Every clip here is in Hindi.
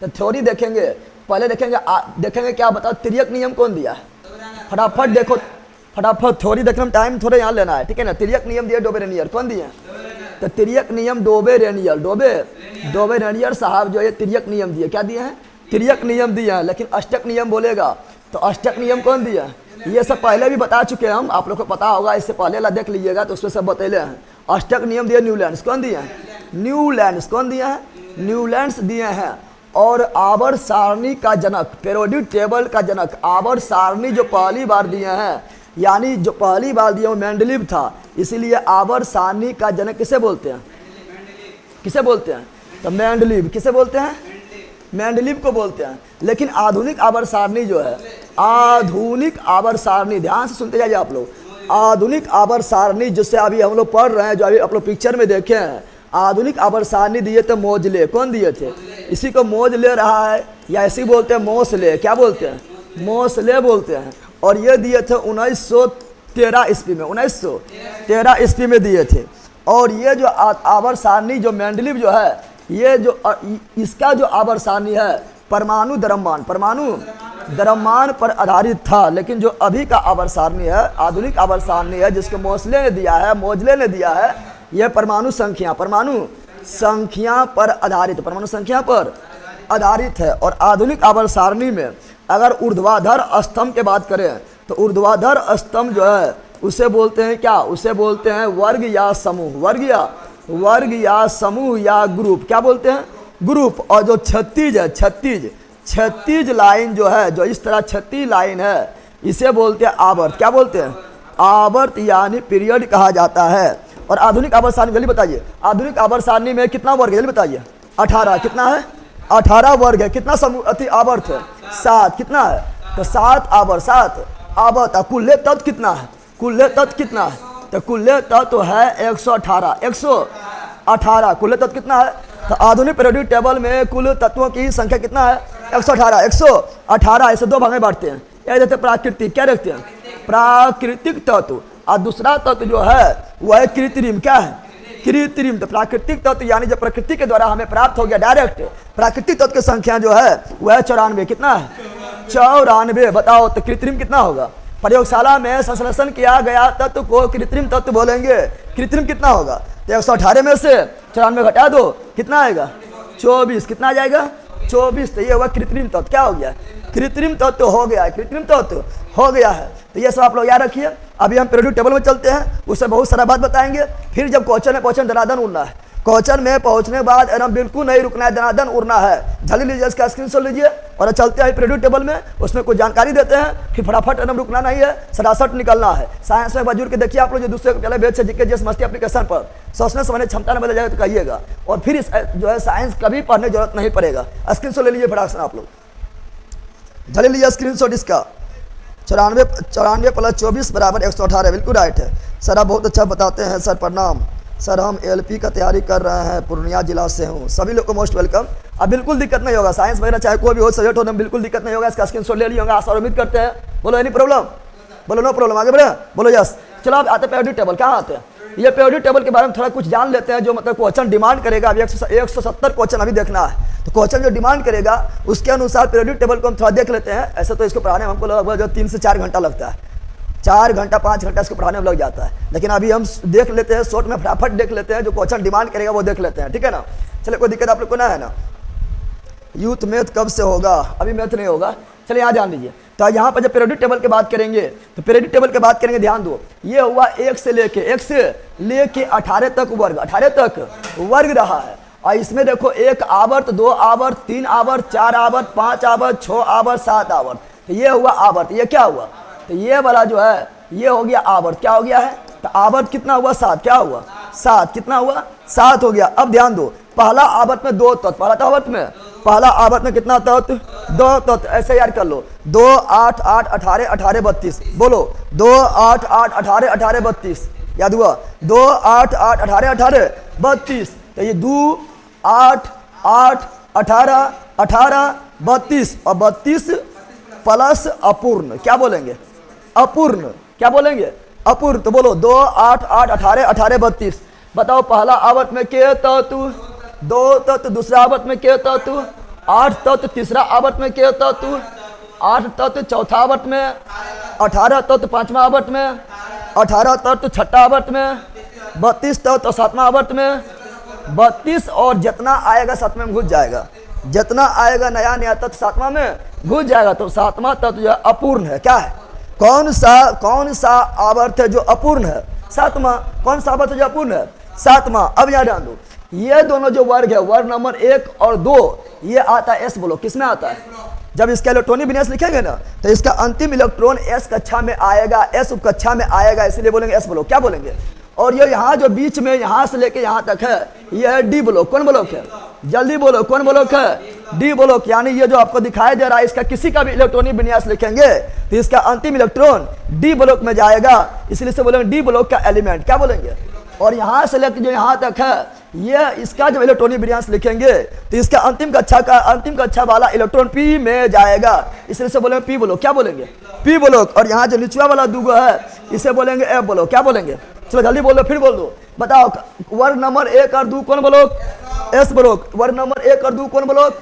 तो थ्योरी देखेंगे, पहले देखेंगे देखेंगे क्या बताओ तिर्यक नियम कौन दिया है। फटाफट देखो, फटाफट थ्योरी देखने में टाइम थोड़ा यहाँ लेना है, ठीक है ना। तिर्यक नियम दिया डोबेरेनियर, कौन दिया? तो तिर्यक नियम डोबेरेनियर, डोबेरेनियर साहब जो है तिर्यक नियम दिए। क्या दिए हैं? तिर्यक नियम दिया है। लेकिन अष्टक नियम बोलेगा तो अष्टक नियम कौन दिया? ये सब पहले भी बता चुके हैं हम, आप लोग को पता होगा, इससे पहले ला देख लीजिएगा तो उसमें सब बतैले हैं। अष्टक नियम दिए न्यूलैंड्स, कौन दिया है? न्यूलैंड्स, कौन दिया है? न्यूलैंड्स दिए हैं। और आवर्त सारणी का जनक, पीरियोडिक टेबल का जनक, आवर्त सारणी जो पहली बार दिए हैं, यानी जो पहली बार दिया वो मेंडलीव था, इसीलिए आवर्त सारणी का जनक किसे बोलते हैं? किसे बोलते हैं? तो मेंडलीव। किसे बोलते हैं? मेंडलीव को बोलते हैं। लेकिन आधुनिक आवर्त सारणी जो है, आधुनिक आवर्त सारणी, ध्यान से सुनते जाइए आप लोग, आधुनिक आवर्त सारणी जिससे अभी हम लोग पढ़ रहे हैं, जो अभी आप लोग पिक्चर में देखे हैं, आधुनिक आवर्त सारणी दिए थे मोजले। कौन दिए थे? इसी को मोजले रहा है, या ऐसी बोलते हैं मोसले। क्या बोलते हैं? मोसले बोलते हैं। और ये दिए थे 1913 ईस्वी में, 1913 ईस्वी में दिए थे। और ये जो आवर्त सारणी जो मेंडलीव जो है, ये जो इसका जो आवर्त सारणी है परमाणु द्रव्यमान, परमाणु द्रव्यमान पर आधारित था। लेकिन जो अभी का आवर्त सारणी है, आधुनिक आवर्त सारणी है, जिसको मोसले ने दिया है, मोजले ने दिया है, यह परमाणु संख्या, परमाणु संख्या पर आधारित, परमाणु संख्या पर आधारित है। और आधुनिक आवर्त सारणी में अगर ऊर्ध्वाधर स्तंभ की बात करें तो ऊर्ध्वाधर स्तंभ जो है उसे बोलते हैं क्या? उसे बोलते हैं वर्ग या समूह, वर्ग या समूह या ग्रुप। क्या बोलते हैं? ग्रुप। और जो क्षैतिज है, क्षैतिज लाइन जो है, जो इस तरह क्षैतिज लाइन है, इसे बोलते हैं आवर्त। क्या बोलते हैं? आवर्त यानी पीरियड कहा जाता है। और आधुनिक आवर्त सारणी, जल्दी बताइए, आधुनिक आवर्त सारणी में कितना वर्ग है? जल्दी बताइए। 18। कितना है? 18 वर्ग है। कितना समूह अति आवर्त है? 7। कितना है? तो 7 आवर्त, 7 आवर्त। कुल्ले तत्व कितना है? कुल्ले तत्व कितना है? तो कुल्ले तत्व है 118, 118 कुल्ले तत्व कितना है? तो आधुनिक पीरियोडिक टेबल में कुल तत्वों की संख्या कितना है? 118, 118। ऐसे दो भाग में बांटते हैं, यह देते प्राकृतिक, क्या रखते हैं? प्राकृतिक तत्व। और दूसरा तत्व जो है वह है कृत्रिम। क्या है? कृत्रिम। तो प्राकृतिक तत्व यानी जो प्रकृति के द्वारा हमें प्राप्त हो गया डायरेक्ट, प्राकृतिक तत्व की संख्या जो है वह है 94। कितना है? 94। बताओ तो कृत्रिम कितना होगा? प्रयोगशाला में संश्लेषण किया गया तत्व को कृत्रिम तत्व बोलेंगे। कृत्रिम कितना होगा? तो 118 में से 94 घटा दो, कितना आएगा? 24। कितना आ जाएगा? 24। तो ये हुआ कृत्रिम तत्व। क्या हो गया? कृत्रिम तत्व हो गया है, कृत्रिम तत्व हो गया है। तो ये सब आप लोग याद रखिए। अभी हम पीरियोडिक टेबल में चलते हैं, उससे बहुत सारा बात बताएंगे। फिर जब क्वेश्चन में पहुंचे दनादन उड़ना है, क्वेश्चन में पहुंचने के बाद एकदम बिल्कुल नहीं रुकना है, दनादन उड़ना है। जल्दी लीजिए, इसका स्क्रीनशॉट लीजिए और चलते हैं पीरियोडिक टेबल में। उसमें कुछ जानकारी देते हैं, फिर फटाफट एकदम रुकना नहीं है, सरासट निकलना है। साइंस में बजुड़ के देखिए आप लोग, जो दूसरे को पहले बेच से जीके जिस मस्ती एप्लीकेशन पर सोचने समझने क्षमता न बदल जाए तो कहिएगा। और फिर जो है साइंस कभी पढ़ने की जरूरत नहीं पड़ेगा। स्क्रीनशॉट ले लीजिए फटाफट से आप लोग, जल्दी लीजिए स्क्रीनशॉट इसका। 94 प्लस 24 बराबर 118, बिल्कुल राइट है सर। आप बहुत अच्छा बताते हैं सर, प्रणाम सर। हम एलपी का तैयारी कर रहे हैं, पूर्णिया जिला से हूँ। सभी लोग को मोस्ट वेलकम। अब बिल्कुल दिक्कत नहीं होगा, साइंस वगैरह चाहे कोई भी हो सब्जेक्ट हो, बिल्कुल दिक्कत नहीं होगा। इसका स्क्रीनशॉट ले लिया होगा, आशा और उम्मीद करते हैं। बोलो एनी प्रॉब्लम? बोलो नो प्रॉब्लम। आगे बढ़े, बोलो यस। चलो आप आते हैं पीरियोडिक टेबल। कहाँ आते हैं? ये पीरियोडिक टेबल के बारे में थोड़ा कुछ जान लेते हैं, जो मतलब क्वेश्चन डिमांड करेगा। अभी 170 क्वेश्चन अभी देखना है, तो क्वेश्चन जो डिमांड करेगा उसके अनुसार पीरियोडिक टेबल को हम थोड़ा देख लेते हैं। ऐसे तो इसको पढ़ाने में हमको लगभग 3 से 4 घंटा लगता है, 4 घंटा 5 घंटा इसको पढ़ाने में लग जाता है। लेकिन अभी हम देख लेते हैं, शॉर्ट में फटाफट देख लेते हैं, जो क्वेश्चन डिमांड करेगा वो देख लेते हैं, ठीक है ना। चलिए, कोई दिक्कत आप लोग को ना है ना। यूथ मैथ कब से होगा? अभी मैथ नहीं होगा। चलिए यहाँ ध्यान दीजिए। तो यहाँ पर जब पीरियोडिक टेबल की बात करेंगे तो पीरियोडिक टेबल की बात करेंगे, ध्यान दो। ये हुआ 1 से लेके 18 तक वर्ग, 18 तक वर्ग रहा है। और इसमें देखो 1 आवर्त, 2 आवर्त, 3 आवर्त, 4 आवर्त, 5 आवर्त, 6 आवर्त, 7 आवर्त। तो ये हुआ आवर्त। ये क्या हुआ? तो ये वाला जो है ये हो गया आवर्त। क्या हो गया है? तो आवर्त कितना हुआ? 7। क्या हुआ? 7। कितना हुआ? 7 हो गया। अब ध्यान दो, पहला आवर्त में 2 तत्व, पहला आवर्त में कितना तत्व? 2 तत्व। ऐसे याद कर लो, 2 8 8 18 18 32। बोलो 2 8 8 18 18 32। याद हुआ? 2 8 8 18 18 32। तो ये 2 8 8 18 18 32 और 32 प्लस अपूर्ण। क्या बोलेंगे? अपूर्ण। क्या बोलेंगे? अपूर्ण। तो बोलो 2 8 8 18 18 32। बताओ पहला आवर्त में के तत्व? 2 तत्व। दूसरा आवर्त में के तत्व? 8 तत्व तीसरा आवर्त में, के तत्व 8 तत्व चौथा आवर्त में, 18 तत्व पांचवा आवर्त में, 18 तत्व छठा आवर्त में, 32 तत्व सातवां आवर्त में, 32 और जितना आएगा सातवें में घुस जाएगा, जितना आएगा नया नया तत्व सातवां में घुस जाएगा। तो सातवां तत्व जो है अपूर्ण है। क्या है? कौन सा आवर्त है जो अपूर्ण है? सातवां। कौन सा आवर्त है जो अपूर्ण है? सातवां। अब यहाँ ध्यान दो, ये दोनों जो वर्ग है, वर्ग नंबर 1 और 2, ये आता है एस ब्लॉक। किसमें आता है? जब इसका इलेक्ट्रॉनिक विन्यास लिखेंगे ना, तो इसका अंतिम इलेक्ट्रॉन एस कक्षा में आएगा, एस उप कक्षा में आएगा, इसलिए बोलेंगे एस ब्लॉक। क्या बोलेंगे? और ये यहाँ जो बीच में यहाँ से लेके यहाँ तक है, ये है डी ब्लॉक। कौन ब्लॉक है? जल्दी बोलो, कौन ब्लॉक है? D block. यानी ये जो आपको दिखाई दे रहा है, इसका किसी का भी इलेक्ट्रॉनिक विन्यास लिखेंगे तो इसका अंतिम इलेक्ट्रॉन डी ब्लॉक में जाएगा, इसलिए से बोलेंगे डी ब्लॉक का एलिमेंट। क्या बोलेंगे? और यहाँ से लेकर जो यहाँ तक है, ये इसका जब इलेक्ट्रॉनिक विन्यास लिखेंगे तो इसका अंतिम कक्षा वाला इलेक्ट्रॉन पी में जाएगा, इसलिए से बोलेंगे पी ब्लॉक। क्या बोलेंगे? P block. और यहाँ जो निचवा वाला दूगो है, इसे बोलेंगे एफ ब्लॉक। क्या बोलेंगे? चलो जल्दी बोल दो, फिर बोल दो। बताओ, वर्ग नंबर 1 और 2 कौन ब्लॉक? S block. वर्ग नंबर 1 और 2 कौन ब्लॉक?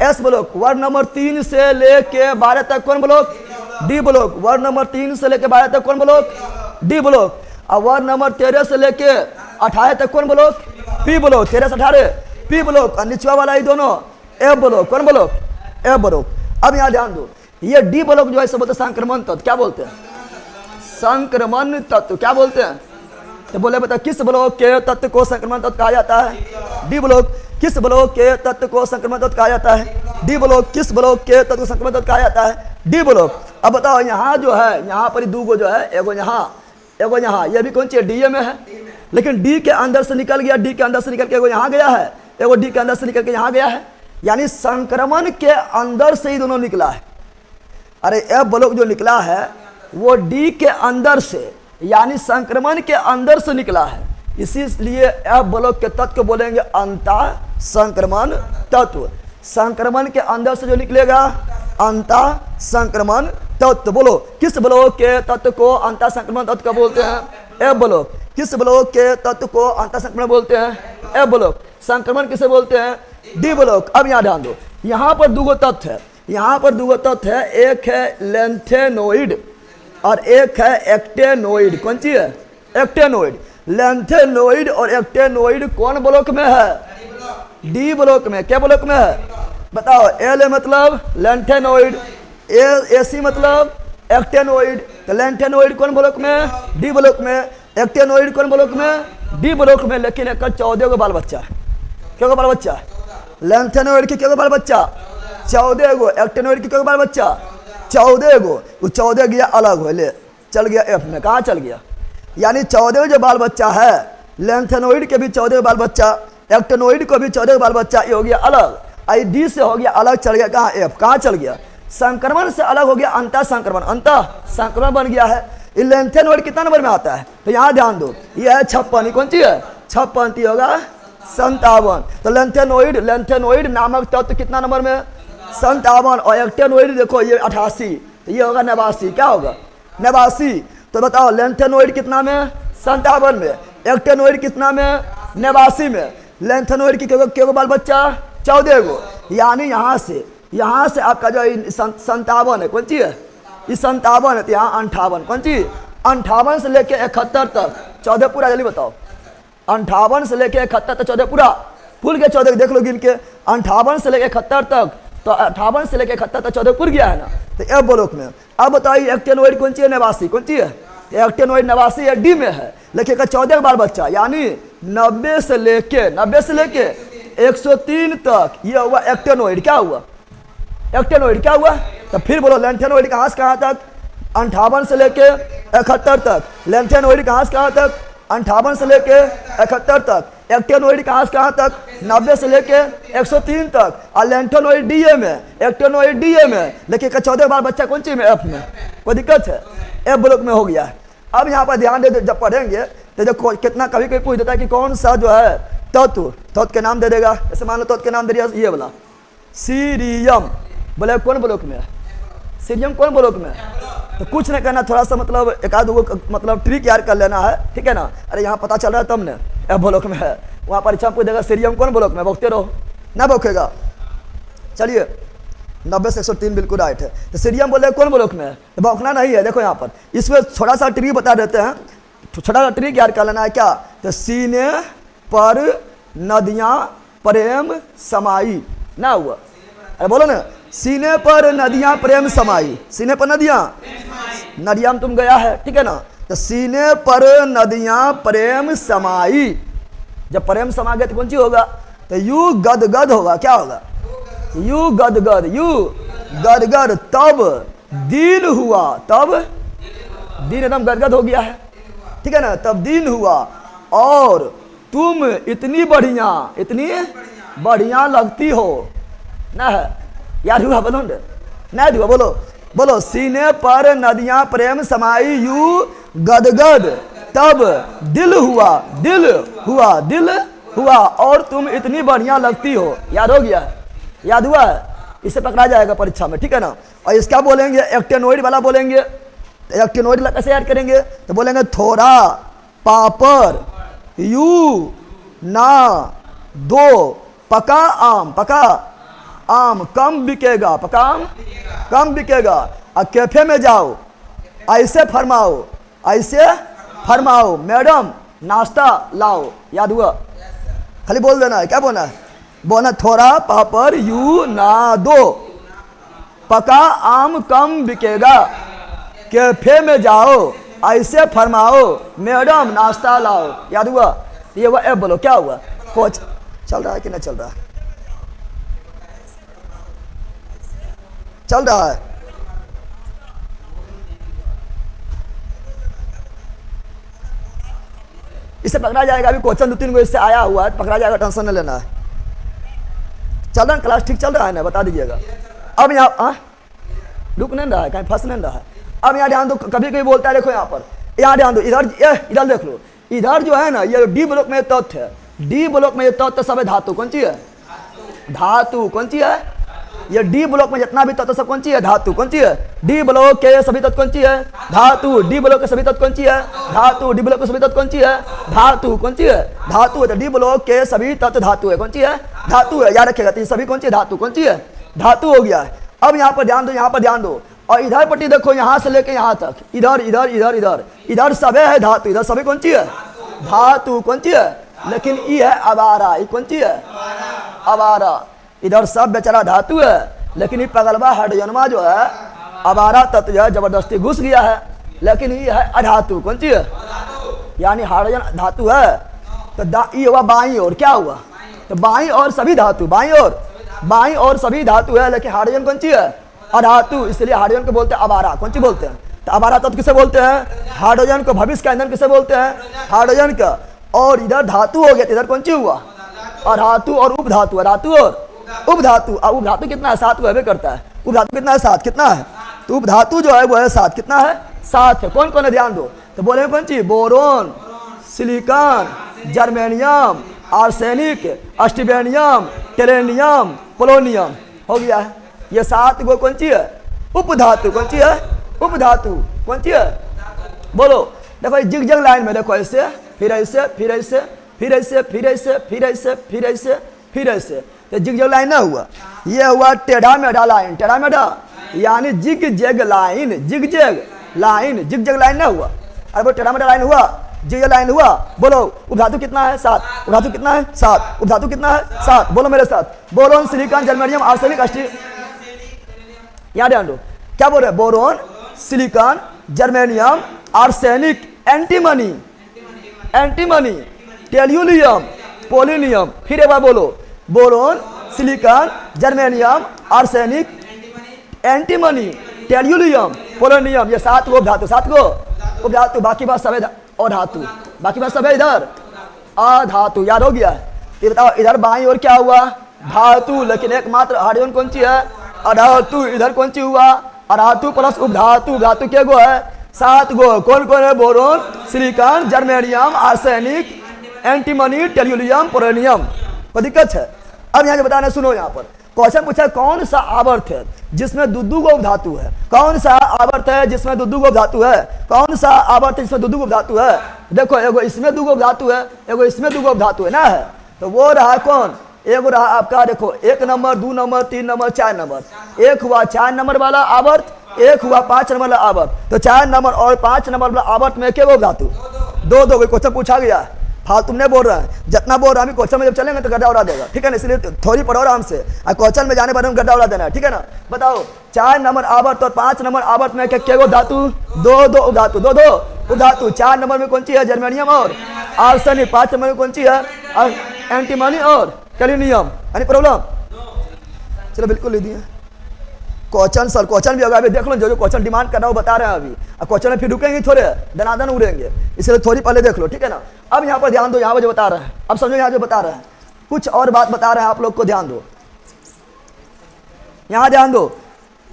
S block. वर्ग नंबर 3 से लेके 12 तक कौन ब्लॉक? D block. वर्ग नंबर 3 से लेके 12 तक कौन ब्लॉक? D block. और वर्ग नंबर 13 से लेके 18 तक कौन ब्लॉक? P block. 13 से 18 पी ब्लॉक। और निचवा वाला ही दोनों एफ ब्लॉक। कौन ब्लॉक? F block. अब यहाँ ध्यान दो, ये डी ब्लॉक जो है इसे बोलते हैं संक्रमण तत्व। क्या बोलते हैं? संक्रमण तत्व। क्या बोलते हैं? तो बोले बता, किस ब्लॉक के तत्व को संक्रमण तत्व कहा जाता है? D block. किस ब्लॉक के तत्व को संक्रमण तत्व कहा जाता है? D block. किस ब्लॉक के तत्व को संक्रमण तत्व कहा जाता है? D block. अब बताओ, यहाँ जो है, यहाँ पर दो गो जो है, एगो यहाँ, ये भी कौन सी है? डी में है, लेकिन डी के अंदर से निकल गया, डी के अंदर से निकल के एगो यहाँ गया है, एगो डी के अंदर से निकल के यहाँ गया है, यानी संक्रमण के अंदर से ही दोनों निकला है। अरे एफ ब्लॉक जो निकला है वो डी के अंदर से, यानी संक्रमण के अंदर से निकला है, इसीलिए एफ ब्लॉक के तत्व को बोलेंगे अंतः संक्रमण तत्व। संक्रमण के अंदर से जो निकलेगा अंतः संक्रमण तत्व। बोलो, किस ब्लॉक के तत्व को अंतः संक्रमण तत्व का बोलते हैं? F block. किस ब्लॉक के तत्व को अंतः संक्रमण बोलते हैं? F block. संक्रमण किसे बोलते हैं? D block. अब यहाँ ध्यान दो, यहाँ पर दो तत्व है, यहाँ पर दो तत्व है, एक है लेंथेनोइड और एक है एक्टेनोइड। कौन सी है? एक्टेनोइड। लेंथेनोइड और एक्टेनोइड कौन ब्लॉक में है? डी ब्लॉक में। क्या ब्लॉक में है? बताओ। एल मतलब लेंथेनोइड, ए सी मतलब एक्टेनोइड। तो लेंथेनोइड कौन ब्लॉक में? डी ब्लॉक में। एक्टेनोइड कौन ब्लॉक में? डी ब्लॉक में। लेकिन एक 14 गो बाल बच्चा है। क्या गो बाल बच्चा? लेंथेनोइड के क्या गो बाल बच्चा? 14 गो। एक्टेनोइड के क्या गो बाल बच्चा? 14 गो। वो 14 गया अलग हो, ले चल गया एफ में। कहाँ चल गया? यानी 14 जो बाल बच्चा है, लेंथेनोइड के भी 14 बाल बच्चा, एक्टेनोइड को भी 14 बाल बच्चा, ये हो गया अलग। आई डी से हो गया अलग, चल गया कहाँ? एफ। कहाँ चल गया? संक्रमण से अलग हो गया, अंतः संक्रमण। अंतः संक्रमण बन गया है। लेंथेनोइड कितना नंबर में आता है? तो यहाँ ध्यान दो, ये है 56। कौन सी है? 56 होगा 57। तो लेंथेनोइड नामक तत्व कितना नंबर में? 57। और एक्टेनोइड देखो ये 88, तो ये होगा 89। क्या होगा? 89। तो बताओ, लेंथेनोइड कितना में? 57 में। एक्टेनोइड कितना में? 89 में। लेंथेनोइड की क्या बाल बच्चा? 14 गो। यानी यहाँ से आपका जो 57 है, कौन सी है? ये 57 है, तो यहाँ 58। कौन सी? 58 से लेके 71 तक 14 पूरा। जल्दी बताओ, 58 से लेके 71 तक 14 पूरा। पुल के 14 देख लो गिन के, 58 से लेके 71 तक, तो 58 से लेके 71 तक 14 पुर गया है ना, तो एफ ब्लॉक में। अब बताइए एक्टेनोइड कौन सी है? 89। कौन सी है? एक्टेनोइड 89 है, डी में है, लेकिन 14 बाल बच्चा, यानी 90 से लेके 103 तक ये हुआ एक्टेनोइड। क्या हुआ? एक्टेनोइड। क्या हुआ? तो फिर बोलो, लेंथेनोइड कहाँ से कहाँ तक? 58 से लेके 71 तक। लेंथेनोइड कहाँ से कहाँ तक? 58 से लेके 71 तक। एक्टेनोइड कहाँ से कहाँ तक? 90 से लेके 103 तक। और लेंथेनोइड डीए में, एक्टेनोइड डीए में, लेकिन 14 बार बच्चा कौन सी में? एफ में। कोई दिक्कत है? एफ ब्लॉक में हो गया है। अब यहाँ पर ध्यान दे, जब पढ़ेंगे तो देखो कितना कभी कभी पूछ देता है कि कौन सा जो है तत्व के नाम दे देगा। जैसे मान लो तत्व के नाम दे दिया ये वाला सीरियम, बोले कौन ब्लॉक में है? सीरियम कौन ब्लॉक में है? तो कुछ नहीं करना, थोड़ा सा मतलब एक आध गो मतलब ट्रिक यार कर लेना है, ठीक है ना। अरे यहाँ पता चल रहा है तब ने एफ ब्लॉक में है, वहाँ परीक्षा पूछ देगा सीरियम कौन ब्लॉक में, बौखते रहो ना, बौखेगा। चलिए 90 से 103 बिल्कुल राइट है। तो सीरियम बोले कौन ब्लॉक में है? तो बौखना नहीं है। देखो यहाँ पर इसमें थोड़ा सा ट्री बता देते हैं, छोटा सा ट्री याद कर लेना है क्या? तो सीने पर नदियाँ प्रेम समाई ना हुआ, अरे बोलो ना, सीने पर नदियाँ प्रेम समाई, सीने पर नदियाँ, नदियाँ में तुम गया है, ठीक है ना? तो सीने पर नदियाँ प्रेम समाई, जब प्रेम समा गया तो कौन सी होगा? तो यू गदगद होगा, क्या होगा? यू गदगद, यू गदगद, तब दिन हुआ, तब दिन एकदम गदगद हो गया है, ठीक है ना? तब दिन हुआ और तुम इतनी बढ़िया लगती हो ना है यार, हुआ बोलो ना, हुआ बोलो, बोलो सीने पर नदियां प्रेम समाई, यू गदगद, तब दिल हुआ, दिल हुआ और तुम इतनी बढ़िया लगती हो। याद हो गया? याद हुआ है? इसे पकड़ा जाएगा परीक्षा में, ठीक है ना? और इसका बोलेंगे एक्टेनोइड वाला बोलेंगे, एक्टेनोइड कैसे याद करेंगे? तो बोलेंगे थोड़ा पापड़, यू ना दो, पका आम, पका आम कम बिकेगा, पका आम कम बिकेगा। और कैफे में जाओ, ऐसे फरमाओ मैडम नाश्ता लाओ। याद हुआ? खाली बोल देना है, क्या बोलना है? बोलना थोड़ा पापड़ यू ना दो, पका आम कम बिकेगा, कैफे में जाओ, ऐसे फरमाओ मैडम नाश्ता लाओ। याद हुआ? ये हुआ एफ, बोलो क्या हुआ? कोच चल रहा है कि नहीं चल रहा है? चल रहा है। इसे पकड़ा जाएगा, अभी क्वेश्चन 2-3 को इससे आया हुआ है, पकड़ा जाएगा, टेंशन नहीं लेना है। चल रहा है क्लास, ठीक चल रहा है ना? बता दीजिएगा। अब यहाँ रुक नहीं रहा है, कहीं फंस नहीं रहा है। अब यहाँ ध्यान दो, कभी कभी बोलता है, देखो यहाँ पर, यहाँ ध्यान दो, इधर देख लो, इधर जो है ना ये डी ब्लॉक में तत्व है, डी ब्लॉक में ये तत्व सब है धातु, कौन सी है? धातु, कौन सी है? ये डी ब्लॉक में जितना भी तत्व सब कौन सी है? धातु, कौन सी है? डी ब्लॉक के सभी तत्व कौन सी है? धातु, डी ब्लॉक के सभी तत्व कौन सी है? धातु, डी ब्लॉक के सभी तत्व कौन सी है? धातु, कौन सी है? धातु है। तो डी ब्लॉक के सभी तत्व धातु है, कौन सी है? धातु है, याद रखिएगा। तो सभी कौन सी है? धातु, कौन सी है? धातु हो गया है। अब यहाँ पर ध्यान दो, यहाँ पर ध्यान दो, और इधर पट्टी देखो, यहाँ से लेके यहाँ तक, इधर सब है धातु, इधर सभी कौन सी है? धातु, कौन सी है? लेकिन ये है अवारा, ये कौन सी है? अवारा। इधर सब बेचारा धातु है, लेकिन ये पगलवा हाइड्रोजनमा जो है अवारा तत्व है, जबरदस्ती घुस गया है, लेकिन ये है अधातु, कौन सी है? यानी हाइड्रोजन धातु है। तो ये हुआ बाई और, क्या हुआ? तो बाई और सभी धातु, बाई और सभी धातु है, लेकिन हाइड्रोजन कौन सी है? अधातु, इसलिए हाइड्रोजन को बोलते हैं अवारा। कौन सी बोलते हैं? तो अवारा तत्व किसे बोलते हैं? हाइड्रोजन को। भविष्य का ईंधन किसे बोलते हैं? हाइड्रोजन का। और इधर धातु हो गया, इधर कौन सी हुआ? अधातु और उपधातु, अधातु और उपधातु। अब उपधातु कितना है? 7 को करता है। उपधातु कितना है? 7। कितना है? तो उपधातु जो है वो है 7। कितना है? 7 है। कौन कौन है? ध्यान दो। तो बोले कौन सी? बोरोन, सिलिकॉन, जर्मेनियम, आर्सेनिक, अस्टिबेनियम, टेरेनियम, पोलोनियम। हो गया है। ये 7 गो कौन सी है? उपधातु। कौन सी है? उपधातु। कौन सी है? बोलो। देखो जिग जग लाइन में देखो, ऐसे फिर ऐसे फिर ऐसे फिर ऐसे फिर ऐसे फिर ऐसे फिर ऐसे फिर ऐसे, तो जिग जग लाइन ना हुआ, ये हुआ टेढ़ा मेढ़ा लाइन, टेढ़ा मेढ़ा यानी जिग जग लाइन, जिग जग लाइन, जिग जग लाइन ना हुआ। अरे वो टेढ़ा मेढ़ा लाइन हुआ, जिग जग लाइन हुआ। बोलो उपधातु कितना है? 7। उपधातु कितना है? 7। उपधातु कितना है? 7। बोलो मेरे साथ। बोरोन, सिलिकॉन, जर्मेनियम, आर्सेनिक, यहाँ ध्यान दो, क्या बोल रहे? Boron, silicon, germanium, arsenic, antimony, antimony, tellurium, polonium. फिर एक बार बोलो, boron, silicon, germanium, arsenic, antimony, tellurium, polonium. ये 7 गो धातु, 7 गो उपधातु, बाकी बात सब है अधातु, बाकी बात सब है इधर अधातु। याद हो गया? ये बताओ इधर बाईं ओर क्या हुआ? धातु, लेकिन एकमात्र हाइड्रोजन कौन सी है? अधातु। इधर कौन सी हुआ? अधातु प्लस उपधातु। धातु क्या गो है? 7 गो। कौन कौन है? Boron, silicon, germanium, arsenic, antimony, tellurium, polonium. कोई दिक्कत है? अब यहाँ से बताना, सुनो। यहाँ पर क्वेश्चन पूछा कौन सा आवर्त है जिसमें दो गो धातु है? कौन सा आवर्त है जिसमें दो गो धातु है? कौन सा आवर्त है जिसमें दो गो धातु है? देखो एगो इसमें 2 गो धातु है, एगो इसमें 2 गो धातु है ना है। तो वो रहा कौन? एक रहा आपका देखो 1 नंबर 2 नंबर 3 नंबर 4 नंबर। एक हुआ 4 नंबर वाला आवर्त, एक हुआ 5 नंबर वाला आवर्त। तो 4 नंबर और 5 नंबर वाला आवर्त में क्या होगा धातु? दो क्वेश्चन पूछा गया। फालतू नहीं बोल रहा है, जितना बोल रहा है क्वेश्चन में जब चलेंगे तो गड्ढा उड़ा देगा, ठीक है ना। इसलिए थोड़ी पढ़ो आराम से, और क्वेश्चन में जाने पर गड्ढा उड़ा देना है, ठीक है ना। बताओ 4 नंबर आवर्त और 5 नंबर आवर्त में क्या धातु? दो धातु, दो धातु। 4 नंबर में कौन सी है? जर्मेनियम और आर्सेनिक। 5 नंबर में कौन सी है? एंटीमनी और कैल्शियम। Any problem? चलो बिल्कुल लिख दिए। क्वेश्चन सर क्वेश्चन भी होगा, अभी देख लो जो क्वेश्चन डिमांड कर रहा हो बता रहे हैं अभी। अब क्वेश्चन में फिर रुकेंगे थोड़े, दनादन उड़ेंगे, इसलिए थोड़ी पहले देख लो, ठीक है ना। अब यहाँ पर ध्यान दो, यहाँ पर जो बता रहे हैं, अब समझो यहाँ जो बता रहे हैं कुछ और बात बता रहे हैं आप लोग को, ध्यान दो, यहाँ ध्यान दो,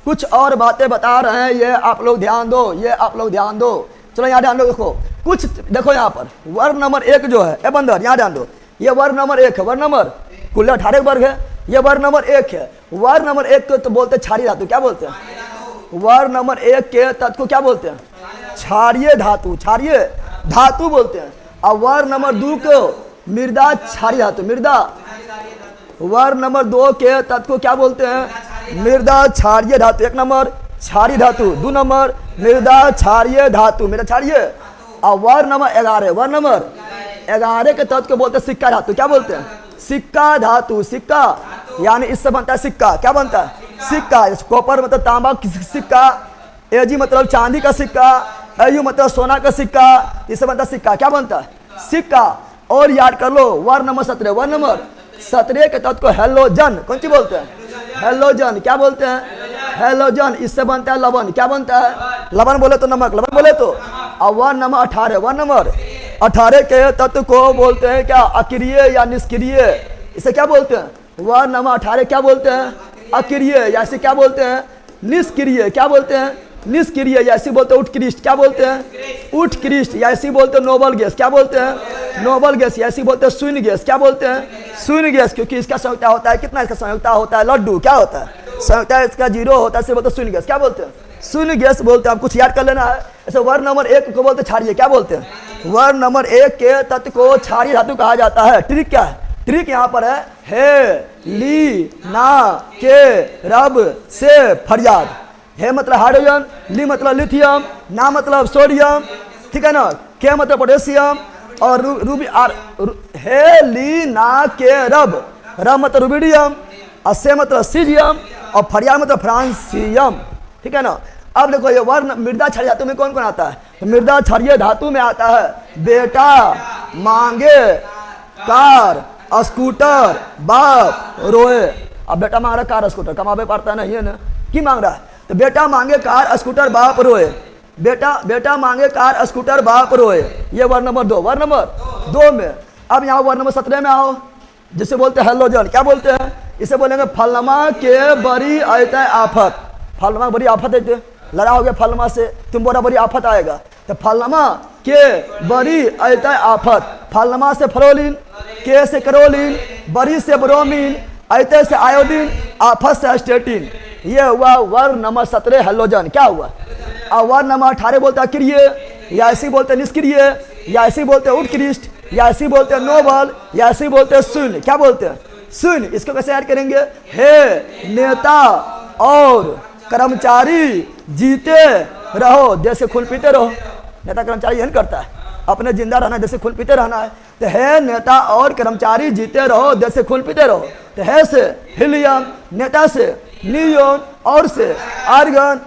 कुछ और बातें बता रहे हैं, ये आप लोग ध्यान दो, ये आप लोग ध्यान दो। चलो यहाँ ध्यान दो, देखो कुछ देखो यहाँ पर वर्ग नंबर 1 जो है ए बंदर, यहाँ ध्यान दो, ये वर्ग नंबर 1 है, वर्ग नंबर कुल 18 वर्ग है, ये वर्ग नंबर 1 है। वर्ग नंबर 1 को तो बोलते हैं क्षारीय धातु, क्या बोलते हैं? वर्ग नंबर 1 के तत्व को क्या बोलते हैं? क्षारीय धातु, क्षारीय धातु बोलते हैं। और वर्ग नंबर 2 को मृदा क्षारीय धातु, मृदा। वर्ग नंबर 2 के तत्व को क्या बोलते हैं? मृदा क्षारीय धातु। 1 नंबर क्षारीय धातु, 2 नंबर मृदा क्षारीय धातु, मृदा क्षारीय। और वर्ग नंबर 11, वर्ग नंबर 11 के तत्व को बोलते हैं सिक्का धातु, क्या बोलते हैं? सिक्का धातु, सिक्का यानी इससे बनता है सिक्का, क्या बनता है? सिक्का। कॉपर मतलब तांबा सिक्का, एजी मतलब चांदी का सिक्का, एयू मतलब सोना का सिक्का, इससे बनता है सिक्का, क्या बनता है? सिक्का। और याद कर लो वर्ग नंबर 17, वर्ग नंबर 17 के तत्व को हेलोजन, कौन सी बोलते हैं? हेलोजन, क्या बोलते हैं? हेलोजन। इससे बनता है लवण, क्या बनता है? लवण बोले तो नमक, लवण बोले तो। और वर्ग नंबर 18, वर्ग नंबर 18 के तत्व को बोलते हैं क्या? अक्रिय या निष्क्रिय। इसे क्या बोलते हैं? वर्ग नंबर 18 क्या बोलते हैं? अक्रिय, या इसे क्या बोलते हैं? निष्क्रिय, क्या बोलते हैं? निष्क्रिय, या इसे बोलते हैं उत्कृष्ट, क्या बोलते हैं? उत्कृष्ट। या इसे बोलते हैं नोबल गैस, क्या बोलते हैं? Noble gas. या इसे बोलते हैं शून्य गैस, क्या बोलते हैं? शून्य गैस, क्योंकि इसका संयुक्ता होता है कितना? इसका संयुक्ता होता है लड्डू, क्या होता है? संयुक्ता इसका 0 होता है, इसे बोलते हैं शून्य गैस, क्या बोलते हैं? शून्य गैस बोलते हैं। आप कुछ याद कर लेना है। ऐसे वर्ग नंबर 1 को बोलते हैं क्षारीय, क्या बोलते हैं? वर्ग नंबर 1 के तत्व को क्षारीय धातु कहा जाता है। ट्रिक क्या है? ट्रिक यहाँ पर है ली ना के रब से फरियाद। हे मतलब हाइड्रोजन, ली मतलब लिथियम, ना मतलब सोडियम, ठीक है ना, के मतलब पोटेशियम, और रूबी आर हे ली ना के रब, रब मतलब रूबिडियम, और से मतलब सीजियम, और फरियाद मतलब फ्रांसियम, ठीक है ना। अब देखो ये वर्ग मृदा क्षारीय धातु में कौन कौन आता है? तो मृदा क्षारीय धातु में आता है बेटा, मांगे, कार, स्कूटर, बाप, रोए। अब बेटा मांग रहा है कार स्कूटर, कमावे पड़ता नहीं है ना, की मांग रहा है? तो बेटा मांगे कार स्कूटर बाप रोए, बेटा मांगे कार स्कूटर बाप रोए। ये वर्ग नंबर 2, वर्ग नंबर 2 में। अब यहाँ वर्ग नंबर 17 में आओ, जिसे बोलते हैं हेलोजन, क्या बोलते हैं? इसे बोलेंगे फलमा के बड़ी आयता आफत। फलमा बड़ी आफत है, लड़ा हो गया फलमा से, तुम बोला बड़ी आफत आएगा। तो फलमा के बड़ी आयता आफत, फलमा से फ्लोरीन, के से करोलिन, बड़ी से ब्रोमीन, आयते से आयोडीन, आफत से स्टेटिन। ये हुआ वर्ग नंबर 17 हेलोजन, क्या हुआ? और वर्ग नंबर 18 बोलता है क्रिय, या ऐसी बोलते हैं निष्क्रिय, या ऐसी बोलते हैं उत्कृष्ट, या ऐसी बोलते हैं नोबल, या ऐसी बोलते हैं शून्य, क्या बोलते हैं? शून्य। इसको कैसे ऐड करेंगे? हे नेता और कर्मचारी जीते रहो, देश से खून पीते रहो। नेता कर्मचारी यही करता है, अपने जिंदा रहना है, देश से खून पीते रहना है। तो है नेता और कर्मचारी जीते रहो, देश से खून पीते रहो। तो है से हीलियम, नेता से नियोन, और से आर्गन,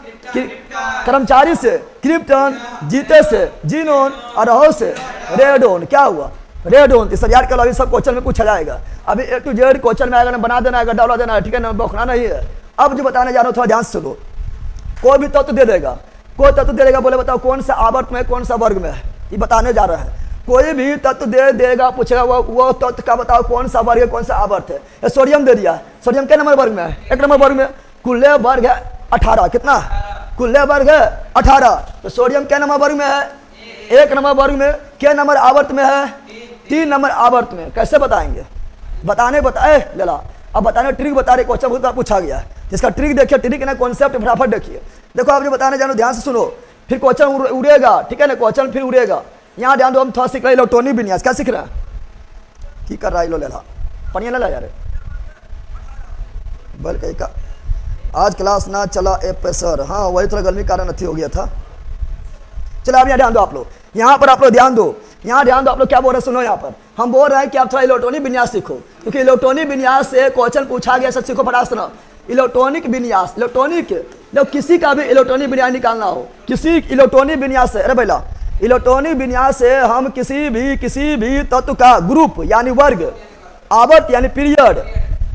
कर्मचारी से क्रिप्टन, जीते से जीनोन, और रहो से रेडोन। क्या हुआ? रेडोन। इस याद कर लो, अभी सब क्वेश्चन में पूछा जाएगा। अभी A to Z क्वेश्चन में आएगा, बना देना है, डाला देना है, ठीक है ना, बौखना नहीं है। अब जो बताने जा रहा हूँ थोड़ा ध्यान से सुनो। कोई भी तत्व दे देगा, कोई तत्व दे देगा, बोले बताओ कौन सा आवर्त में कौन सा वर्ग में है, ये बताने जा रहा है। कोई भी तत्व दे देगा, पूछेगा वो तत्व का बताओ कौन सा वर्ग है, कौन सा आवर्त है। सोडियम दे दिया, सोडियम के नंबर वर्ग में है? 1 नंबर वर्ग में। कुल्ले वर्ग है 18, कितना? कुल्ले वर्ग है 18। तो सोडियम के नंबर वर्ग में है? 1 नंबर वर्ग में। के नंबर आवर्त में है? 3 नंबर आवर्त में। कैसे बताएंगे? बताए लला। अब बताने ट्रिक बता रहे, क्वेश्चन पूछा गया है, जिसका ट्रिक देखिए, ट्रिक ना कॉन्सेप्ट फटाफट देखिए। देखो आप जो बताने जानो, ध्यान से सुनो, फिर क्वेश्चन उड़ेगा, ठीक है ना, क्वेश्चन फिर उड़ेगा। यहाँ ध्यान दो, हम थोड़ा सीख रहे इलेक्ट्रॉनिक विन्यास। क्या सीख रहे हैं? की कर रहा है लो लेला, पढ़िए ला यार, बल्कि का आज क्लास ना चला ए पे सर, हाँ वही थोड़ा गर्मी कारण अथी हो गया था। चलो आप यहाँ ध्यान दो, आप लोग यहाँ पर आप लोग ध्यान दो, यहाँ ध्यान दो, आप लोग क्या बोल रहे हैं सुनो। यहाँ पर हम बोल रहे हैं कि आप थोड़ा इलेक्ट्रॉनिक विन्यास सीखो, क्योंकि इलेक्ट्रॉनिक विन्यास से क्वेश्चन पूछा गया, सब सीखो फटाक सुनो। इलेक्ट्रॉनिक विन्यास, इलेक्ट्रॉनिक जब किसी का भी इलेक्ट्रॉनिक विन्यास निकालना हो, किसी इलेक्ट्रॉनिक विन्यास से, अरे भैया इलेक्ट्रॉनिक विन्यास से हम किसी भी तत्व का ग्रुप यानी वर्ग, आवर्त यानी पीरियड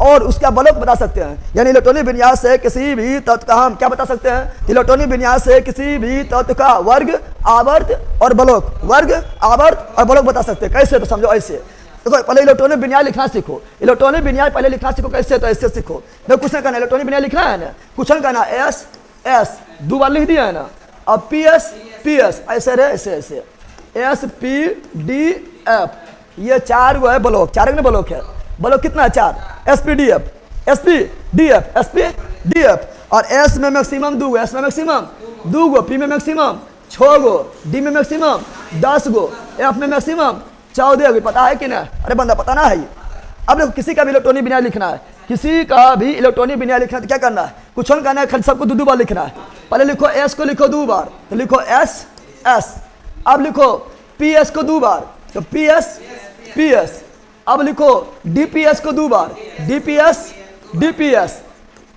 और उसका बलोक बता सकते हैं। यानी इलेक्ट्रॉनिक विन्यास से किसी भी तत्व का हम क्या बता सकते हैं, इलेक्ट्रॉनिक विन्यास से किसी भी तत्व का वर्ग, आवर्त और बलोक, वर्ग आवर्त और बलोक बता सकते हैं। कैसे, तो समझो ऐसे। देखो पहले इलेक्ट्रॉनिक विन्यास लिखना सीखो, इलेक्ट्रॉनिक विन्यास पहले लिखना सीखो। कैसे, तो ऐसे सीखो। देखो क्वेश्चन करना, इलेक्ट्रॉनिक विन्यास लिखना है ना, क्वेश्चन करना एस एस 2 बार लिख दिया है ना, अब पी एस ऐसे रहे, ऐसे एस पी डी एफ, ये 4 वो है बलोक, 4 में बलोक है। बलोक कितना है, 4, एस पी डी एफ, और एस में मैक्सिमम 2, एस में मैक्सिमम 2 गो, पी में मैक्सिमम 6 गो, डी में मैक्सिमम 10 गो, एफ में मैक्सिमम 14 गो। पता है कि ना, अरे बंदा पता ना है। अब देखो किसी का भी इलेक्ट्रॉनिक विन्यास लिखना है, किसी का भी इलेक्ट्रॉनिक विन्यास लिखना है तो क्या करना है, कुछ करना है, सबको 2 बार लिखना है। पहले लिखो एस को लिखो 2 बार, तो लिखो एस एस। अब लिखो पी एस को 2 बार, तो पी एस। अब लिखो डीपीएस को 2 बार, डीपीएस।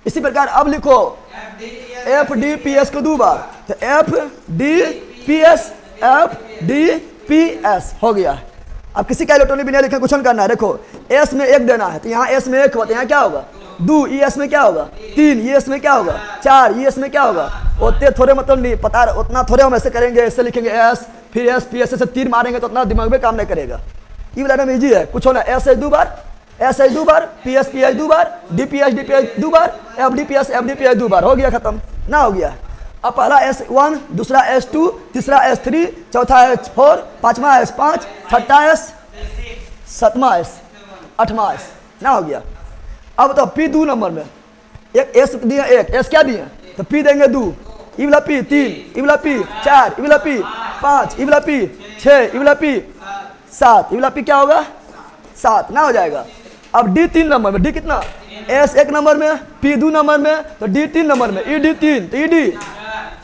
इसी प्रकार अब लिखो एफ डी पी एस को 2 बार, तो एफ डी पी एस हो गया। अब किसी का इलेक्ट्रॉनिक विन्यास लिखना, क्वेश्चन करना है। देखो एस में 1 देना है, तो यहाँ एस में 1 होता है, यहाँ क्या होगा 2, ई एस में क्या होगा 3, ई एस में क्या होगा 4, ई एस में क्या होगा, उतने थोड़े मतलब नहीं पता, उतना थोड़े हम ऐसे करेंगे, ऐसे लिखेंगे एस फिर एस पी एस से 3 मारेंगे तो उतना दिमाग में काम नहीं करेगा। ये वाला नाम इजी है, कुछ होना एस एच 2 बार, पी एस 2 बार, डी पी एस 2 बार, एफ डी पी एस 2 बार, हो गया खत्म ना, हो गया। अब पहला S1, दूसरा S2, तीसरा S3, चौथा S4, पांचवा S5, छठा S, सातवां S, आठवां S ना, हो गया। अब तो P 2 नंबर में एक S दिया, एक S क्या दिए, तो P देंगे 2, ई वाला P 3, ई वाला P 4, ई वाला P 5, ई वाला P 6, ई वाला P 7, ई वाला P क्या होगा 7 ना, हो जाएगा। अब D 3 नंबर में, D कितना S 1 नंबर में, P 2 नंबर में, तो D 3 नंबर में, E D 3, तो E D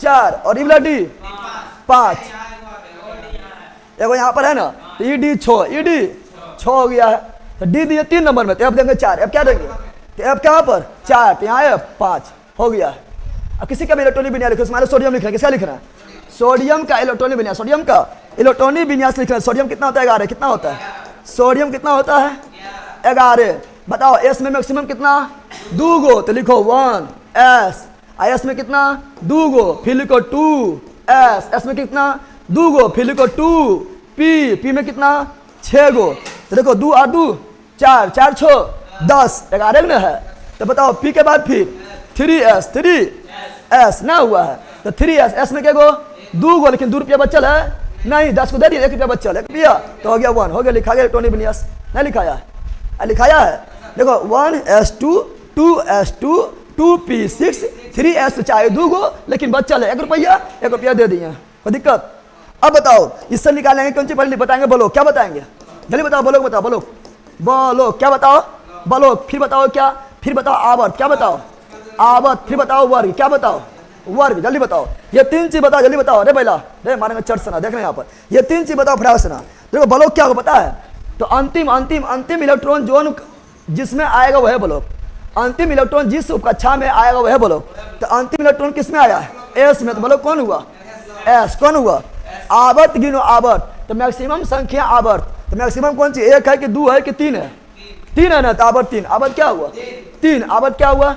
4 और इवला D 5, देखो यहाँ पर है ना, तो E D 6 हो गया है। तो D दिए 3 नंबर में, तो F देंगे 4, F क्या देंगे, तो F कहाँ पर 4, तो यहाँ F 5 हो गया। अब किसी का भी इलेक्ट्रॉनिक विन्यास लिखो, इसमें सोडियम लिखना है, किसका लिखना है, सोडियम का इलेक्ट्रॉनिक विन्यास, सोडियम का इलेक्ट्रॉनिक विन्यास लिखना है। सोडियम कितना होता है 11, कितना होता है सोडियम, कितना होता है 11। बताओ एस में मैक्सिमम कितना 2 गो, तो लिखो 1 एस, एस में कितना 2 गो, फिर लिखो 2 एस, एस में कितना 2 गो, फिर लिखो 2 पी में कितना 6 गो, तो देखो 2 और 2 4, 4 6 10, 11 में है। तो बताओ पी के बाद फिर 3 एस ना हुआ है, तो 3 एस में क्या गो 2 गो, लेकिन 2 रुपया बचल है नहीं, 10 को दे दिया, 1 रुपया बचल, 1 रुपया तो हो गया 1, हो गया, लिखा गया इलेक्ट्रॉनिक विन्यास, नहीं लिखाया है, लिखाया है। देखो 1s2 2s2 2p6 3s, चाहे 2 गो लेकिन बच्चा है 1 रुपया दे दिए, कोई दिक्कत। अब बताओ इससे निकालेंगे कौन सी पहले बताएंगे, बोलो क्या बताएंगे, जल्दी बताओ, बोलो क्या बताओ, बोलो फिर बताओ क्या, फिर बताओ आवर्त, क्या बताओ आवर्त, फिर बताओ वर्ग, क्या बताओ वर्ग, जल्दी बताओ, ये 3 चीज बताओ, जल्दी बताओ। अरे भैया रे मारेंगे चट सना, देख रहे यहाँ पर, ये 3 चीज बताओ फटाक से ना। देखो ब्लॉक क्या होगा पता है, तो अंतिम इलेक्ट्रॉन जोन जिसमें आएगा वह ब्लॉक, अंतिम इलेक्ट्रॉन जिस कक्षा में आएगा वह ब्लॉक। तो अंतिम इलेक्ट्रॉन किस में आया है, एस में, तो ब्लॉक कौन हुआ एस, कौन हुआ आवर्त, गिनो आवर्त, तो मैक्सिमम संख्या आवर्त, तो मैक्सिमम कौन सी 1 है कि 2 है कि 3 है, 3 है ना, तो आवर्त 3, आवर्त क्या हुआ 3, आवर्त क्या हुआ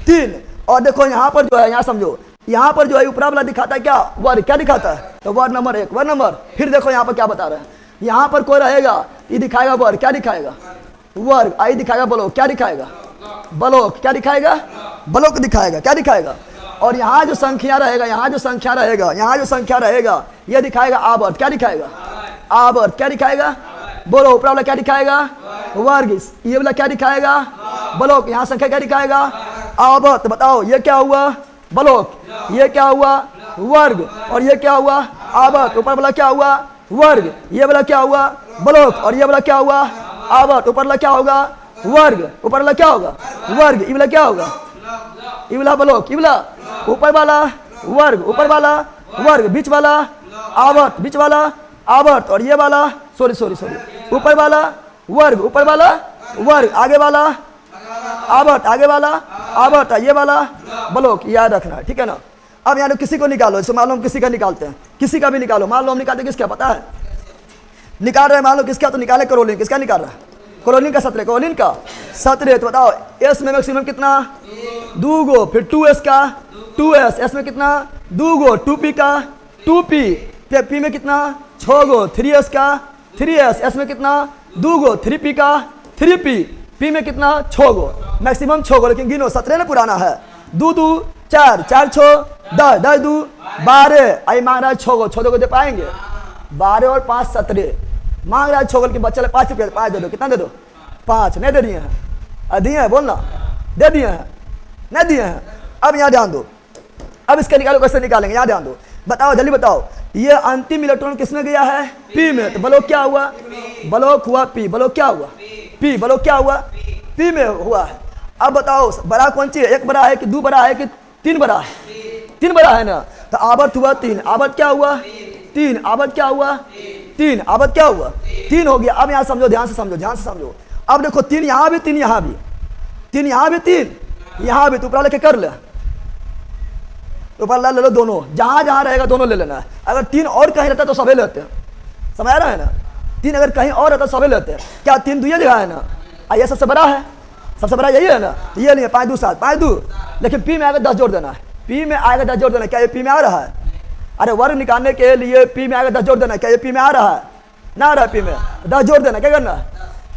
3। और देखो यहाँ पर जो है, यहाँ समझो, यहाँ पर जो है ऊपरा वाला दिखाता है क्या वर्ग, क्या दिखाता है, तो वर्ग नंबर 1, वर्ग नंबर, फिर देखो यहाँ पर क्या बता रहे हैं, यहाँ पर कोई रहेगा ये दिखाएगा वर्ग, क्या दिखाएगा वर्ग, आई दिखाएगा ब्लॉक, क्या दिखाएगा ब्लॉक, क्या दिखाएगा ब्लॉक दिखाएगा, क्या दिखाएगा। और यहाँ जो संख्या रहेगा, यहाँ जो संख्या रहेगा ये दिखाएगा आवर्त, क्या दिखाएगा आवर्त, क्या दिखाएगा बोलो, ऊपरा वाला क्या दिखाएगा वर्ग, ये वाला क्या दिखाएगा ब्लॉक, यहाँ संख्या क्या दिखाएगा आवर्त। बताओ ये क्या हुआ ब्लॉक, ये क्या हुआ वर्ग, और ये क्या हुआ आवर्त, ऊपर वाला क्या हुआ वर्ग, ये वाला क्या हुआ ब्लॉक, और ये वाला क्या हुआ आवर्त, ऊपर वाला क्या होगा वर्ग, ऊपर वाला क्या होगा वर्ग, ई वाला क्या होगा ई वाला ब्लॉक, ई वाला ऊपर वाला वर्ग, ऊपर वाला वर्ग, बीच वाला आवर्त, बीच वाला आवर्त, और ये वाला सॉरी ऊपर वाला वर्ग, ऊपर वाला वर्ग, आगे वाला आवर्त, आगे वाला आवर्त, ये वाला ब्लॉक, याद रखना है, ठीक है ना। अब यहाँ किसी को निकालो, इसको मान लो हम किसी का निकालते हैं, किसी का भी निकालो, मान लो हम निकालते किसका पता है, निकाल रहे हैं मान लो किसका, तो निकाले करोलिन, किसका निकाल रहा है करोलिन का 17, करोलिन का 17, तो बताओ एस में मैक्सिमम कितना 2 गो, फिर 2s का 2s, एस में कितना 2 गो, 2p का 2p, p में कितना 6 गो, 3s का 3s, एस में कितना 2 गो, 3p का 3p, p में कितना 6 गो, मैक्सिमम 6 गो, लेकिन गिनो 17 ना पुराना है, 2 2 4 4 6 10 10 2 12, आई मांग रहा है 6 गो, 6 को दे पाएंगे 12 और 5 17, मांग रहा है 6 गो की बच्चे 5 रुपये 5 दे दो, कितना दे दो 5, नहीं दे दिए हैं, दिए हैं बोलना, दे दिए हैं नहीं दिए हैं। अब यहाँ ध्यान दो, अब इसका निकालो, कैसे निकालेंगे यहाँ ध्यान दो, बताओ जल्दी बताओ, ये अंतिम इलेक्ट्रॉन किसमें गया है p में, तो ब्लॉक क्या हुआ ब्लॉक हुआ p, ब्लॉक क्या हुआ p, ब्लॉक क्या हुआ p में हुआ है। अब बताओ बड़ा कौन सी है, 1 बड़ा है कि 2 बड़ा है कि 3 बड़ा है, 3 बड़ा है ना, तो आवर्त हुआ 3, आवर्त क्या हुआ 3, आवर्त क्या हुआ 3, आवर्त क्या हुआ 3 हो गया। अब यहाँ समझो, ध्यान से समझो, ध्यान से समझो, अब देखो 3 यहाँ भी 3 यहाँ भी 3 यहाँ भी 3 यहाँ भी, तो ऊपर लेके कर ले, ऊपर ले लो दोनों, जहां जहां रहेगा दोनों ले लेना है। अगर 3 और कहीं रहता तो सभी लेते हैं, समझ रहा है ना, 3 अगर कहीं और रहता सभी लेते हैं, क्या 3 दुनिया जगह है ना, ये सबसे बड़ा है, सबसे बड़ा यही है ना, ये नहीं है 5 2 7 5 2, लेकिन p में आएगा 10 जोड़ देना है, p में आएगा 10 जोड़ देना, क्या ये p में आ रहा है, अरे वर्ग निकालने के लिए p में आएगा 10 जोड़ देना, क्या ये p में आ रहा है, ना आ रहा है, p में 10 जोड़ देना, क्या करना है,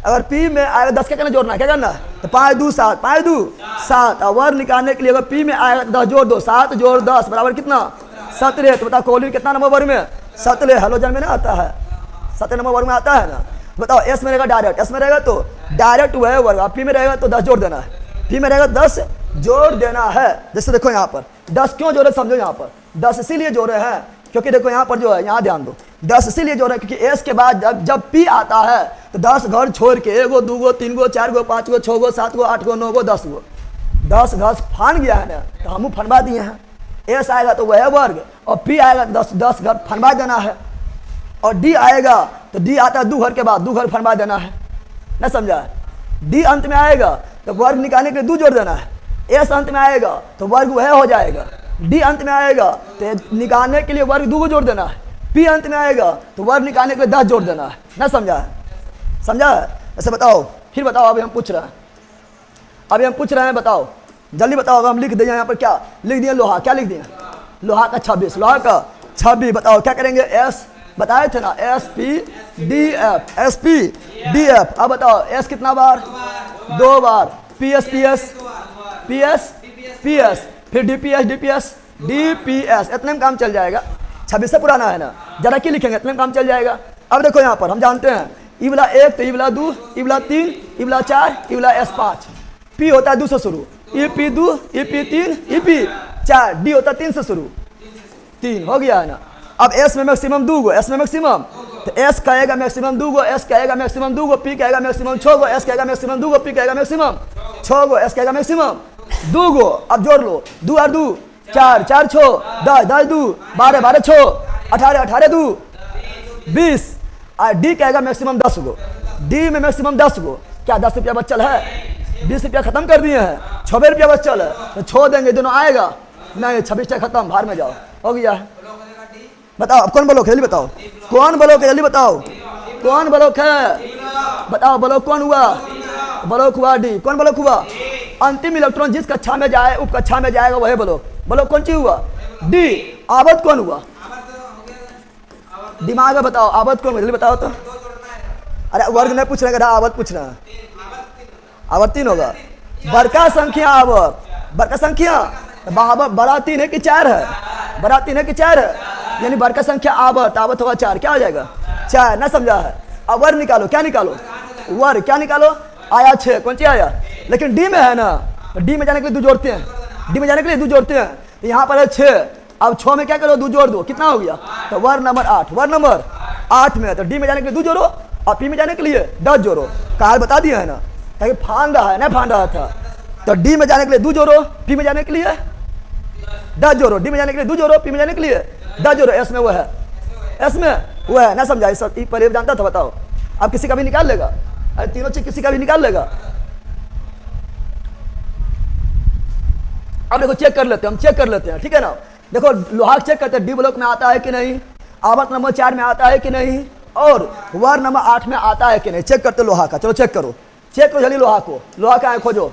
अगर p में आएगा 10 क्या करना जोड़ना, क्या करना है, तो 5 2 7 5 2 7, और वर्ग निकालने के लिए अगर p में आएगा 10 जोड़ दो, 7 जोड़ 10 बराबर कितना 17, तो बताओ कोलिन कितना नंबर वर्ग में 17, हेलोजन में ना आता है 17 नंबर वर्ग में आता है ना। बताओ एस में रहेगा डायरेक्ट, एस में रहेगा तो डायरेक्ट वह वर्ग, पी में रहेगा तो 10 जोड़ देना है, पी में रहेगा 10 जोड़ देना है। जैसे देखो यहाँ पर 10 क्यों जोड़े समझो, यहाँ पर 10 इसीलिए जोड़े हैं क्योंकि देखो यहाँ पर जो है, यहाँ ध्यान दो, 10 इसीलिए जोड़े क्योंकि एस के बाद जब पी आता है तो 10 घर छोड़ के 1 गो 2 गो 3 गो 4 गो 5 गो 6 गो 7 गो 8 गो 9 गो 10 गो 10 घास फान गया है ना, तो हम फनवा दिए हैं, एस आएगा तो वह वर्ग, और पी आएगा 10 घर फनवा देना है, और डी आएगा तो डी आता है 2 घर के बाद 2 घर फनवा देना है, ना समझा, डी अंत में आएगा तो वर्ग निकालने के लिए 2 जोड़ देना है, एस अंत में आएगा तो वर्ग वह हो जाएगा, डी अंत में आएगा तो निकालने के लिए वर्ग 2 को जोड़ देना है, पी अंत में आएगा तो वर्ग निकालने के लिए 10 जोड़ देना है, ना समझा समझा। ऐसे बताओ, फिर बताओ, अभी हम पूछ रहे हैं, बताओ जल्दी बताओ, अगर हम लिख दें यहाँ पर क्या लिख दिए, लोहा, क्या लिख दिए, लोहा का 26, लोहा का 26, बताओ क्या करेंगे, एस बताए थे ना, s p d f, s p d f. अब बताओ एस कितना बार 2 बार, p s p s p s p s, फिर d p s d p s d p s, इतने में काम चल जाएगा, 26 से पुराना है ना, जरा की लिखेंगे इतने में काम चल जाएगा। अब देखो यहाँ पर हम जानते हैं ई वाला 1 तो ई वाला 2, ई वाला 3, ई वाला 4, ई वाला एस 5, पी होता है 2 से शुरू, E P 2, E P 3, E P 4, D होता है 3 से शुरू, 3 हो गया है ना। अब एस में मैक्सिमम 2 गो, एस में मैक्सिमम, तो एस कहेगा मैक्सिमम 2 गो, एस कहेगा मैक्सिमम 2 गो, पी कहेगा मैक्सिमम 6 गो, एस कहेगा मैक्सिमम 2 गो, पी कहेगा मैक्सिमम 6 गो, एस कहेगा मैक्सिमम 2 गो। अब जोड़ लो, 2 और 2 4 4 6 10 10 2 12 12 6 18 18 2 20, और डी कहेगा मैक्सिमम 10 गो, डी में मैक्सिमम 10 गो, क्या 10 रुपया बचल है, 20 रुपया खत्म कर दिए हैं, 26 रुपया बचल है, तो छोड़ देंगे, दोनों आएगा नहीं, 26 टका खत्म, बाहर में जाओ, हो गया है। बताओ अब कौन ब्लॉक है, जल्दी बताओ कौन ब्लॉक है, जल्दी बताओ कौन ब्लॉक है, बताओ ब्लॉक कौन हुआ, ब्लॉक हुआ डी, कौन ब्लॉक हुआ, अंतिम इलेक्ट्रॉन जिस कक्षा में जाए उप कक्षा में जाएगा वही ब्लॉक, ब्लॉक कौन सी हुआ डी। आवर्त कौन हुआ, दिमाग में बताओ आवर्त कौन, जल्दी बताओ तो, अरे वर्ग नहीं पूछ रहे, आवर्त पूछ रहे हैं, आवर्त 3 होगा, बड़का संख्या आवर्त, बड़का संख्या बड़ा 3 है कि 4 है, बड़ा 3 है कि 4 है, यानी बड़का संख्या आवर्त, आवर्त होगा 4, क्या हो जाएगा 4, ना समझा है। अब वर्ग निकालो, क्या निकालो, वर्ग क्या निकालो, आया 6, कौन सी आया, लेकिन डी में है ना, तो डी में जाने के लिए 2 जोड़ते हैं, डी में जाने के लिए 2 जोड़ते हैं, तो यहाँ पर है 6, अब 6 में क्या करो 2 जोड़ दो, कितना हो गया, तो वर्ग नंबर 8, वर्ग नंबर 8 में, तो डी में जाने के लिए 2 जोड़ो और पी में जाने के लिए 10 जोड़ो, काल बता दिया है ना, ताकि फान रहा है, नहीं फान रहा था। तो डी में जाने के लिए 2 जोड़ो, पी में जाने के लिए 10 जोड़ो, डी में जाने के लिए 2 जोड़ो, पी में जाने के लिए 10 जोड़ो। एस में वो है, एस में वो है, ना समझा? इस पहले जानता था, बताओ। अब किसी का भी निकाल लेगा, अरे तीनों चीज किसी का भी निकाल लेगा। अब देखो चेक कर लेते हैं, हम चेक कर लेते हैं, ठीक है ना। देखो लोहा चेक करते हैं, डी ब्लॉक में आता है कि नहीं, आवर्त नंबर 4 में आता है कि नहीं, और वार नंबर 8 में आता है कि नहीं। चेक करते लोहा का, चलो चेक करो, चेक करो जल्दी लोहा को। लोहा कहाँ है खोजो,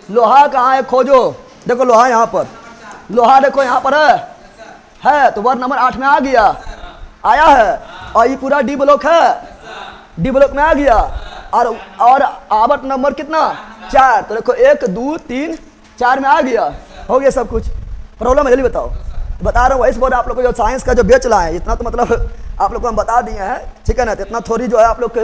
लोहा कहाँ है खोजो। देखो लोहा यहाँ पर, लोहा देखो यहाँ पर है तो वार नंबर 8 में आ गया, आया है। और ये पूरा डी ब्लॉक है, डी ब्लॉक में आ गया। और आवर्त नंबर कितना 4, तो देखो 1 2 3 4 में आ गया, हो गया सब कुछ। प्रॉब्लम है, जल्दी बताओ। बता रहा हूँ वही बोर्ड आप लोग को जो साइंस का जो बेच रहा है, इतना तो मतलब आप लोग को हम बता दिए हैं, ठीक है ना। तो इतना थोड़ी जो है आप लोग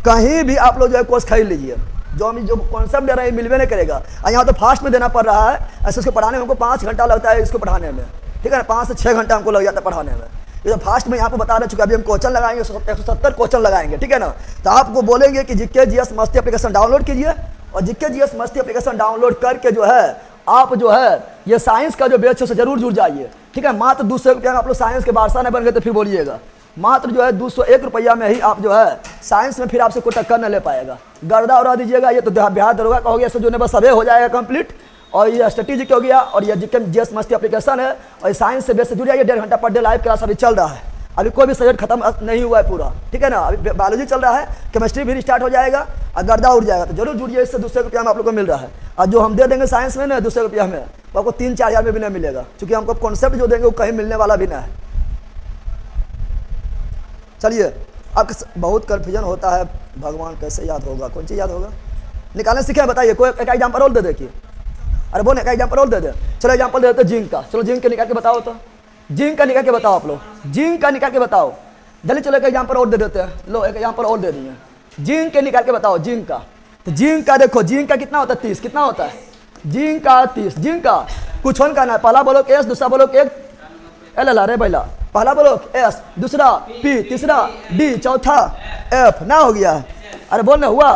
कहीं भी आप लोग जो है कोर्स खरीद लीजिए, जो हम जो कॉन्सेप्ट दे रहे हैं मिलवे नहीं करेगा। और यहाँ तो फास्ट में देना पड़ रहा है, ऐसे उसको पढ़ाने में हमको 5 घंटा लगता है, इसको पढ़ाने में, ठीक है ना। 5 से 6 घंटा हमको लग जाता है पढ़ाने में। ये तो फास्ट में यहाँ पे बता रहे चुके, अभी हम क्वेश्चन लगाएंगे 170 क्वेश्चन लगाएंगे, ठीक है ना। तो आपको बोलेंगे कि जीके जीएस मस्ती एप्लीकेशन डाउनलोड कीजिए, और जीके जीएस मस्ती एप्लीकेशन डाउनलोड करके जो है आप जो है ये साइंस का जो बैच है उसे जरूर जुड़ जाइए, ठीक है। मात्र 200 रुपया में आप लोग साइंस के बादशाह नहीं बन गए तो फिर बोलिएगा। मात्र जो है 201 रुपया में ही आप जो है साइंस में फिर आपसे कोई टक्कर न ले पाएगा। गर्दा उड़ा दीजिएगा, ये तो बिहार दरोगा का हो गया, जो बस सभी हो जाएगा कंप्लीट। और ये स्ट्रेटेजिक हो गया, और ये जीके जीएस मस्ती एप्लीकेशन है, और ये साइंस से बेस से जुड़ जाइए। 1.5 घंटा पर डे लाइव क्लास अभी चल रहा है, अभी कोई भी सब्जेक्ट खत्म नहीं हुआ है पूरा, ठीक है ना। अभी बायोलॉजी चल रहा है, केमिस्ट्री भी स्टार्ट हो जाएगा, और गर्दा उड़ जाएगा। तो जरूर जुड़िए, इससे 200 रुपया में आप लोग को मिल रहा है। और जो हम दे देंगे साइंस में ना 200 रुपया में, वो आपको 3-4 हज़ार में भी नहीं मिलेगा, क्योंकि हमको कॉन्सेप्ट जो देंगे वो कहीं मिलने वाला भी ना है। चलिए, आपका बहुत कन्फ्यूजन होता है, भगवान कैसे याद होगा, कौन चीज़ याद होगा, निकालने सीखे बताइए। कोई एक एग्जाम्पल और दे देखिए, अरे बोल एक एग्जाम्पल और दे दे। चलो एग्जाम्पल दे देते जिंक का, चलो जिंक का निकाल के बताओ, तो जिंक का निकाल के बताओ आप लोग, जिंक का निकाल के बताओ जल्दी। चलो एक एग्जाम्पल और दे देते हैं, लो एक एग्जाम्पल और दे दिए। जिंक के निकाल के बताओ, जिंक का। तो जिंक का देखो, जिंक का कितना होता है 30, कितना होता है जिंक का 30। जिंक का कुछ होन करना है, पहला बोलो एस, दूसरा बोलो एक एल रे बैला, पहला बोलो एस, दूसरा पी, तीसरा डी, चौथा एफ, ना हो गया है। अरे बोलना हुआ।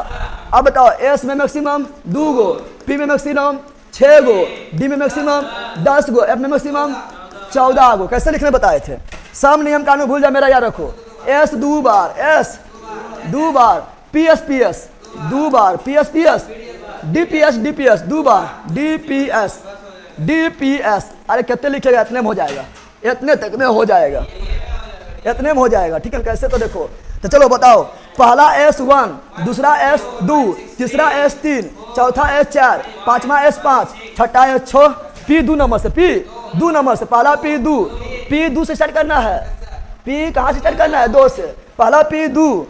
अब बताओ एस में मैक्सिमम 2 गो, पी में मैक्सिमम 6 गो, डी में मैक्सिमम 10 गो, एफ में मैक्सिमम 14 गो। कैसे लिखने बताए थे, सब नियम कानून भूल जाए, मेरा याद रखो। एस 2 बार, एस 2 बार, पी एस 2 बार, p s d p s 2 बार, डी पी एस। अरे कितने लिखेगा, इतने में हो जाएगा, इतने तक में हो जाएगा, इतने में हो जाएगा, ठीक है। कैसे तो देखो, तो चलो बताओ, पहला S1, दूसरा S2, तीसरा S3, चौथा S4, पांचवा S5, छठा S6, पी 2 नंबर से, पी 2 नंबर से, पहला P2 से स्टार्ट करना है। P कहाँ से स्टार्ट करना है, 2 से। पहला P2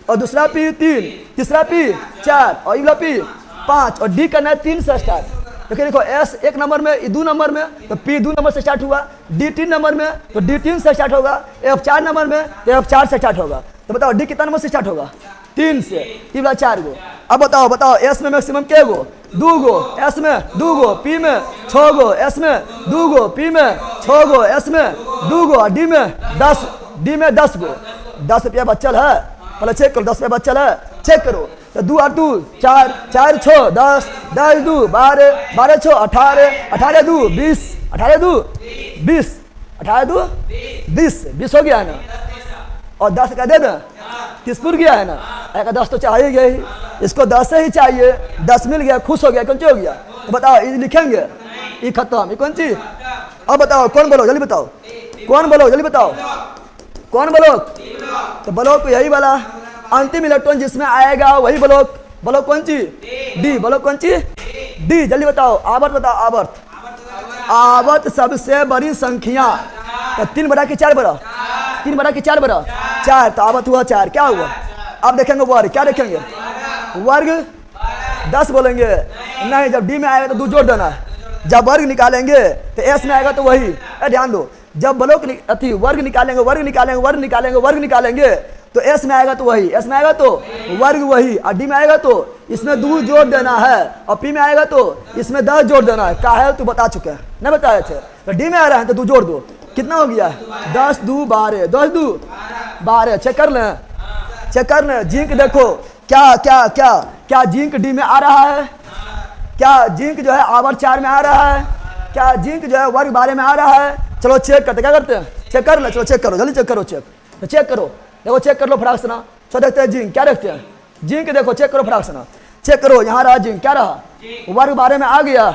और दूसरा P3, तीसरा P4 और अगला P5, और D करना है 3 से स्टार्ट। देखिए देखो, S 1 नंबर में, 2 नंबर में तो P 2 नंबर से स्टार्ट हुआ, D 3 नंबर में तो D 3 से स्टार्ट होगा, F 4 नंबर में तो F 4 से स्टार्ट होगा। तो बताओ D कितना नंबर से स्टार्ट होगा, 3 से, 3 4 गो। अब बताओ S में मैक्सिमम के गो, 2 गो, S में 2 गो, P में 6 गो, S में 2 गो, P में 6 गो, S में 2 गो, D में 10 गो। 10 रुपया बचल है, पहले चेक करो, 10 रुपया बचल है, चेक करो। तो 2 और 2 4, 4 6 10, 10 2 12, 12 6 18, 18 2 20, 18 2 20, 18 2 20, 20 हो गया है ना। और 10 का दे दें, 30 पुर गया है ना। एक 10 तो चाहिए ही, इसको 10 से ही चाहिए, 10 मिल गया, खुश हो गया, कौन सी हो गया। तो बताओ ये लिखेंगे, ये खत्म, ये कौन सी। अब बताओ कौन बोलो, जल्दी बताओ, कौन बोलो, जल्दी बताओ, कौन ब्लॉक। तो ब्लॉक यही वाला, अंतिम इलेक्ट्रॉन जिसमें आएगा वही ब्लॉक। ब्लॉक कौन सी, डी। ब्लॉक कौन सी, डी। जल्दी बताओ, आवर्त बताओ, आवर्त। आवर्त सबसे बड़ी संख्या, तो 3/4 बड़ा, 3/4 बड़ा 4, तो आवर्त हुआ 4, क्या हुआ। अब देखेंगे वर्ग, क्या देखेंगे, वर्ग 10 बोलेंगे नहीं, जब डी में आएगा तो 2 जोड़ देना है। जब वर्ग निकालेंगे तो एस में आएगा तो वही, ध्यान दो, जब ब्लॉक वर्ग निकालेंगे, वर्ग निकालेंगे, वर्ग निकालेंगे, वर्ग निकालेंगे तो एस में आएगा तो वही, एस में आएगा तो वर्ग वही, और डी में आएगा तो इसमें 2 जोड़ देना है, और पी में आएगा तो इसमें 10 जोड़ देना है। क्या है, तू बता चुके हैं, नहीं बताए थे। तो डी में आ रहा है तो 2 जोड़ दो, कितना हो गया, 10 2 12, 10 2 12। चेक कर लें, चेक कर लें। जिंक देखो, क्या क्या क्या क्या जिंक डी में आ रहा है? क्या जिंक जो है आवर्त 4 में आ रहा है? क्या जिंक जो है वर्ग 12 में आ रहा है? चलो चेक करते, क्या करते हैं? चेक कर लो, चलो चेक करो, जल्दी चेक करो, तो चेक करो, देखो चेक कर लो फटाक से ना। चलो देखते हैं जिंक क्या रखते हैं, जिंक देखो चेक करो फटाक से ना, चेक करो, यहाँ रहा जिंक, क्या रहा? वर्ग 12 में आ गया।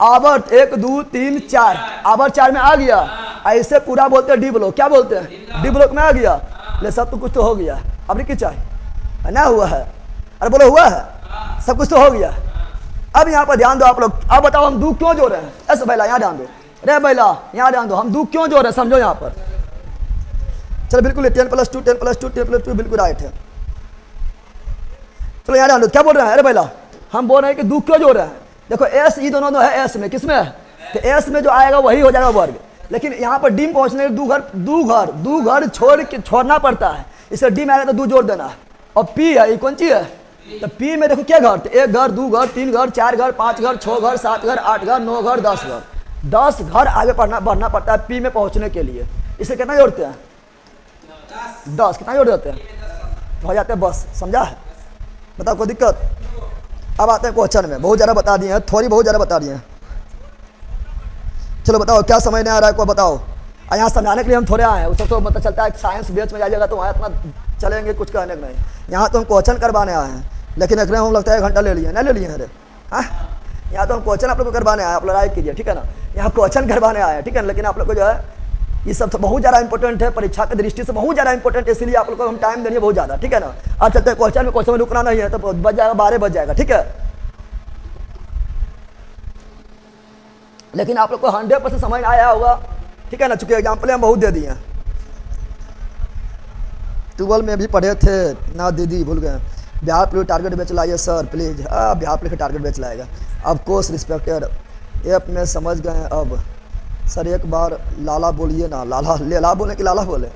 आवर्त 1 2 3 4, आवर्त 4 में आ गया। ऐसे पूरा बोलते हैं डी ब्लॉक, क्या बोलते हैं? डी ब्लॉक में आ गया। ले सब तो कुछ तो हो गया, अब नहीं चाहे ना हुआ है, अरे बोलो हुआ है, सब कुछ तो हो गया। अब यहाँ पर ध्यान दो आप लोग, अब बताओ हम दू क्यों जोड़ रहे हैं? ऐसे पहला यहाँ ध्यान दो, रे बैला यहाँ ध्यान दो, हम दू क्यों जोड़ रहे हैं समझो यहाँ पर। चलो बिल्कुल 10 + 2 10 + 2 10 + 2 बिल्कुल राइट है। चलो यहाँ ध्यान दो, क्या बोल रहे हैं? अरे बैला हम बोल रहे हैं कि दू क्यों जोड़ रहे हैं? देखो एस ई दोनों है एस में, किसमें है? तो एस में जो आएगा वही हो जाएगा वर्ग, लेकिन यहाँ पर डी में पहुंचने दू घर छोड़ना पड़ता है, इसलिए डी में आएगा तो दू जोड़ देना है। और पी है, ये कौन सी है? तो पी में देखो क्या घर? तो 1 घर 2 घर 3 घर 4 घर 5 घर 6 घर 7 घर 8 घर 9 घर 10 घर, 10 घर आगे बढ़ना पड़ता है पी में पहुंचने के लिए। इसे कितना जोड़ते हैं? 10 कितना जोड़ देते हैं? हो जाते हैं बस, समझा है? बताओ कोई दिक्कत? अब आते हैं क्वेश्चन में, बहुत ज़्यादा बता दिए हैं, थोड़ी बहुत ज़्यादा बता दिए हैं। चलो बताओ क्या समझ नहीं आ रहा है, को बताओ। यहाँ समझाने के लिए हम थोड़े आए हैं, उससे तो पता चलता है साइंस बेच में जाएगा तो वहाँ इतना चलेंगे कुछ कहने का नहीं। यहाँ तो हम क्वेश्चन करवाने आए हैं, लेकिन एक हम लगता है 1 घंटा ले लिए, नहीं ले लिए अरे हाँ। यहाँ तो हम क्वेश्चन आप लोग को करवाने आए, आप लोग राइट कीजिए, ठीक है ना? यहाँ क्वेश्चन करवाने आए हैं, ठीक है ना? लेकिन आप लोग को जो है ये सब तो बहुत ज़्यादा इंपॉर्टेंट है, परीक्षा की दृष्टि से बहुत ज़्यादा इंपॉर्टेंट है, इसलिए आप लोग को हम टाइम देंगे बहुत ज़्यादा, ठीक है ना? अब चलते हैं क्वेश्चन में रुकना नहीं है, तो बच जाएगा 12 बज जाएगा, ठीक है? लेकिन आप लोग को 100% समझ आया होगा, ठीक है ना? चूंकि एग्जाम्पल हम बहुत दे दिए हैं। 12 में भी पढ़े थे ना दीदी, भूल गए। बिहार पुलिस टारगेट बेच लाइए sir please. Bihar police target बेच लाएगा। अब कोर्स रिस्पेक्टेड ऐप में समझ गए। अब सर एक बार लाला बोलिए ना, लाला बोले कि लाला बोले?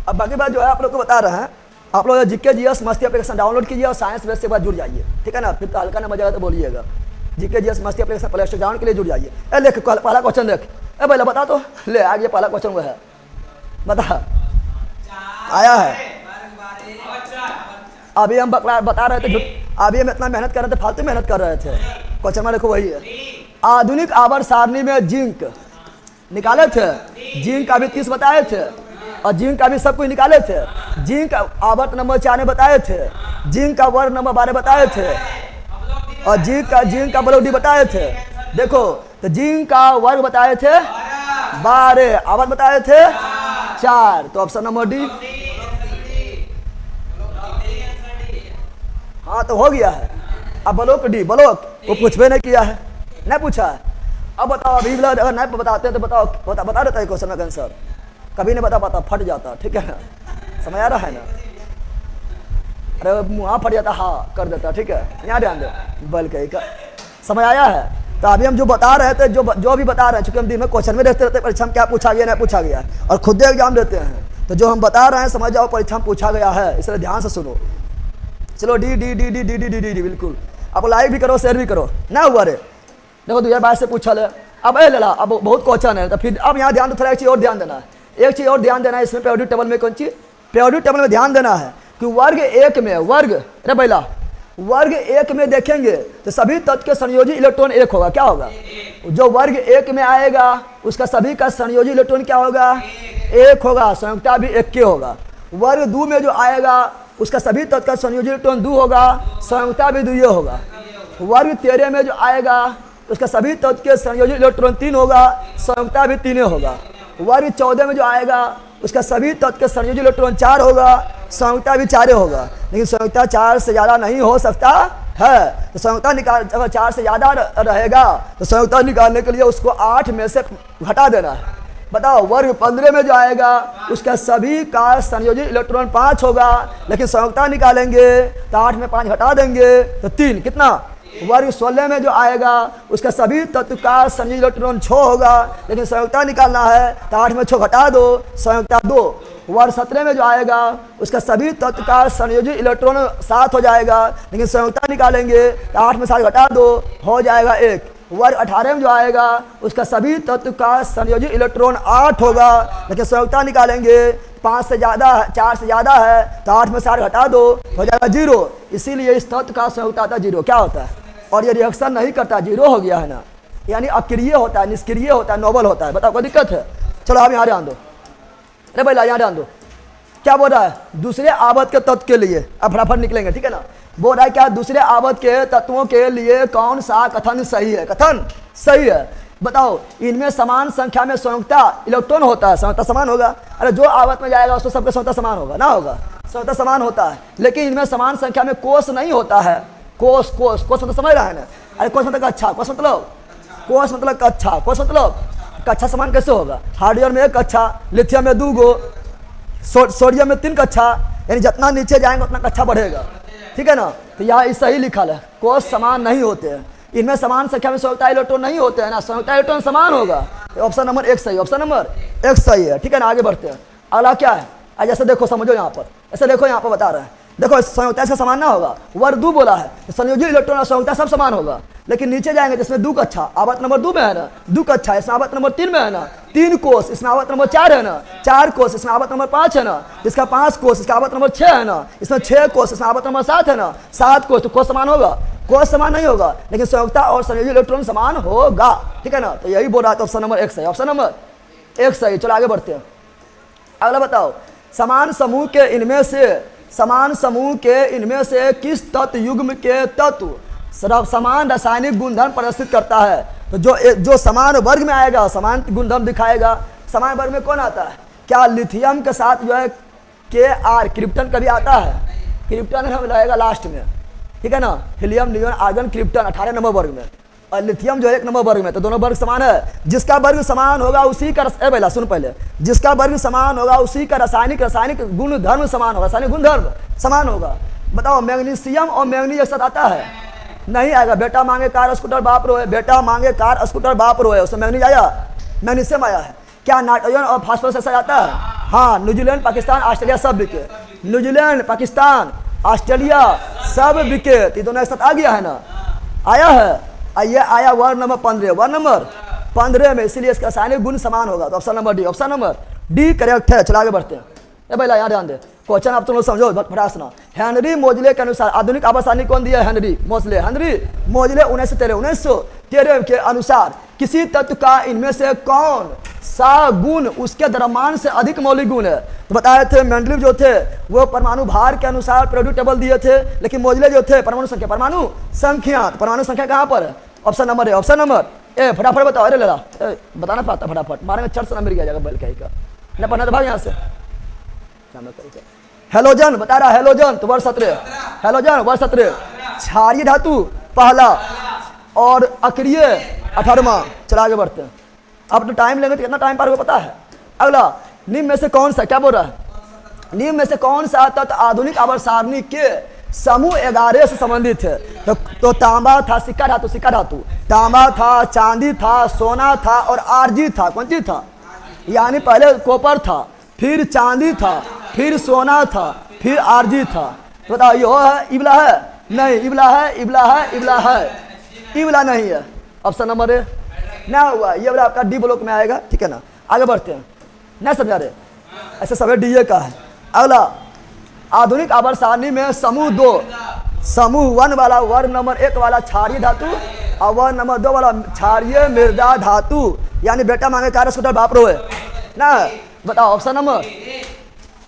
अब बाकी बात जो है आप लोग को बता रहे हैं, आप लोग जीके जीएस मस्ती एप्लीकेशन डाउनलोड कीजिए और साइंस बेस से बाद जुड़ जाइए, ठीक है ना? फिर तो हल्का ना मजा तो बोलिएगा। जीके जीएस मस्ती एप्लीकेशन प्ले स्टोर डाउनलोड के लिए जुड़ जाइए। ए देख पहला क्वेश्चन देख, ए पहले बता तो ले आगे पहला क्वेश्चन वो है, बता आया है। अभी हम बता रहे थे, अभी हम इतना मेहनत कर रहे थे, फालतू मेहनत कर रहे थे। क्वेश्चन में देखो वही है। आधुनिक आवर्त सारणी में जिंक निकाले थे, जिंक का भी 30 बताए थे और जिंक का भी सब कुछ निकाले थे। जिंक आवर्त नंबर 4 में बताए थे, जिंक का वर्ग नंबर 12 बताए थे और जिंक का ब्लॉक डी बताए थे। देखो तो जिंक का वर्ग बताए थे 12, आवर्त बताए थे 4, तो ऑप्शन नंबर डी। हाँ तो हो गया है। अब ब्लॉक डी, ब्लॉक वो पूछबे नहीं किया है, नहीं पूछा है। अब बताओ, अभी अगर नहीं बताते तो बताओ, बता देता है क्वेश्चन का आंसर, कभी नहीं बता पाता, फट जाता, ठीक है ना? समझ आ रहा है ना? अरे मुँह फट जाता, हाँ कर देता, ठीक है? यहाँ ध्यान दे, बल के समझ आया है? तो अभी हम जो बता रहे थे, जो अभी बता रहे हैं, चूंकि हम दिन में क्वेश्चन में देखते रहते हैं परीक्षा में क्या पूछा गया नहीं पूछा गया, और खुद एग्जाम देते हैं, तो जो हम बता रहे हैं समझ जाओ परीक्षा में पूछा गया है, इसलिए ध्यान से सुनो। चलो D D D D D D D D D बिल्कुल। आप लाइक भी करो, शेयर भी करो ना। हुआ रे देखो 2022 से पूछा ले। अब लेला, अब बहुत क्वेश्चन है, तो फिर अब यहाँ ध्यान दो, थोड़ा एक चीज़ और ध्यान देना है, एक चीज़ और ध्यान देना है इसमें। पीरियोडिक टेबल में कौन चीज़? पीरियोडिक टेबल में ध्यान देना है कि वर्ग 1 में, अरे बैला वर्ग 1 में देखेंगे तो सभी तत्व के संयोजी इलेक्ट्रॉन 1 होगा। क्या होगा? जो वर्ग 1 में आएगा उसका सभी का संयोजी इलेक्ट्रॉन क्या होगा? 1 होगा, संयुक्ता भी 1 के होगा। वर्ग 2 में जो आएगा उसका सभी तत्व का संयोजी इलेक्ट्रॉन 2 होगा, संयुक्ता भी 2 होगा। वर्ग 13 में जो आएगा उसका सभी तत्व के संयोजी इलेक्ट्रॉन 3 होगा, संयुक्ता भी 3 होगा। वर्ग 14 में जो आएगा उसका सभी तत्व के संयोजी इलेक्ट्रॉन 4 होगा, संयुक्ता भी 4 होगा। लेकिन संयुक्ता 4 से ज़्यादा नहीं हो सकता है, तो संयुक्ता अगर 4 से ज़्यादा रहेगा तो संयुक्ता निकालने के लिए उसको 8 में से घटा देना है। बताओ वर्ग 15 में जो आएगा उसका सभी का संयोजी इलेक्ट्रॉन 5 होगा, लेकिन संयुक्ता निकालेंगे तो 8 में 5 घटा देंगे तो 3, कितना? वर्ग 16 में जो आएगा उसका सभी तत्व का संयोजी इलेक्ट्रॉन 6 होगा, लेकिन संयुक्ता निकालना है तो 8 में 6 घटा दो, संयुक्ता 2। वर्ग 17 में जो आएगा उसका सभी तत्व का संयोजी इलेक्ट्रॉन 7 हो जाएगा, लेकिन संयुक्ता निकालेंगे तो 8 में 7 घटा दो, हो जाएगा 1। वर्ग 18 में जो आएगा उसका सभी तत्व का संयोजी इलेक्ट्रॉन 8 होगा। लेकिन संयोजकता निकालेंगे 5 से ज़्यादा है, 4 से ज़्यादा है तो 8 में से 8 घटा दो, हो जाएगा 0। इसीलिए इस तत्व का संयोजकता था 0। क्या होता है? और ये रिएक्शन नहीं करता, 0 हो गया है ना, यानी अक्रिय होता है, निष्क्रिय होता है, नोबल होता है। बताओ कोई दिक्कत है? चलो आप यहाँ ध्यान दो। अरे भाई यहाँ ध्यान दो, क्या बोल रहा है? दूसरे आवर्त के तत्व के लिए अब फटाफट निकलेंगे, ठीक है ना। बोल रहा है क्या? दूसरे आवर्त के तत्वों के लिए कौन सा कथन सही है? कथन सही है। बताओ, इनमें समान संख्या में संयुक्ता इलेक्ट्रॉन होता है, संयुक्ता समान होगा। अरे जो आवर्त में जाएगा उसको सबके संयुक्ता समान होगा ना? होगा, संयुक्ता समान होता है। लेकिन इनमें समान संख्या में कोष नहीं होता है। कोष मतलब समझ रहा है ना? अरे कोष मतलब अच्छा, कोष मतलब कक्षा, कोष मतलब कक्षा समान कैसे होगा? हार्डवेयर में 1 कक्षा, लिथियम में 2 गो, सोडियम में 3 कक्षा, यानी जितना नीचे जाएंगे उतना कक्षा बढ़ेगा, ठीक है ना। तो यहाँ सही लिखा है, कोष समान नहीं होते हैं, इनमें समान संख्या में संयुक्ता इलेक्ट्रॉन नहीं होते हैं ना, संयुक्ता इलेक्ट्रॉन समान होगा। ऑप्शन नंबर 1 सही, ऑप्शन नंबर 1 सही है, ठीक है ना। आगे बढ़ते हैं। अगला क्या है? जैसे देखो, समझो यहाँ पर, ऐसे देखो यहाँ पर बता रहे हैं, देखो संयुक्ता इसका समान ना होगा, वर्ग 2 बोला है, संयोजी इलेक्ट्रॉन और संयुक्ता सब समान होगा। लेकिन नीचे जाएंगे जिसमें 2 कक्षा, आवर्त नंबर 2 में है ना, 2 कक्षा, इसमें आवर्त नंबर 3 में है ना, 3 कोष, इसमें आवर्त नंबर 4 है ना, 4 कोष, इसमें आवर्त नंबर 5 है ना, इसका 5 कोष, इसका आवर्त नंबर 6 है ना, इसमें 6 कोष, इसमें आवर्त नंबर 7 है ना, 7 कोष, तो कोष समान होगा? कोष समान नहीं होगा, लेकिन संयुक्ता और संयोजी इलेक्ट्रॉन समान होगा, ठीक है ना। तो यही बोल रहा है, तो ऑप्शन नंबर 1 सही, ऑप्शन नंबर 1 सही। चलो आगे बढ़ते हैं। अगला बताओ, समान समूह के इनमें से किस तत्व युग्म के तत्व समान रासायनिक गुणधर्म प्रदर्शित करता है? तो जो समान वर्ग में आएगा समान गुणधर्म दिखाएगा। समान वर्ग में कौन आता है? क्या लिथियम के साथ जो है Kr क्रिप्टन कभी आता है? क्रिप्टन हम रहेगा लास्ट में, ठीक है ना। Helium, neon, argon, krypton 18 number वर्ग में, और लिथियम जो है 1 नंबर वर्ग में। तो दोनों वर्ग समान है। जिसका वर्ग समान होगा उसी का पहला सुन पहले, जिसका वर्ग समान होगा उसी का रासायनिक गुणधर्म समान होगा, रासायनिक गुणधर्म समान होगा। बताओ, मैग्नीशियम और मैग्नीज एक साथ आता है? नहीं आएगा। बेटा मांगे कार स्कूटर बाप रोए, बेटा मांगे कार स्कूटर बाप रोए, उसमें मैग्नीज आया, मैग्नीशियम आया है। क्या नाइट्रोजन और फास्फोरस ऐसा आता है? हाँ, न्यूजीलैंड, पाकिस्तान, ऑस्ट्रेलिया सब बिके, न्यूजीलैंड, पाकिस्तान, ऑस्ट्रेलिया सब बिके, ये दोनों एक साथ आ गया है ना, आया है। ये आया वर्ग नंबर 15, वर्ग नंबर 15 में, इसीलिए इसका रासायनिक गुण समान होगा। तो option number D, option number D correct है। चलो आगे बढ़ते हैं। भाई यहाँ ध्यान दे, क्वेश्चन आप तुम लोग समझो, फटाफट सुना। हेनरी मोजले के अनुसार आधुनिक आवर्त सारणी कौन दिया है? हेनरी मोजले 1913 के अनुसार किसी तत्व का इनमें से कौन सा गुण उसके द्रव्यमान से अधिक मौलिक गुण है? तो बताए थे मेंडलीव जो थे वो परमाणु भार के अनुसार पीरियोडिक टेबल दिए थे, लेकिन मोजले जो थे परमाणु संख्या परमाणु संख्या कहाँ पर है? ऑप्शन नंबर ए, ऑप्शन नंबर ए। फटाफट बताओ, अरे लेला बताना पाता, फटाफट मारेंगे, 4 से नंबर गया जाएगा बल का ना पढ़ना तो भाग यहाँ से। हेलोजन बता रहा, हेलोजन तो वर्ग 17, हेलोजन वर्ग 17, क्षारीय धातु पहला और अक्रिय 18वां। चला आगे बढ़ते हैं। अब तो टाइम लेंगे तो कितना टाइम पार होगा पता है? अगला, निम्न में से कौन सा, क्या बोल रहा है? निम्न में से कौन सा तत्व आधुनिक आवर्त सारणी के समूह 11 से संबंधित है? तो तांबा था, सिक्का धातु, तांबा था, चांदी था, सोना था और आरजी था। कौन चीज था? यानी पहले कॉपर था, फिर चांदी था, फिर सोना था, फिर आरजी था। तो बताओ यो है, इबला है? नहीं, इबला नहीं है। ऑप्शन नंबर ए ना हुआ, ये वाला आपका डी ब्लॉक में आएगा, ठीक है ना। आगे बढ़ते हैं, नहीं समझा रहे, ऐसे सभी डी का है। अगला, आधुनिक आवर्त सारणी में समूह 2, समूह 1 वाला वर्ग नंबर 1 वाला क्षारीय धातु और वर्ग नंबर 2 वाला क्षारीय मृदा धातु, यानी बेटा मांगे कार स्कूटर बाप रोए ना। बताओ ऑप्शन नंबर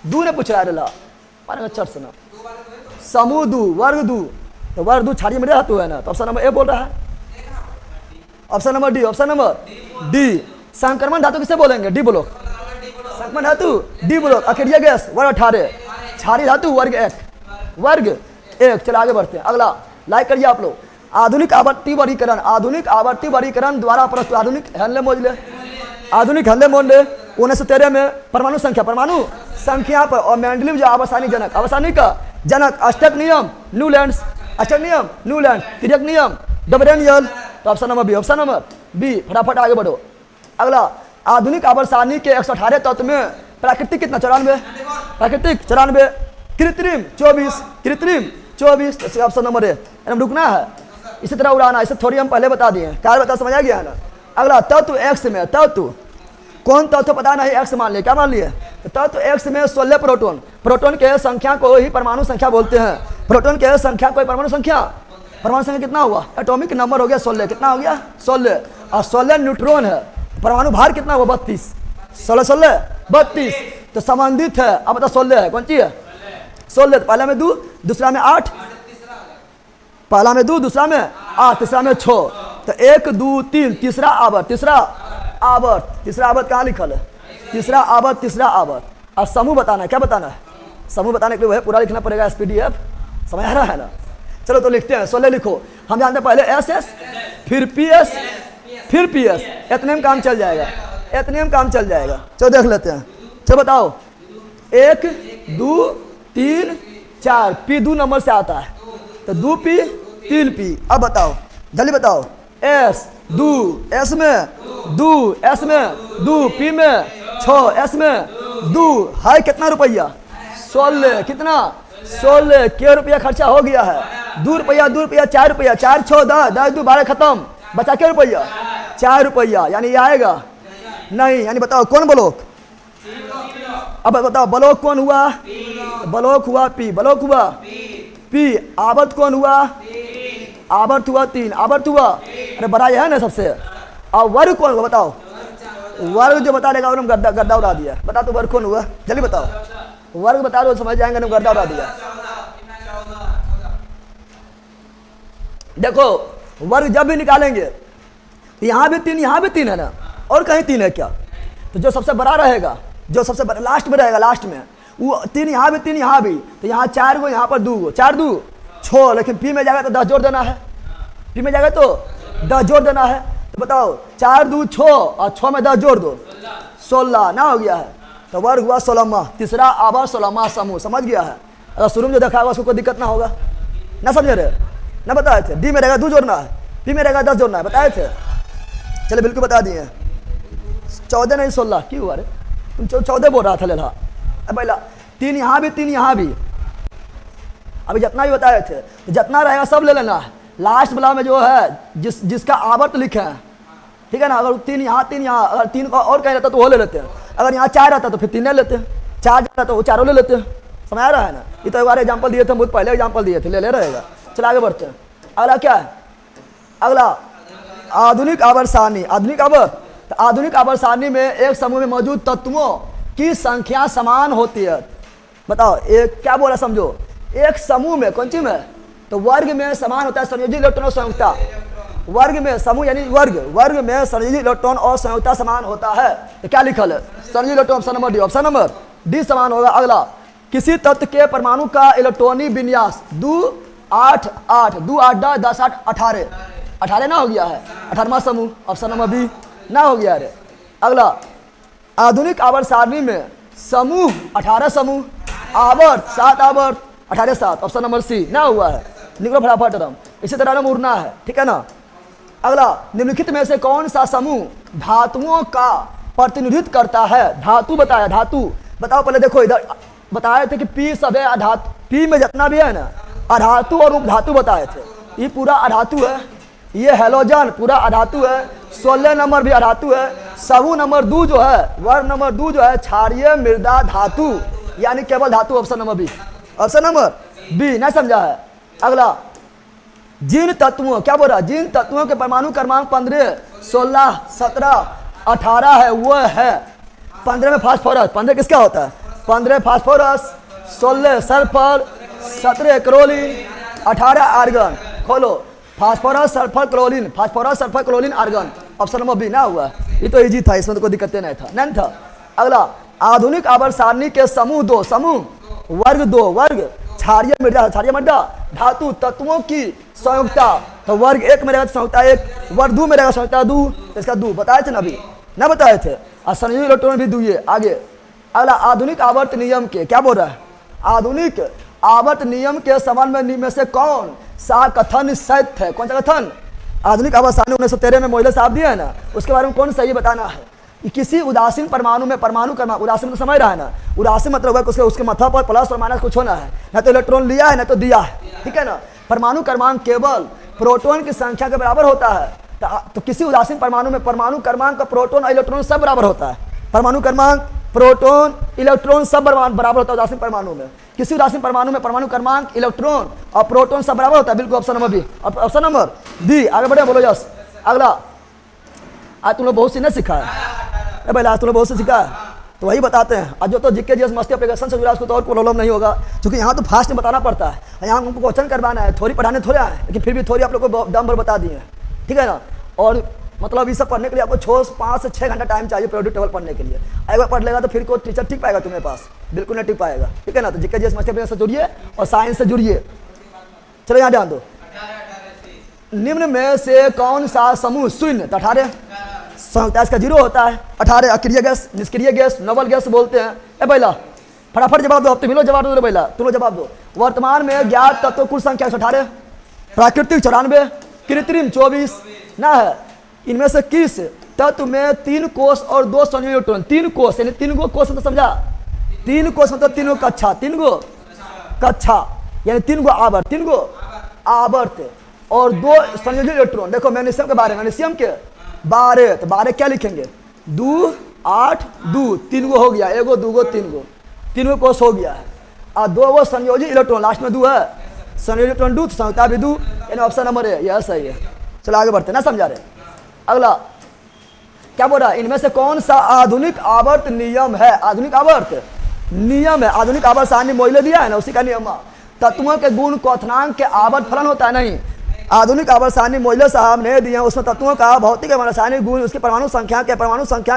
2 ने पूछ रहा है, मारेंगे चर्च से ना। समूह 2 वर्ग 2, तो वर्ग 2 क्षारीय मृदा धातु है ना, तो ऑप्शन नंबर ए बोल रहा है। Option number D, option number D. संक्रमण धातु किसे बोलेंगे? डी ब्लॉक, संक्रमण धातु डी ब्लॉक। अकेरिया गैस वर्ग 18, क्षारीय धातु वर्ग 1, वर्ग 1। चलो आगे बढ़ते हैं। अगला लाइक करिए आप लोग। आधुनिक आवर्ती वर्गीकरण द्वारा प्रस्तुत आधुनिक हेनले मोजले 1913 में परमाणु संख्या पर, और मेंडलीव जो आवर्त का जनक अष्टक नियम न्यूलैंड, तिर्यक नियम डबरेनियल। तो option number B, option number B. फटाफट आगे बढ़ो। अगला, आधुनिक आवर्त सारणी के 118 तत्व में प्राकृतिक कितना? 94, प्राकृतिक 94, कृत्रिम 24, तो ऑप्शन नंबर ए। रुकना है, इसी तरह उड़ाना, इसे थोड़ी हम पहले बता दिए, क्या बता समझ आ गया है ना। अगला तत्व एक्स में, तत्व कौन तत्व पता नहीं, एक्स मान लिए, क्या मान लिए, तत्व एक्स में 16 प्रोटॉन, प्रोटॉन के संख्या को ही परमाणु संख्या बोलते हैं। प्रोटॉन के संख्या को परमाणु संख्या, परमाणु संख्या कितना हुआ, एटॉमिक नंबर हो गया 16, कितना हो गया 16, और 16 न्यूट्रॉन है। परमाणु भार कितना हुआ 32, 16 16 32, तो संबंधित है। अब बता 16 है, कौन सी है 16, पहला में 2 दूसरा में 8, पहला में 2 दूसरा में 8 तीसरा में 6, तो 1 2 3 तीसरा आवर्त, तीसरा आवर्त कहाँ लिखल है, तीसरा आवर्त। और समूह बताना है, क्या बताना है, समूह बताने के लिए वह पूरा लिखना पड़ेगा SPDF, समझ आ रहा है ना। चलो तो लिखते हैं, 16 लिखो, हम जानते हैं पहले SS फिर PS फिर PS, इतने में काम चल जाएगा, इतने में काम चल जाएगा। चलो देख लेते हैं, चलो बताओ 1 2 3 4, P 2 नंबर से आता है, तो 2P 3P। अब बताओ जल्दी बताओ, S 2 S में 2 S में 2 P में 6 S में 2 है, कितना रुपया 16, कितना 16, क्या रुपया खर्चा हो गया है, 2 रुपया 4 रुपया, 4 6 10 10 2 12 खत्म, बचा क्या रुपया 4 रुपया, यानी ये आएगा नहीं, यानी बताओ कौन ब्लॉक, अब बताओ ब्लॉक कौन हुआ, ब्लॉक हुआ P, ब्लॉक हुआ P, आवर्त कौन हुआ, आवर्त हुआ 3, आवर्त हुआ, अरे बड़ा है ना सबसे। और वर्ग कौन हुआ बताओ, वर्ग जो बता देगा उन्होंने गड्ढा उड़ा दिया, बता तो वर्ग कौन हुआ, जल्दी बताओ, वर्ग बता दो समझ जाएंगे, ना गड्ढा उड़ा दिया। देखो वर्ग जब भी निकालेंगे यहाँ भी 3 यहाँ भी 3 है ना, और कहीं 3 है क्या, तो जो सबसे बड़ा रहेगा, जो सबसे बड़ा लास्ट में रहेगा, लास्ट में वो 3 यहाँ भी 3 यहाँ भी, तो यहाँ 4 गो, यहाँ पर 2 गो, 4 2 6, लेकिन P में जाएगा तो 10 जोड़ देना है, P में जाएगा तो 10 जोड़ देना है, तो बताओ 4 2 6 और 6 में 10 जोड़ दो 16 ना हो गया है, तो वर्ग हुआ 16वां, तीसरा आवर्त 16वां समूह, समझ गया है। अगर शुरू में जो देखा होगा उसको कोई दिक्कत ना होगा, ना समझे रहे, ना बताए थे, D में रहेगा 2 जोड़ना है, P में रहेगा 10 जोड़ना है, बताए थे, चले बिल्कुल बता दिए। 14 नहीं 16 क्यों हुआ रे, तुम 14 बोल रहा था लेला, अब पहला 3 यहाँ भी 3 यहाँ भी, अभी जितना भी बताए थे जितना रहेगा सब ले लेना है, लास्ट वाला में जो है जिसका आवर्त लिखे हैं, ठीक है ना। अगर 3 यहाँ, अगर 3 का और कहीं रहता तो वो ले लेते हैं, अगर यहाँ 4 रहता तो फिर 3 ले लेते हैं, 4 जाता तो वो 4 ले लेते हैं, समझ आ रहा है ना। ये तो एक बार एग्जाम्पल दिए थे, बहुत पहले एग्जाम्पल दिए थे, ले रहेगा। चलो आगे बढ़ते हैं, अगला क्या है, अगला आधुनिक आवर्त सारणी, आधुनिक आवर्त, तो आधुनिक आवर्त सारणी में एक समूह में मौजूद तत्वों की संख्या समान होती है। बताओ एक क्या बोला समझो, एक समूह में कौन सी में, तो वर्ग में समान होता है संयोजी इलेक्ट्रॉन और संयुक्ता, वर्ग में समूह यानी वर्ग में संयोजी इलेक्ट्रॉन और संयुक्ता समान होता है, तो क्या लिखल है संयोजी electron, option number D, option number D समान होगा। अगला किसी तत्व के परमाणु का इलेक्ट्रॉनिक विन्यास 2 8 8 2 8 10 8 18 18 ना हो गया है, 18वां समूह, ऑप्शन नंबर बी ना हो गया है। अगला आधुनिक आवर्त सारणी में समूह 18 समूह, आवर्त 7 आवर्त, 18 7, ऑप्शन नंबर सी ना हुआ है, निकलो फटाफट रम, इसी तरह ना उड़ना है, ठीक है ना। अगला निम्नलिखित में से कौन सा समूह धातुओं का प्रतिनिधित्व करता है, धातु बताया, धातु बताओ पहले, देखो इधर बताए थे कि P सब है अधातु, P में जितना भी है ना अधातु और उपधातु बताए थे, ये पूरा अधातु है, ये हेलोजन पूरा अधातु है, 16 नंबर भी अधातु है, समूह नंबर 2 जो है, वर्ग नंबर 2 जो है क्षारीय मृदा धातु, यानी केवल धातु, option number B, option number B ना समझा है। अगला जिन तत्वों, क्या बोल रहा, जिन तत्वों के परमाणु क्रमांक 15 16 17 18 है वो है 15 में फास्फोरस, 15 किसका होता है, 15 फास्फोरस, 16 सल्फर, 17 क्लोरीन, 18 आर्गन, खोलो phosphorus sulphur chlorine, phosphorus sulphur chlorine argon, option number B ना हुआ, ये तो इजी था, इसमें तो कोई दिक्कत नहीं था, नहीं था। अगला आधुनिक आवर्त सारणी के समूह 2 समूह, वर्ग 2 वर्ग क्षारीय मृदा धातु तत्वों की संयुक्ता, तो वर्ग 1 में रहेगा संयुक्ता 1, वर्ग 2 में रहेगा संयुक्ता 2, इसका 2 बताए थे ना, अभी ना बताए थे, और संयोजी इलेक्ट्रॉन भी 2 है। आगे अगला आधुनिक आवर्त नियम के, क्या बोल रहा है, आधुनिक आवर्त नियम के संबंध में से कौन सा कथन सत्य है, कौन सा कथन, आधुनिक आवर्त सारणी 1913 में मोइले साहब दिया है ना, उसके बारे में कौन सही बताना है। किसी उदासीन परमाणु में परमाणु क्रमांक, उदासीन तो समझ रहा है ना, उदासीन मतलब है उसके माथा पर प्लस और माइनस कुछ होना है, ना तो इलेक्ट्रॉन लिया है ना तो दिया है, ठीक है ना। परमाणु क्रमांक केवल प्रोटॉन की संख्या के बराबर होता है, तो किसी उदासीन परमाणु में परमाणु क्रमांक का प्रोटॉन और इलेक्ट्रॉन सब बराबर होता है। परमाणु क्रमांक, प्रोटॉन, इलेक्ट्रॉन सब बराबर होता है उदासीन परमाणु में। किसी उदासीन परमाणु में परमाणु क्रमांक, इलेक्ट्रॉन और प्रोटॉन सब बराबर होता है। बिल्कुल option number B. Option number B. आगे बढ़े, बोलो यस। अगला, आज तुम लोग बहुत सी नहीं सीखा है भाई, आज तुम लोग बहुत से सीखा है, तो वही बताते हैं। आज जो तो जीके जीएस मस्ती एप्लीकेशन से जुड़ा उसको तो और प्रॉब्लम नहीं होगा, क्योंकि यहाँ तो फास्ट में बताना पड़ता है, यहाँ हमको क्वेश्चन करवाना है, थोड़ी पढ़ाने थोड़े आए, लेकिन फिर भी थोड़ी आप लोग को दम भर बता दिए, ठीक है ना। और मतलब ये सब पढ़ने के लिए आपको 5 से 6 घंटा टाइम चाहिए पीरियोडिक टेबल पढ़ने के लिए। एक बार पढ़ लेगा तो फिर कोई टीचर टिक पाएगा तुम्हारे पास? बिल्कुल नहीं टिक पाएगा, ठीक है ना। तो जीके जीएस मस्ती एप्लीकेशन से जुड़िए और साइंस से जुड़िए। चलो यहाँ ध्यान दो, निम्न में से कौन सा समूह शून्य, 18 27 का 0 होता है। 18 अक्रिय गैस, निष्क्रिय गैस, नोबल गैस बोलते हैं। ए बैला फटाफट जवाब दो, अब तुम लोग जवाब दो, बैला तुम लोग जवाब दो। वर्तमान में ज्ञात तत्व कुल संख्या 18, प्राकृतिक 94, कृत्रिम 24 ना है। इनमें से किस तत्व में 3 कोष और 2 संयोजी इलेक्ट्रॉन? 3 कोष यानी 3 गो कोष, मतलब समझा? 3 कोष मतलब 3 गो कक्षा, 3 गो कक्षा यानी 3 गो आवर्त, 3 गो आवर्त और 2 संयोजी इलेक्ट्रॉन। देखो मैग्नीशियम के बारे में, मैग्नीशियम के 12, तो 12 क्या लिखेंगे? 2 8 2, 3 गो हो गया, 1 गो 2 गो 3 गो, 3 गो कोष हो गया है। और 2 गो संयोजी इलेक्ट्रॉन, लास्ट में 2 है, संयोजी इलेक्ट्रॉन 2, संयुक्ता भी 2, यानी ऑप्शन नंबर है, यह सही है। चलो आगे बढ़ते हैं, ना समझा रहे। अगला क्या बोल रहा है? इनमें से कौन सा आधुनिक आवर्त नियम है? आधुनिक आवर्त नियम है, आधुनिक आवर्त सारणी मोइले दिया है ना, उसी का नियम है। तत्वों के गुण क्वथनांक के आवर्त फलन होता है, नहीं। आधुनिक आवर्त सारणी मोइले साहब ने दिया, उसमें तत्वों का भौतिक एवं रासायनिक गुण, उसकी परमाणु संख्या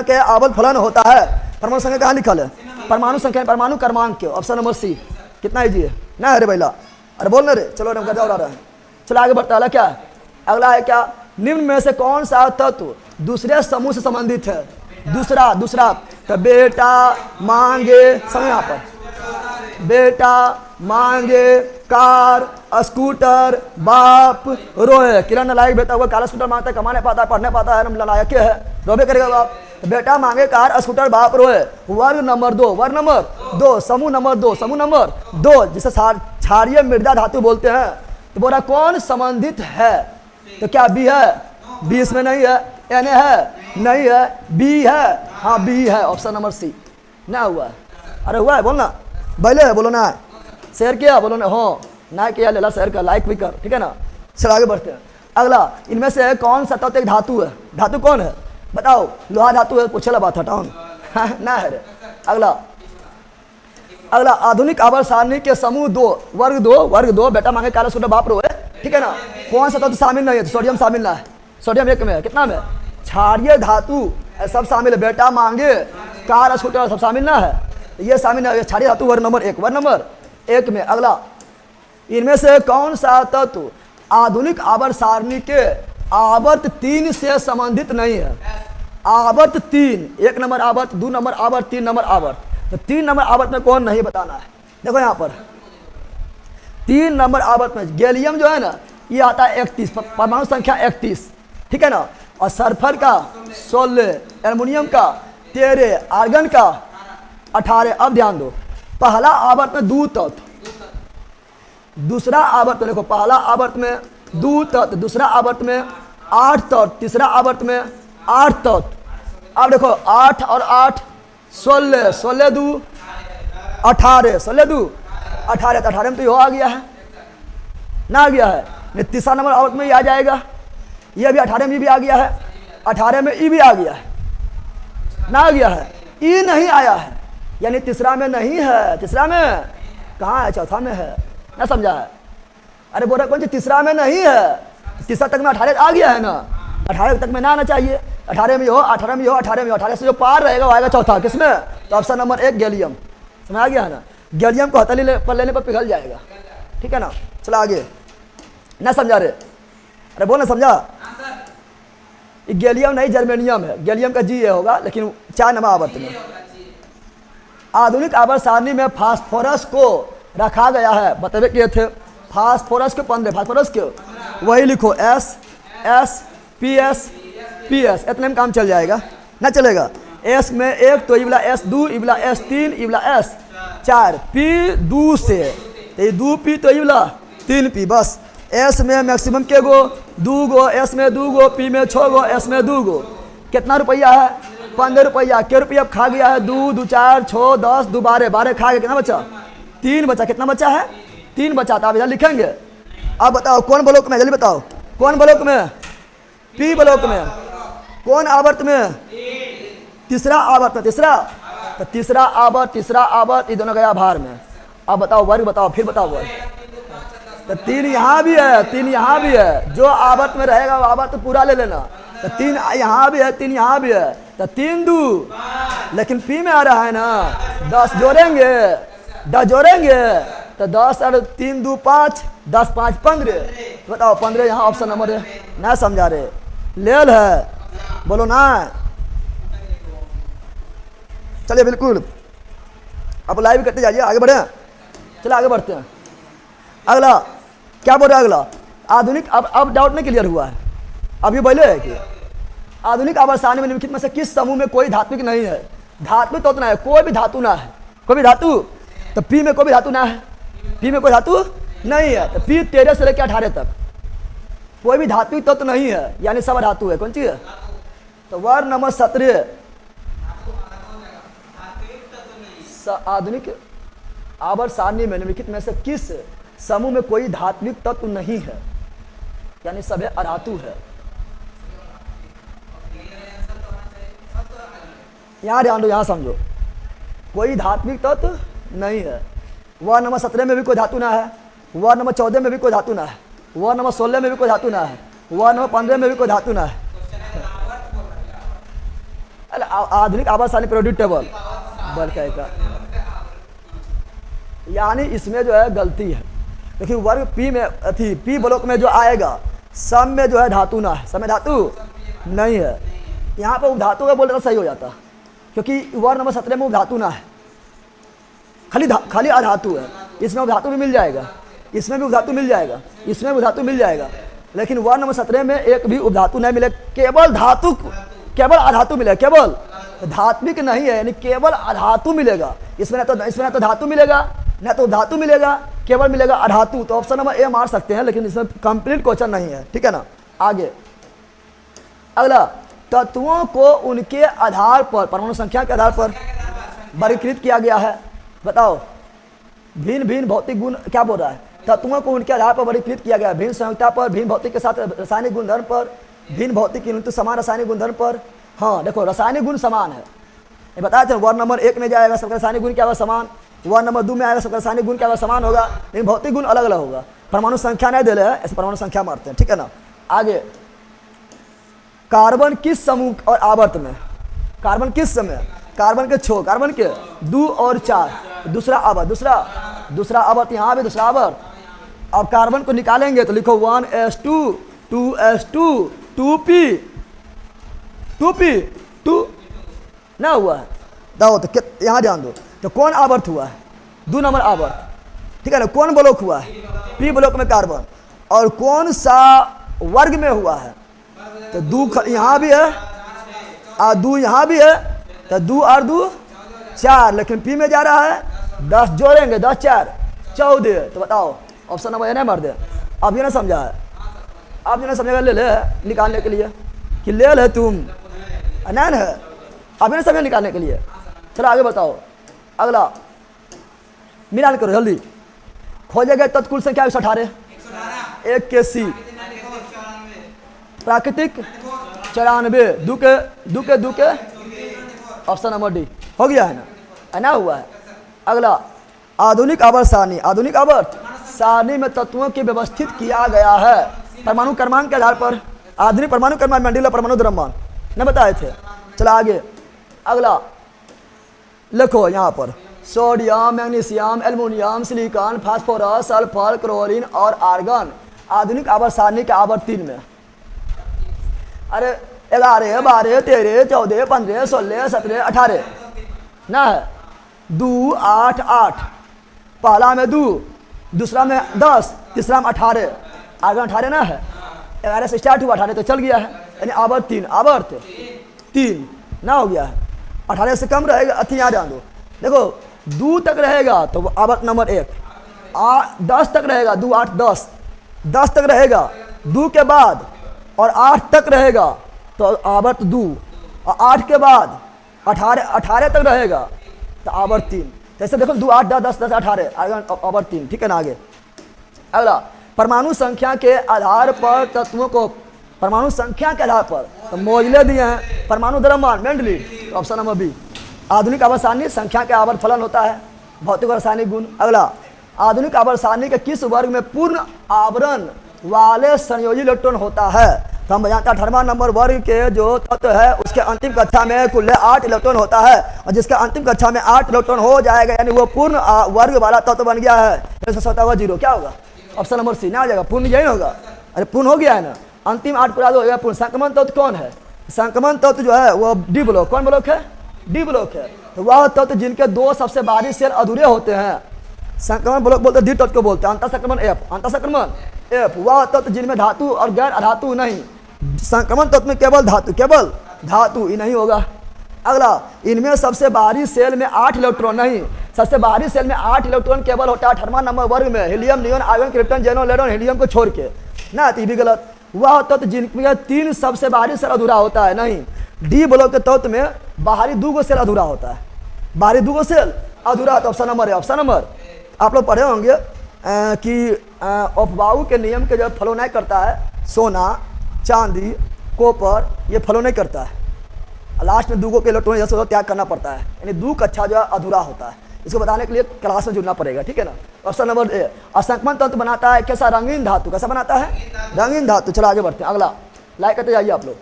के आवर्त फलन होता है। परमाणु संख्या कहाँ लिखल है? परमाणु संख्या, परमाणु क्रमांक के, ऑप्शन नंबर सी। कितना ईजी है ना? अरे भैया अरे बोल ना रे, चलो और आ रहा है। चलो आगे बढ़ता है। क्या है अगला? है क्या? निम्न में से कौन सा तत्व दूसरे समूह से संबंधित है? दूसरा तो बेटा मांगे, समय यहाँ पर, बेटा मांगे कार, स्कूटर, बाप रोए। किरण नलायक बेटा हुआ, काला स्कूटर मांगता है, कमाने पाता है, पढ़ने पाता है, नलायक है, रोबे करेगा बाप। तो बेटा मांगे कार, स्कूटर, बाप रोए। वर्ग नंबर 2, समूह नंबर 2, जिसे क्षारीय मृदा धातु बोलते हैं। तो बोला कौन संबंधित है? तो क्या बी है? बी इसमें नहीं है। एन है? नहीं है। बी है? हाँ बी है, ऑप्शन नंबर सी। ना हुआ है? अरे हुआ है, बोलना बैले है, बोलो ना। शेयर किया, बोलो ना। हो ना किया, लेला शेयर कर, लाइक भी कर, ठीक है ना। चलो आगे बढ़ते हैं। अगला, इनमें से कौन सा तत्व एक धातु है? धातु कौन है बताओ? लोहा धातु है, पूछे ला बात, हटाओ ना है रे। अगला आधुनिक आवर्त सारणी के समूह 2, वर्ग 2, बेटा मांगे काला स्कूटर बाप रो है, ठीक है ना। कौन सा तत्व शामिल नहीं है? तो सोडियम शामिल ना है। सोडियम 1 में है, कितना में? क्षारीय धातु सब शामिल है। बेटा मांगे कार, स्कूटर सब शामिल ना है, ये शामिल है। क्षारीय धातु वर्ग नंबर 1 में। अगला, इनमें से कौन सा तत्व आधुनिक आवर्त सारणी के आवर्त 3 से संबंधित नहीं है? आवर्त 3, 1 नंबर आवर्त, 2 नंबर आवर्त, 3 नंबर आवर्त। तो 3 नंबर आवर्त में कौन नहीं बताना है? देखो यहाँ पर 3 नंबर आवर्त में गैलियम जो है ना, ये आता है 31, परमाणु संख्या 31, ठीक है ना। और सल्फर का 16, एल्युमिनियम का 13, आर्गन का 18। अब ध्यान दो, पहला आवर्त में 2 तत्व, दूसरा आवर्त में देखो, पहला आवर्त में 2 तत्व, दूसरा आवर्त में 8 तत्व, तीसरा आवर्त में 8 तत्व। अब देखो 8 और 8 16, 16 2 18, 16 2 18, तो 18 में तो ये आ गया है ना, आ गया है। तीसरा नंबर आवर्त में ये आ जाएगा, ये भी 18 में भी आ गया है, 18 में ई भी आ गया है ना, आ गया है। ई नहीं आया है, यानी तीसरा में नहीं है। तीसरा में कहाँ है? चौथा में है ना, समझा है? अरे बोला कौन सी? तीसरा में नहीं है। तीसरा तक में 18 आ गया है ना, 18 तक में ना आना चाहिए। 18 में हो, 18 में हो, 18 में हो, 18 से जो पार रहेगा वो आएगा चौथा, किसमें? तो ऑप्शन नंबर 1 गैलियम। समझ आ गया है ना? गैलियम को हथेली पर लेने पर पिघल जाएगा, ठीक है ना। चलो आगे, ना समझा रे? अरे बोल ना, समझा? गैलियम नहीं, जर्मेनियम है। गैलियम का जी ये होगा, लेकिन 4 नंबर आवर्त में। आधुनिक आवर्त सारणी में फास्फोरस को रखा गया है, बतवे किए थे। फास्फोरस के 15, फास्फोरस के वही लिखो, S S p s p s, इतने में काम चल जाएगा ना, चलेगा। एस में 1 तो इबला एस 2, इबला एस 3, इबला एस 4, पी 2 से, तो ये 2 पी तो इबला 3 पी, बस एस में मैक्सिमम के गो 2 गो, एस में 2 गो, पी में 6 गो, एस में 2 गो। कितना रुपया है? 15 रुपया। के रुपया खा गया है? 2 2 4 6 10 2 12 12 खा गया। कितना बचा? 3 बचा। कितना बचा है? 3 बचा। तो आप इधर लिखेंगे। अब बताओ कौन ब्लॉक में? जल्दी बताओ कौन ब्लॉक में? पी ब्लॉक में। कौन आवर्त में? तीसरा आवर्त में। तीसरा, तो तीसरा आवर्त ये दोनों गया भार में। अब बताओ वर्ग बताओ, फिर बताओ वर्ग। तो 3 यहाँ भी है, 3 यहाँ भी है। जो आवर्त में रहेगा वो आवर्त पूरा ले लेना। तो 3 यहाँ भी है, 3 यहाँ भी है। तो 3 2, लेकिन पी में आ रहा है ना 10 जोड़ेंगे, 10 जोड़ेंगे तो 10 और 3 2 5, 10 5 15। बताओ 15 यहाँ ऑप्शन नंबर है ना? समझा रहे? लेल है, बोलो ना। चलिए बिल्कुल, अब लाइव करते जाइए, आगे बढ़े। चलो आगे बढ़ते हैं। अगला क्या बोल रहा है? अगला आधुनिक, अब डाउट नहीं क्लियर हुआ है। अब ये बोले है कि आधुनिक आवर्त सारणी में निम्नलिखित में से किस समूह में कोई धात्विक नहीं है? धात्विक तो उतना है, कोई भी धातु ना है। कोई भी धातु, तो पी में कोई भी धातु ना है। पी में कोई धातु नहीं है। तो पी 13 से लेकर 18 तक कोई भी धात्विक तत्व नहीं है, यानी सब धातु है। कौन चीज है? तो वर्ग नंबर 17 आधुनिक आवर्त सारणी में निम्नलिखित में से किस समूह में कोई धात्विक तत्व नहीं है, यानी सभी अधातु है। यहाँ ध्यान दो, यहाँ समझो। कोई धात्विक तत्व नहीं है। वर्ग नंबर 17 में भी कोई धातु ना है। वर्ग नंबर 14 में भी कोई धातु ना है। वर्ग नंबर 16 में भी कोई धातु ना है। वर्ग नंबर 15 में भी कोई धातु ना है। आधुनिक आवर्त सारणी पीरियोडिक टेबल बल का, यानी इसमें जो है गलती है। देखिए वर्ग पी में थी, पी ब्लॉक में जो आएगा सब में जो है धातु ना है, सब में धातु नहीं है। यहाँ पर उपधातु का बोलना सही हो जाता, क्योंकि वर्ग नंबर 17 में उपधातु ना है, खाली अधातु है। इसमें उपधातु भी मिल जाएगा, इसमें भी उपधातु मिल जाएगा, इसमें भी उपधातु मिल जाएगा। लेकिन वर्ग नंबर 17 में एक भी उपधातु नहीं मिले, केवल धातु, केवल अधातु मिलेगा। केवल धात्विक नहीं है, यानी केवल अधातु मिलेगा। इसमें ना तो धातु मिलेगा, ना तो धातु मिलेगा, केवल मिलेगा अधातु। तो ऑप्शन नंबर ए मार सकते हैं, लेकिन इसमें कंप्लीट क्वेश्चन नहीं है। ठीक है ना? आगे अगला, तत्वों को उनके आधार पर, परमाणु संख्या के आधार पर वर्गीकृत किया गया है। बताओ भिन्न भिन्न भौतिक गुण, क्या बोल रहा है? तत्वों को उनके आधार पर वर्गीकृत किया गया है। भिन्न संयोजकता पर, भिन्न भौतिक के साथ रासायनिक गुणधर्म पर, भिन्न भौतिक किंतु समान रासायनिक गुणधर्म पर। हाँ देखो, रासायनिक गुण समान है, ये बताया था। वर्ग नंबर 1 में जाएगा सबका रासायनिक गुण क्या होगा? समान। वर्ग नंबर 2 में आएगा सबका रासायनिक गुण क्या होगा? समान होगा, लेकिन भौतिक गुण अलग अलग होगा। परमाणु संख्या नहीं दे रहे हैं, ऐसे परमाणु संख्या मारते हैं। ठीक है ना? आगे, कार्बन किस समूह और आवर्त में? कार्बन किस समय? कार्बन के 6, कार्बन के 2 और 4, दूसरा आवर्त, दूसरा आवर्त यहाँ भी दूसरा आवर्त। अब कार्बन को निकालेंगे तो लिखो 1s2 2s2 2p ना हुआ है। दाओ तो यहाँ ध्यान दो, तो कौन आवर्त हुआ है? 2 नंबर आवर्त। ठीक है ना? कौन ब्लॉक हुआ है? पी ब्लॉक में कार्बन। और कौन सा वर्ग में हुआ है? तो 2 यहाँ भी है और 2 यहाँ भी है, तो 2 और 2 4, लेकिन पी में जा रहा है 10 जोड़ेंगे, 10 4 14। तो बताओ ऑप्शन नंबर ए नहीं मार दे। अब ये ना समझा है, अब ये ना समझेगा ले है निकालने के लिए कि ले है तुम अनैन है, अब ये ना समझे निकालने के लिए। चलो आगे बताओ। अगला मिलान करो जल्दी, खोजेगा तत्कुल संख्या 118, 1 के सी, प्राकृतिक 94, 2 के ऑप्शन नंबर डी हो गया है ना? ना हुआ है। अगला, आधुनिक आवर्त सारणी, आधुनिक आवर्त सारणी में तत्वों की व्यवस्थित किया गया है परमाणु क्रमांक के आधार पर। आधुनिक परमाणु क्रमांक मंडल परमाणु द्रव्यमान ने बताए थे। चला आगे। अगला लिखो यहाँ पर, sodium, magnesium, aluminium, silicon, phosphorus, sulphur, chlorine और आर्गन आधुनिक आवर्त सारणी के आवर्त 3 में। अरे 11 12 13 14 15 16 17 18 ना है। 2 8 8, पहला में 2, दूसरा में 10, तीसरा में 18, आर्गन 18 ना है। 11 से स्टार्ट हुआ, 18 तो चल गया है, यानी आवर्त 3 ना हो गया है। 18 से कम रहेगा, अति यहाँ ध्यान दो। देखो 2 तक रहेगा तो आवर्त नंबर 1, 10 तक रहेगा 2 8 10, 10 तक रहेगा, 2 के बाद और 8 तक रहेगा तो आवर्त 2, और 8 के बाद 18 तक रहेगा तो आवर्त 3। जैसे देखो 2 8 10 10 18 आवर्त 3, ठीक है ना। आगे अगला, परमाणु संख्या के आधार पर तत्वों को, परमाणु संख्या के आधार पर तो मौजूद दिए हैं परमाणु द्रव्यमान मेंडली, तो ऑप्शन नंबर बी। आधुनिक आवर्त सारणी संख्या के आवर्त फलन होता है, भौतिक और रासायनिक गुण। अगला, आधुनिक आवर्त सारणी के किस वर्ग में पूर्ण आवरण वाले संयोजी इलेक्ट्रॉन होता है? तो हम जानते हैं 18वां नंबर वर्ग के जो तत्व है उसके अंतिम कक्षा में कुल 8 इलेक्ट्रॉन होता है, और जिसका अंतिम कक्षा में 8 इलेक्ट्रॉन हो जाएगा यानी वो पूर्ण वर्ग वाला तत्व बन गया है। होगा 0, क्या होगा? ऑप्शन नंबर सी ना आ जाएगा, पूर्ण यही होगा। अरे पूर्ण हो गया है ना, अंतिम 8 पूरा हो गया पूर्ण। संक्रमण तत्व कौन है? संक्रमण तत्व जो है वो डी ब्लॉक। कौन ब्लॉक है? डी ब्लॉक है। तो वह तत्व जिनके 2 सबसे बाहरी सेल अधूरे होते हैं संक्रमण ब्लॉक बोलते हैं, डी तत्व को बोलते हैं। अंतर संक्रमण एफ, अंतर संक्रमण एफ वह तत्व जिनमें धातु और गैर अधातु नहीं। संक्रमण तत्व में केवल धातु ही नहीं होगा। अगला, इनमें सबसे बाहरी सेल में 8 इलेक्ट्रॉन नहीं, सबसे बाहरी सेल में 8 इलेक्ट्रॉन केवल होता है 18वां नंबर वर्ग में, helium, neon, argon, krypton, xenon, radon, helium को छोड़ के ना, तो ये भी गलत। वह तत्व जिनमें 3 सबसे बाहरी सेल अधूरा होता है नहीं। डी ब्लॉक के तत्व में बाहरी 2 सेल अधूरा होता है, बाहरी 2 सेल अधूरा। तो ऑप्शन नंबर है, ऑप्शन नंबर। आप लोग पढ़े होंगे कि उपबाऊ के नियम के जब फॉलो नहीं करता है, सोना, चांदी, कॉपर ये फॉलो नहीं करता है, लास्ट में 2 के इलेक्ट्रॉन जैसे त्याग करना पड़ता है, यानी 2 कक्षा जो है अधूरा होता है। इसको बताने के लिए क्लास में जुड़ना पड़ेगा, ठीक है ना। ऑप्शन नंबर ए। असंक्रमण तत्व बनाता है कैसा? रंगीन धातु। कैसा बनाता है? रंगीन धातु। चलो आगे बढ़ते हैं। अगला लाइक करते जाइए आप लोग।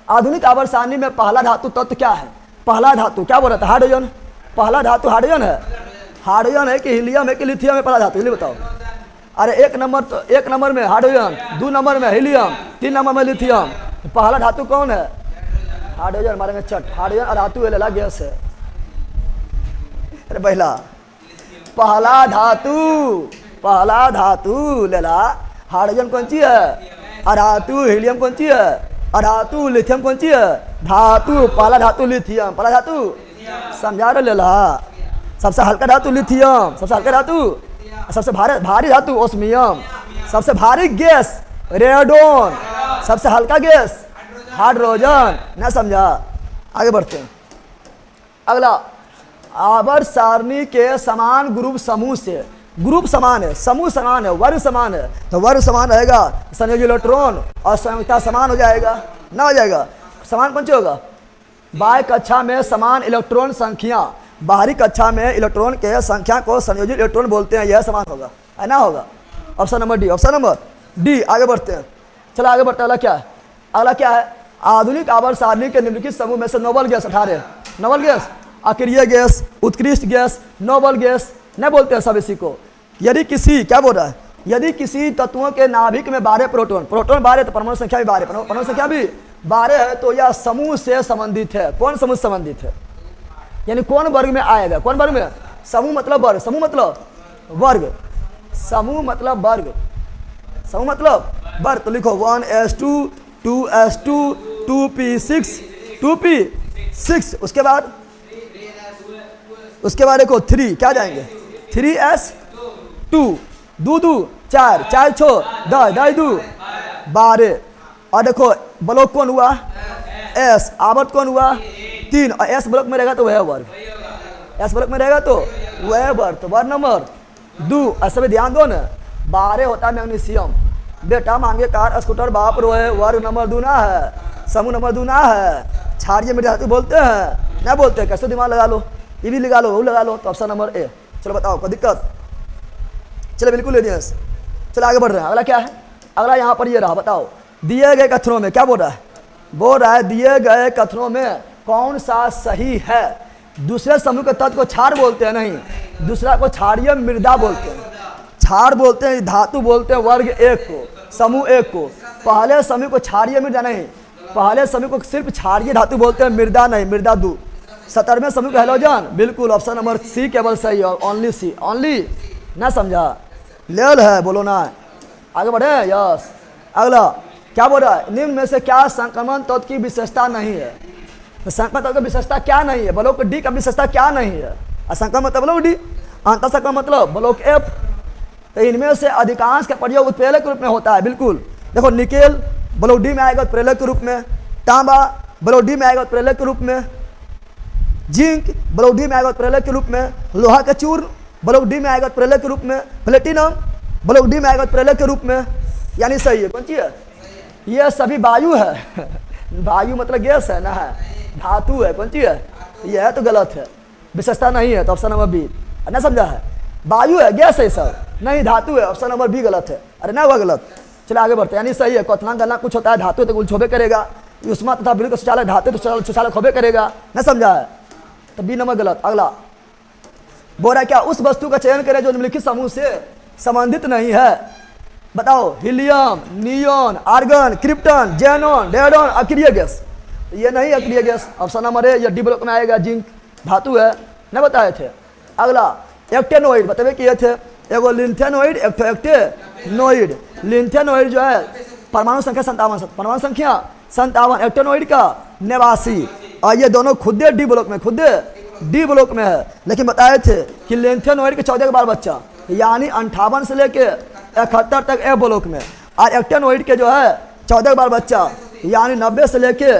आधुनिक आवर्त सारणी में पहला धातु तत्व क्या है? पहला धातु क्या बोल रहा था? हाइड्रोजन। पहला धातु हाइड्रोजन है। हाइड्रोजन है कि हीलियम है कि लिथियम है? पहला धातु ये बताओ। अरे एक नंबर में हाइड्रोजन, 2 नंबर में हीलियम, 3 नंबर में लिथियम। पहला धातु कौन है? हाइड्रोजन। मारेंगे चट। हाइड्रोजन और धातु लेला गैस है। अरे पहला धातु लेला हाइड्रोजन कौन सी है? अधातु। हीलियम कौन सी है? अधातु। लिथियम कौन सी है? धातु। पहला धातु लिथियम। पहला धातु समझा रहे लेला। सबसे हल्का धातु लिथियम, सबसे हल्का धातु, सबसे भारी धातु ओस्मियम, सबसे भारी गैस रेडोन, सबसे हल्का गैस हाइड्रोजन। ना समझा? आगे बढ़ते हैं। अगला, आवर्त सारणी के समान ग्रुप समूह से, ग्रुप समान है, समूह समान है, वर्ग समान है, तो वर्ग समान रहेगा, संयोजी इलेक्ट्रॉन और संयुक्ता समान हो जाएगा। ना हो जाएगा? समान कौन सी होगा? बाह्य कक्षा में समान इलेक्ट्रॉन संख्या, बाहरी कक्षा में इलेक्ट्रॉन के संख्या को संयोजी इलेक्ट्रॉन बोलते हैं, यह समान होगा, है ना? होगा। Option number D, option number D. आगे बढ़ते हैं। चलो आगे बढ़ते हैं। अगला क्या है? अगला क्या है? आधुनिक आवर्त सारणी के निम्नलिखित समूह में से नोबल गैस 18। नोबल गैस, अक्रिय गैस, उत्कृष्ट गैस, नोबल गैस नहीं बोलते हैं सब इसी को। यदि किसी, क्या बोल रहा है? यदि किसी तत्वों के नाभिक में 12 प्रोटॉन 12 तो परमाणु संख्या भी 12, परमाणु संख्या भी 12 है, तो यह समूह से संबंधित है। कौन समूह से संबंधित है? यानी कौन वर्ग में आएगा? कौन वर्ग में? समूह मतलब वर्ग, समूह मतलब वर्ग, समूह मतलब वर्ग, समूह मतलब वर्ग। तो लिखो 1s2 2s2 2p6 2p6। उसके बाद देखो 3 क्या जाएंगे? 3s2 2 4 4 6 10 2 12। और देखो ब्लॉक कौन हुआ? एस। आवर्त कौन हुआ? 3। और एस ब्लॉक में रहेगा तो वह वर्ग, एस ब्लॉक में रहेगा तो वह वर्ग। तो वर्ग नंबर 2। ऐसे में ध्यान दो ना, 12 होता है मैग्नीशियम। बेटा मांगे कार स्कूटर बाप रोए, वर्ग नंबर 2 ना है, समूह नंबर 2 ना है। क्षारीय मिट्टी धातु बोलते हैं ना? बोलते हैं। कैसे दिमाग लगा लो, ये भी लगा लो, वो लगा लो। तो ऑप्शन नंबर ए। चलो बताओ कोई दिक्कत? चलो बिल्कुल ले दिए। चलो आगे बढ़ रहे हैं। अगला क्या है? अगला यहाँ पर ये रहा, बताओ। दिए गए कथनों में क्या बोल रहा है? बोल रहा है दिए गए कथनों में कौन सा सही है? दूसरे समूह के तत्व को क्षार बोलते हैं नहीं, दूसरा को क्षारीय मृदा बोलते हैं। क्षार बोलते हैं, धातु बोलते हैं वर्ग 1 को, समूह 1 को। पहले समूह को क्षारीय मृदा नहीं, पहले समूह को सिर्फ क्षारीय धातु बोलते हैं, मृदा नहीं, मृदा 2। 17वें समूह का हेलोजन, बिल्कुल ऑप्शन नंबर सी केवल सही है, ओनली सी, ओनली। ना समझा? लेल है, बोलो ना। आगे बढ़े। यस। अगला क्या बोल रहा है? निम्न में से क्या संक्रमण तत्व की विशेषता नहीं है? तो संक्रमण तत्व की विशेषता क्या नहीं है? ब्लॉक डी का विशेषता क्या नहीं है? असंक्रमण मतलब ब्लॉक डी, अंतर संक्रमण मतलब ब्लॉक एफ, तो इनमें से अधिकांश का प्रयोग उत्प्रेरक के रूप में होता है। बिल्कुल देखो, निकेल ब्लॉक डी में आएगा उत्प्रेरक के रूप में, तांबा ब्लॉक डी में आएगा उत्प्रेरक के रूप में, जिंक ब्लॉक डी में आएगा उत्प्रेरक के रूप में, लोहा का चूर्ण ब्लॉक डी में आएगा उत्प्रेरक के रूप में, प्लेटिनम ब्लॉक डी में आएगा उत्प्रेरक के रूप में। यानी सही है। कौन सी है? ये सभी वायु है वायु मतलब गैस है ना, है धातु है। कौन सी है? यह है तो गलत है, विशेषता नहीं है, तो ऑप्शन नंबर बी। ना समझा है? वायु है, गैस है, सब नहीं, धातु है, ऑप्शन नंबर बी गलत है। अरे ना हुआ गलत। चलो आगे बढ़ते हैं। यानी सही है। क्वथनांक गलना कुछ होता है, धातु तो उलझोबे करेगा, उष्मा तथा बिल का सुचालक धातु तो सुचालक होबे करेगा। ना समझा है? तो बी नंबर गलत। अगला बोल रहा है क्या उस वस्तु का चयन करें जो निम्नलिखित समूह से संबंधित नहीं है। बताओ, helium, neon, argon, krypton, xenon, radon, अक्रिय गैस। ये नहीं अक्रिय गैस, ऑप्शन नंबर ए। ये डी ब्लॉक में आएगा, जिंक धातु है, न बताए थे। अगला एक्टेनोइड बतावे किए थे, एगो लिंथेनोइड, एक तो एक्टेनोइड। लिंथेनोइड जो है परमाणु संख्या 57, परमाणु संख्या 57, एक्टेनोइड का 89। और ये दोनों खुद डी ब्लॉक में, खुद डी ब्लॉक में है। लेकिन बताए थे कि लिंथेनोइड के 14 बाल बच्चा, यानी 58 से लेके 71 तक ए ब्लॉक में, और एक्टेनोइड के जो है 14 बाल बच्चा, यानी 90 से लेके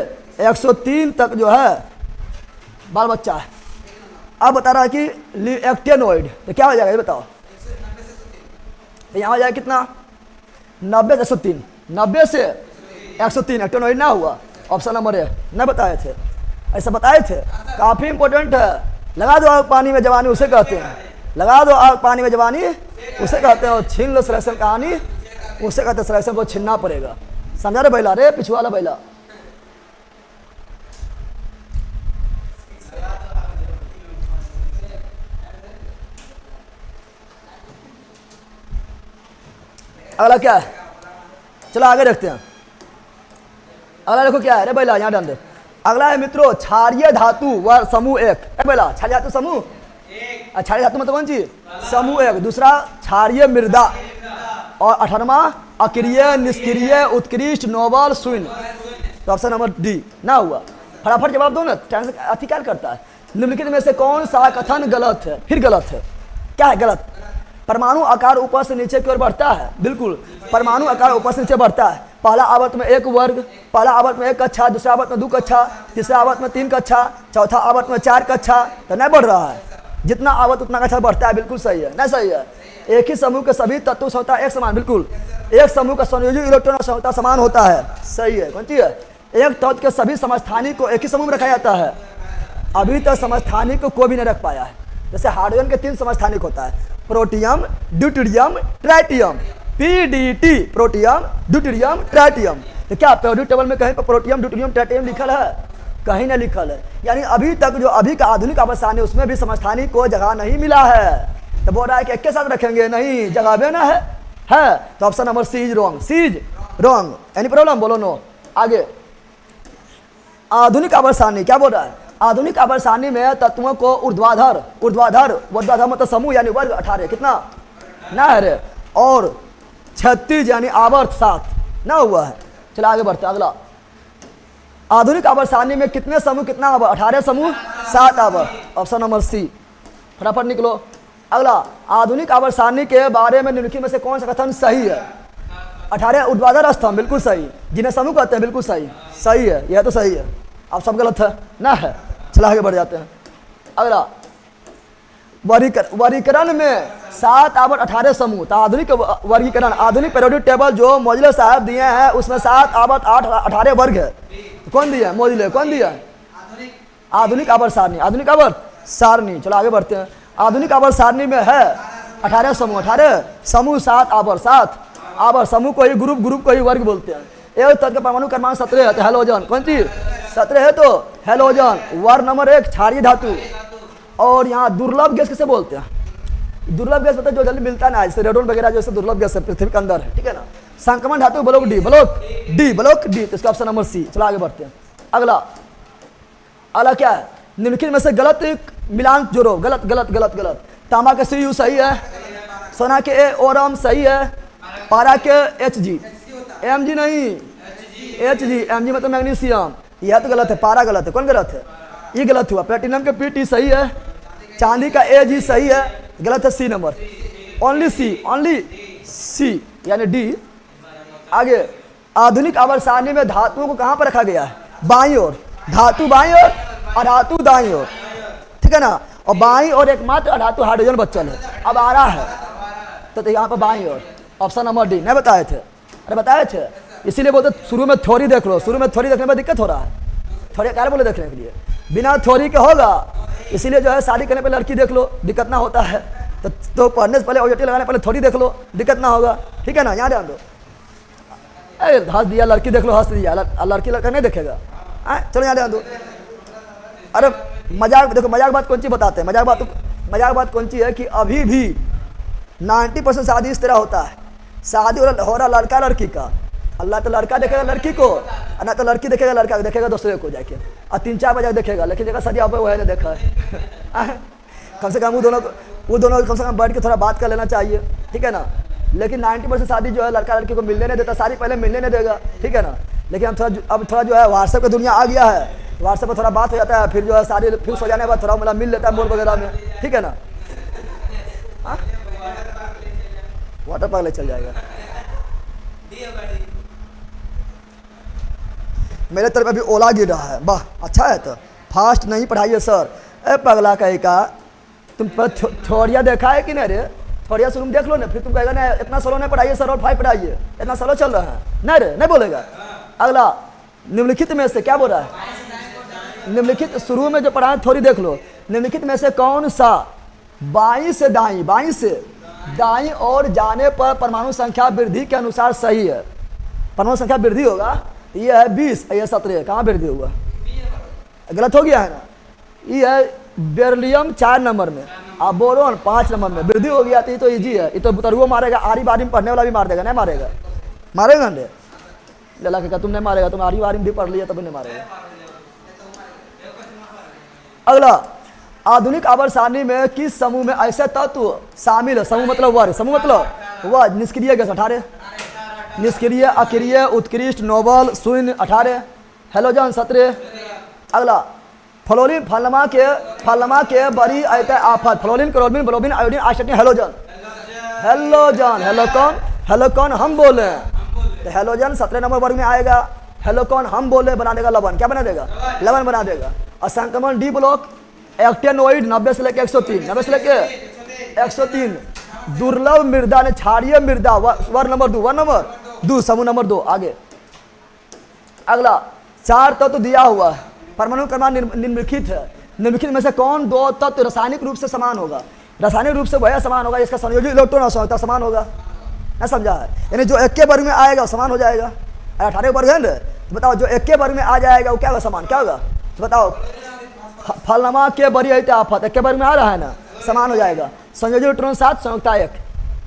103 तक जो है बाल बच्चा है। अब बता रहा है कि एक्टेनोइड, तो क्या हो जाएगा ये बताओ। तो यहाँ हो जाएगा कितना? 90 से 103, 90 से 103 एक्टेनोइड ना हुआ, ऑप्शन नंबर ए। न बताए थे, ऐसा बताए थे, काफी इंपॉर्टेंट है। लगा दो आग पानी में जवानी, उसे कहते हैं। लगा दो आग पानी में जवानी, उसे कहते हैं। और छीन लो सिलेक्शन कहानी, उसे कहते हैं। सिलेक्शन को छीनना पड़ेगा। समझा रे बैला, रे पिछुआ वाला बैला। अगला क्या है? चलो आगे देखते हैं। अगला देखो क्या है रे बैला, यहाँ डाल दे। अगला है मित्रों क्षारीय धातु व समूह 1। बैला क्षारीय धातु समूह, क्षारीय धातु मतलब कौन सी? समूह 1। दूसरा क्षारीय मृदा, और 18वां अक्रिय, निष्क्रिय, उत्कृष्ट, नोबल, शून्य। तो ऑप्शन नंबर डी ना हुआ। फटाफट जवाब दो ना, टाइम से अति क्या करता है। निम्नलिखित में से कौन सा कथन गलत है? फिर गलत है। क्या है गलत? परमाणु आकार ऊपर से नीचे की ओर बढ़ता है। बिल्कुल, परमाणु आकार ऊपर से नीचे बढ़ता है। पहला आवर्त में 1 वर्ग, पहला आवर्त में 1 कक्षा, दूसरा आवर्त में 2 कक्षा, तीसरा आवर्त में 3 कक्षा, चौथा आवर्त में 4 कक्षा। तो नहीं बढ़ रहा है, जितना आवर्त उतना कक्षा बढ़ता है। बिल्कुल सही है, नहीं सही है। एक ही समूह के सभी तत्व संख्या एक समान। बिल्कुल, एक समूह का संयोजी इलेक्ट्रॉन संख्या समान होता है। सही है। कौन सी है? एक तत्व के सभी समस्थानिक को एक ही समूह में रखा जाता है। अभी तक समस्थानिक को कोई भी नहीं रख पाया है। जैसे हाइड्रोजन के 3 समस्थानिक होता है, protium, deuterium, tritium, PDT, protium, deuterium, tritium. तो क्या पीरियोडिक टेबल में कहीं पर प्रोटियम, ड्यूटेरियम, ट्राइटियम लिखल है? कहीं ना लिखल है। यानी अभी तक जो अभी का आधुनिक अवस्था है उसमें भी समस्थानिक को जगह नहीं मिला है। तो बोल रहा है कि एक के साथ रखेंगे, नहीं, जगह भी ना है। तो option number C is wrong. C is wrong. Any problem? बोलो नो। आगे आधुनिक आवर्त सारणी क्या बोल रहा है? आधुनिक आवर्त सारणी में तत्वों को ऊर्ध्वाधर, ऊर्ध्वाधर मतलब समूह यानी वर्ग 18 कितना ना है रे, और 36 यानी आवर्त 7 ना हुआ है। चलो आगे बढ़ते हैं। अगला आधुनिक आवर्त सारणी में कितने समूह, कितना आवर्त? 18 समूह, 7 आवर्त, ऑप्शन नंबर सी। फटाफट निकलो। अगला आधुनिक आवर्त सारणी के बारे में निम्नलिखित में से कौन सा कथन सही है? 18 ऊर्ध्वाधर स्तंभ, बिल्कुल सही। जिन्हें समूह कहते हैं, बिल्कुल सही। सही है, यह तो सही है। अब सब गलत है ना है। चला आगे बढ़ जाते हैं। अगला वर्गीकरण में 7 आवर्त 18 समूह। तो आधुनिक वर्गीकरण, आधुनिक पीरियोडिक टेबल जो मोजले साहब दिए हैं उसमें 7 आवर्त 18 वर्ग है। कौन दिया? मोजले। कौन दिया? आधुनिक आवर्त सारणी, आधुनिक आवर्त सारणी। चलो आगे बढ़ते हैं। आधुनिक आवर्त सारणी में है 18 समूह, 18 समूह, 7 आवर्त, 7 आवर्त। समूह को ही ग्रुप को ही वर्ग बोलते हैं। एक तत्व का परमाणु क्रमांक 17 है, तो हेलोजन। कौन सी? 17 है तो हेलोजन। वर्ग नंबर 1 क्षारीय धातु। और यहाँ दुर्लभ गैस किसे बोलते हैं? दुर्लभ गैस मतलब जो जल्दी मिलता ना, जैसे रेडोन वगैरह जैसे दुर्लभ गैस है पृथ्वी के अंदर है, ठीक है ना। संक्रमण धातु ब्लॉक डी, ब्लॉक डी। तो इसका ऑप्शन नंबर सी। चलो आगे बढ़ते हैं। अगला क्या है? निम्नलिखित में से गलत मिलान जोड़ो। गलत गलत गलत गलत। तांबा के सी यू सही है, सोना के ए ओरम सही है, पारा के एच जी, एम जी नहीं, एच जी, एम जी मतलब मैग्नीशियम, यह तो गलत है। पारा गलत है। कौन गलत है? ये गलत हुआ। प्लेटिनम के पी टी सही है, चांदी का ए जी सही है, गलत है सी नंबर। ओनली सी यानी डी। आगे आधुनिक आवर्त सारणी में धातुओं को कहां पर रखा गया है? बाईं ओर, धातु बाईं ओर और धातु दाईं ओर, ठीक है ना। और बाईं ओर एकमात्र धातु हाइड्रोजन बचल है, अब आ रहा है तो यहाँ पर बाईं ओर। Option number D. नहीं बताए थे? अरे बताए थे, इसीलिए बोलते शुरू में थ्योरी देख लो। शुरू में थ्योरी देखने में दिक्कत हो रहा है, थ्योरी क्या बोले देखने के लिए, बिना थ्योरी के होगा। इसीलिए जो है शादी करने पे लड़की देख लो, दिक्कत ना होता है। तो पढ़ने से पहले ओटीटी लगाने पहले थ्योरी देख लो, दिक्कत ना होगा, ठीक है ना। यहाँ ध्यान दो, हंस दिया लड़की देख लो, हंस दिया लड़की लड़का नहीं देखेगा। चलो यहाँ ध्यान दो। अरे मजाक देखो, मजाक बात कौन सी बताते हैं, मजाक बात कौन सी है कि अभी भी 90% शादी इस तरह होता है, शादी हो रहा लड़का लड़की का, अल्लाह तो लड़का देखेगा लड़की को, ना तो लड़की देखेगा लड़का देखेगा दूसरे को जाके, और 3-4 बजे देखेगा, लेकिन जगह शादी आप वह देखा है। कम से कम वो दोनों कम से कम बैठ के थोड़ा बात कर लेना चाहिए, ठीक है ना। लेकिन 90% शादी जो है लड़का लड़की को मिलने नहीं देता, शादी पहले मिलने नहीं देगा, ठीक है ना। लेकिन अब थोड़ा जो है व्हाट्सएप की दुनिया आ गया है, व्हाट्सएप पर थोड़ा बात हो जाता है, फिर जो है शादी फिक्स हो जाने के बाद थोड़ा मतलब मिल लेता है मोल वगैरह में, ठीक है ना। वाटर पार्क ले चल जाएगा। मेरे तरफ अभी ओला गिर रहा है, वाह अच्छा है। तो फास्ट नहीं पढ़ाइए सर। ए पगला कहे का, तुम थोड़िया देखा है कि नहीं रे? थोड़िया शुरू में देख लो ना, फिर तुम कहेगा ना इतना स्लो नहीं पढ़ाइए सर और 5 पढ़ाइए, इतना स्लो चल रहा है। नहीं रे, नहीं बोलेगा। अगला निम्नलिखित में से क्या बोल रहा है? निम्नलिखित शुरू में जो पढ़ा है थोड़ी देख लो। निम्नलिखित में से कौन सा बाईं से दाईं और जाने पर परमाणु संख्या वृद्धि के अनुसार सही है? परमाणु संख्या वृद्धि होगा, ये है 20, ये 17, कहाँ वृद्धि हुआ? गलत हो गया है ना। ये है बेरिलियम 4 नंबर में और बोरोन 5 नंबर में वृद्धि हो गया। तो इजी है, ये तो बुतरुओ मारेगा, आरी बारी में पढ़ने वाला भी मार देगा। नहीं मारेगा? मारेगा ना लला के, तुम नहीं मारेगा, तुम आरी बारी में भी पढ़ लिया तब नहीं मारेगा। अगला आधुनिक आवर्त सारणी में किस समूह में ऐसे तत्व शामिल है? समूह मतलब वर्ग, समूह मतलब वर्ग। निष्क्रिय गैस 18, निष्क्रिय अक्रिय उत्कृष्ट नोबल शून्य 18, हेलोजन 17। अगला फ्लोरीन फलमा के बड़ी अत आफत, fluorine chlorine bromine iodine arsenic halogen हेलोकॉन हम बोले तो हेलोजन 17 नंबर वर्ग में आएगा। हेलोकॉन हम बोले बना देगा लवण, क्या बना देगा? लवण बना देगा। और संक्रमण डी ब्लॉक एक्टेनोइड 90 से लेकर 103, 90 से लेकर 103। दुर्लभ मृदा ने क्षारीय मृदा वर्ग नंबर 2 समूह नंबर 2। आगे अगला 4 तत्व दिया हुआ है, परमाणु क्रमांक निम्नलिखित है। निम्नलिखित में से कौन 2 तत्व रासायनिक रूप से समान होगा? रासायनिक रूप से वह समान होगा इसका संयोजी इलेक्ट्रॉन आवश्यकता समान होगा। ना समझा है? यानी जो एक के वर्ग में आएगा समान हो जाएगा। 18 वर्ग है ना, तो बताओ जो एक के वर्ग में आ जाएगा वो क्या होगा? समान। क्या होगा? तो बताओ फलनमा के बड़ी अत आफत एक के वर्ग में आ रहा है ना, समान हो जाएगा। संयोजी इलेक्ट्रॉन 7 संयुक्ता 1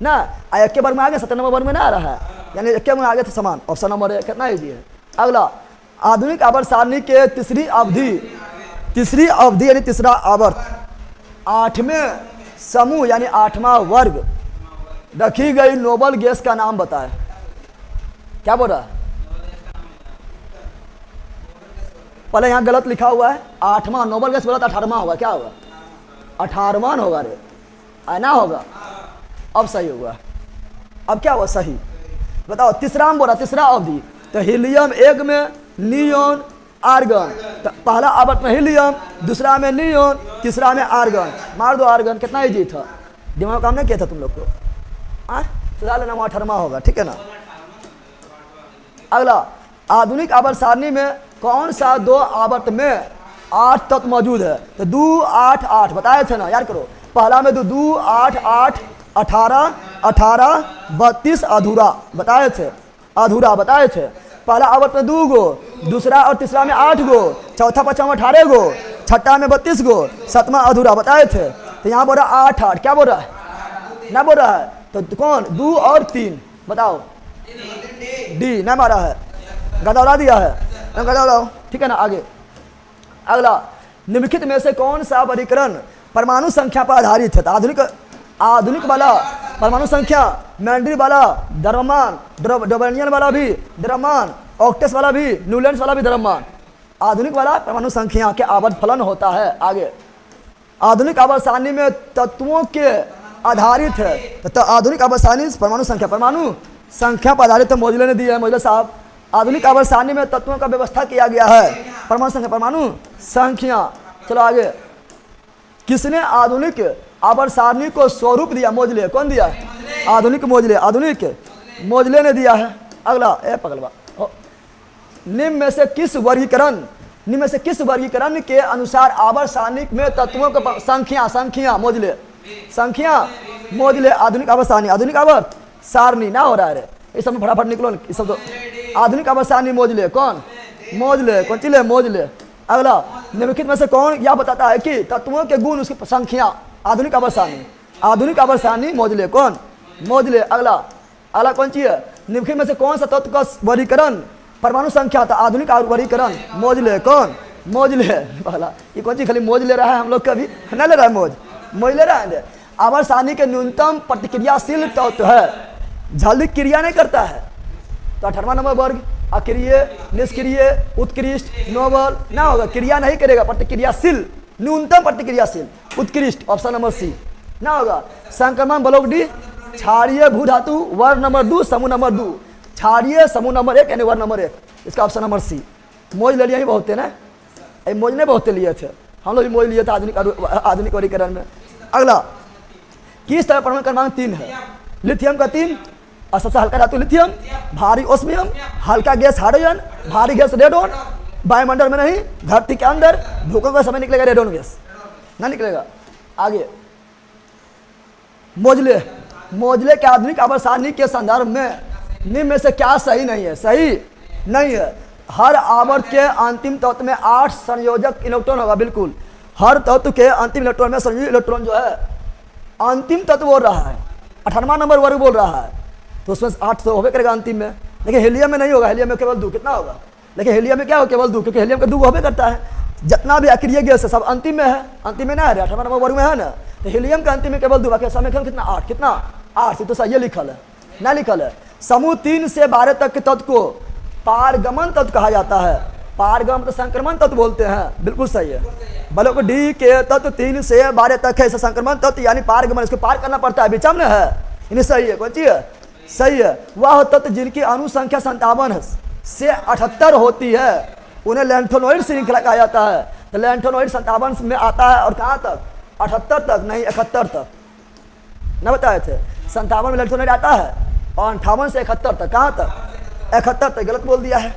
ना, एक के वर्ग में आ गया, 17 नंबर वर्ग में ना आ रहा है, यानी एक के में आ गया तो समान। ऑप्शन नंबर 1 कितना ईजी है। अगला आधुनिक आवर्त सारणी के तीसरी अवधि यानी तीसरा आवर्त 8वें समूह यानी 8वां वर्ग रखी गई नोबल गैस का नाम बताए। क्या बोल रहा है? पहले यहाँ गलत लिखा हुआ है 8वां नोबल गैस बोला था 18वां होगा, क्या होगा? 18वां होगा रे, ना होगा। अब सही होगा। अब क्या हुआ? सही। बताओ तीसरा में बोला, तीसरा अवधि तो हीलियम 1 में नियोन आर्गन, तो पहला आवर्त में हीलियम, दूसरा में नियोन, तीसरा में आर्गन। मार दो आर्गन, कितना इजी था, दिमाग काम नहीं किया था तुम लोग को। सुधार लेना, 18वां होगा, ठीक है ना। अगला आधुनिक आवर्त सारणी में कौन सा 2 आवर्त में 8 तत्व मौजूद है? तो 2 8 8 बताए थे ना, याद करो। पहला में 2 8 8 18 18 32 अधूरा बताए थे। पहला आवर्त में 2 गो, दूसरा और तीसरा में 8 गो, चौथा 5वां 18 गो, छठा में 32 गो, 7वां अधूरा बताए थे। तो यहाँ बोल रहा 8 8, क्या बोल रहा है? ना बोल रहा है तो कौन? 2 और 3 बताओ। डी ना मारा है, गदा उड़ा दिया है, गदा उड़ाओ, ठीक है ना। आगे अगला निम्नलिखित में से कौन सा वर्गीकरण परमाणु संख्या पर आधारित है? आधुनिक वाला परमाणु संख्या, मैंड्री वाला द्रव्यमान, डोबेनियन वाला भी द्रव्यमान, ऑक्टेस वाला भी, न्यूलैंड्स वाला भी द्रव्यमान। आधुनिक वाला परमाणु संख्या के आवर्त फलन होता है। आगे आधुनिक आवर्त सारणी में तत्वों के आधारित है। तो आधुनिक आवर्त सारणी परमाणु संख्या पर आधारित है। मोजले ने दिया है, मोजले साहब। आधुनिक आवर्त सारणी में तत्वों का व्यवस्था किया गया है परमाणु संख्या। चलो आगे। किसने आधुनिक आवर्त सारणी को स्वरूप दिया? मोजले। कौन दिया? आधुनिक मोजले ने दिया है। अगला पगलवा। निम्न में से किस वर्गीकरण के अनुसार आवर्त सारणी में तत्वों का संख्या मोजले आधुनिक आवर्त सारणी ना हो रहा है। इस सब में फटाफट निकलो। इस सब तो आधुनिक आवर्त सारणी मोजले। कौन चिले मोजले। अगला, निम्नलिखित में से कौन यह बताता है कि तत्वों के गुण उसकी संख्या? आधुनिक आवर्त सारणी मोजले। कौन? मोजले। अगला कौन चीज है? निम्नलिखित में से कौन सा तत्व का वर्गीकरण परमाणु संख्या था? आधुनिक वर्गीकरण मोजले। कौन? मोजले। ये कौन चीज खाली मोज ले रहा है? हम लोग कभी नहीं ले रहा है मोज ले रहा है। आवर्त सारणी के न्यूनतम प्रतिक्रियाशील तत्व है, जल्दी क्रिया नहीं करता है। तो 18वां नंबर वर्ग अक्रिय, निष्क्रिय, उत्कृष्ट, नोबल ना होगा, क्रिया नहीं करेगा, प्रतिक्रियाशील, न्यूनतम प्रतिक्रियाशील, उत्कृष्ट, ऑप्शन नंबर सी ना होगा। संक्रमण ब्लॉक डी, क्षारीय भू धातु, वर्ग नंबर 2, समूह नंबर 2, क्षारीय समूह नंबर 1 यानी वर्ग नंबर 1, इसका ऑप्शन नंबर सी। मोज ले लिया ही बहुत है ना, मोज ने बहुत लिए थे, हम लोग भी मोज लिए थे आधुनिक वर्गीकरण में। अगला, किस तरह परमाणु क्रमांक 3 है? लिथियम का 3, और सबसे हल्का धातु लिथियम, भारी ओस्मियम, हल्का गैस हाइड्रोजन, भारी गैस रेडोन, वायुमंडल में नहीं, धरती के अंदर, भूकंप का समय निकलेगा रेडोन गैस, ना निकलेगा। आगे, मोजले के आधुनिक आवर्त सारणी के संदर्भ में निम्न में से क्या सही नहीं है? सही नहीं है। हर आवर्त के अंतिम तत्व में 8 संयोजक इलेक्ट्रॉन होगा, बिल्कुल। हर तत्व के अंतिम इलेक्ट्रॉन में संयोजक इलेक्ट्रॉन जो है अंतिम तत्व बोल रहा है, 18वां नंबर वर्ग बोल रहा है, तो उसमें 8 तो होबे करेगा अंतिम में। लेकिन हीलियम में नहीं होगा, हीलियम में केवल 2, कितना होगा? लेकिन हीलियम में क्या होगा? केवल 2, क्योंकि हीलियम का 2 होबे करता है। जितना भी अक्रिय गैस है सब अंतिम में है, अंतिम में ना है, 18वां नंबर वर्ग में है ना, तो हीलियम का अंतिम में केवल 2, बाकी समय केवल कितना? 8, कितना? 8, तो सही लिखल है ना, लिखल है। समूह 3 से 12 तक के तत्व को पारगमन तत्व कहा जाता है। पारगमन तो संक्रमण तत्व बोलते हैं, बिल्कुल सही है। ब्लॉक डी के तत्व 3 से 12 तक है, इसे संक्रमण तत्व यानी पारगमन, इसको पार करना पड़ता है, विचम्न है, इन्हें सही है। कौन चीज है? सही है। वह तत्व जिनकी अणु संख्या 57 से 78 होती है उन्हें लैंथोनॉइड श्रृंखला कहा जाता है। तो लैंथोनॉइड 57 में आता है और कहाँ तक? 78 तक, नहीं 71 तक न बताए थे। 57 में लैंथोनॉइड आता है और 58 से 71 तक, कहाँ तक? 71 तक। गलत बोल दिया है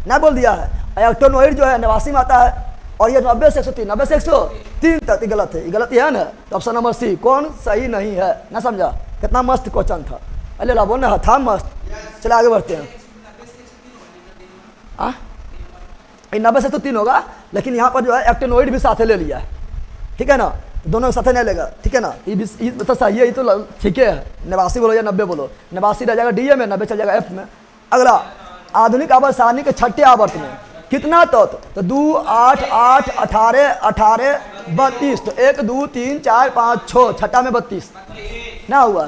ना, बोल दिया है। एक्टिनोइड जो है 89 में आता है और ये 90 से 103, 90 से 103 तक। ये गलत है, ये गलत है ना, तो ऑप्शन नंबर सी कौन? सही नहीं है ना, समझा? कितना मस्त क्वेश्चन था, अरे ला बोलना था मस्त। चलो आगे बढ़ते हैं। 90 से 103 होगा, लेकिन यहाँ पर जो है एक्टिनोइड भी साथ ले लिया है, ठीक है ना, दोनों साथ नहीं लेगा, ठीक है ना। ये तो सही है, ये तो ठीक है। 89 बोलो या 90 बोलो, 89 रह जाएगा डी में, 90 चल जाएगा एफ में। अगला, आधुनिक आवर्त सारणी के छठे आवर्त में कितना तत्व? तो 2, 8, 8, 18, 18, 32, तो 1, 2, 3, 4, 5, 6, छठा में 32 ना हुआ,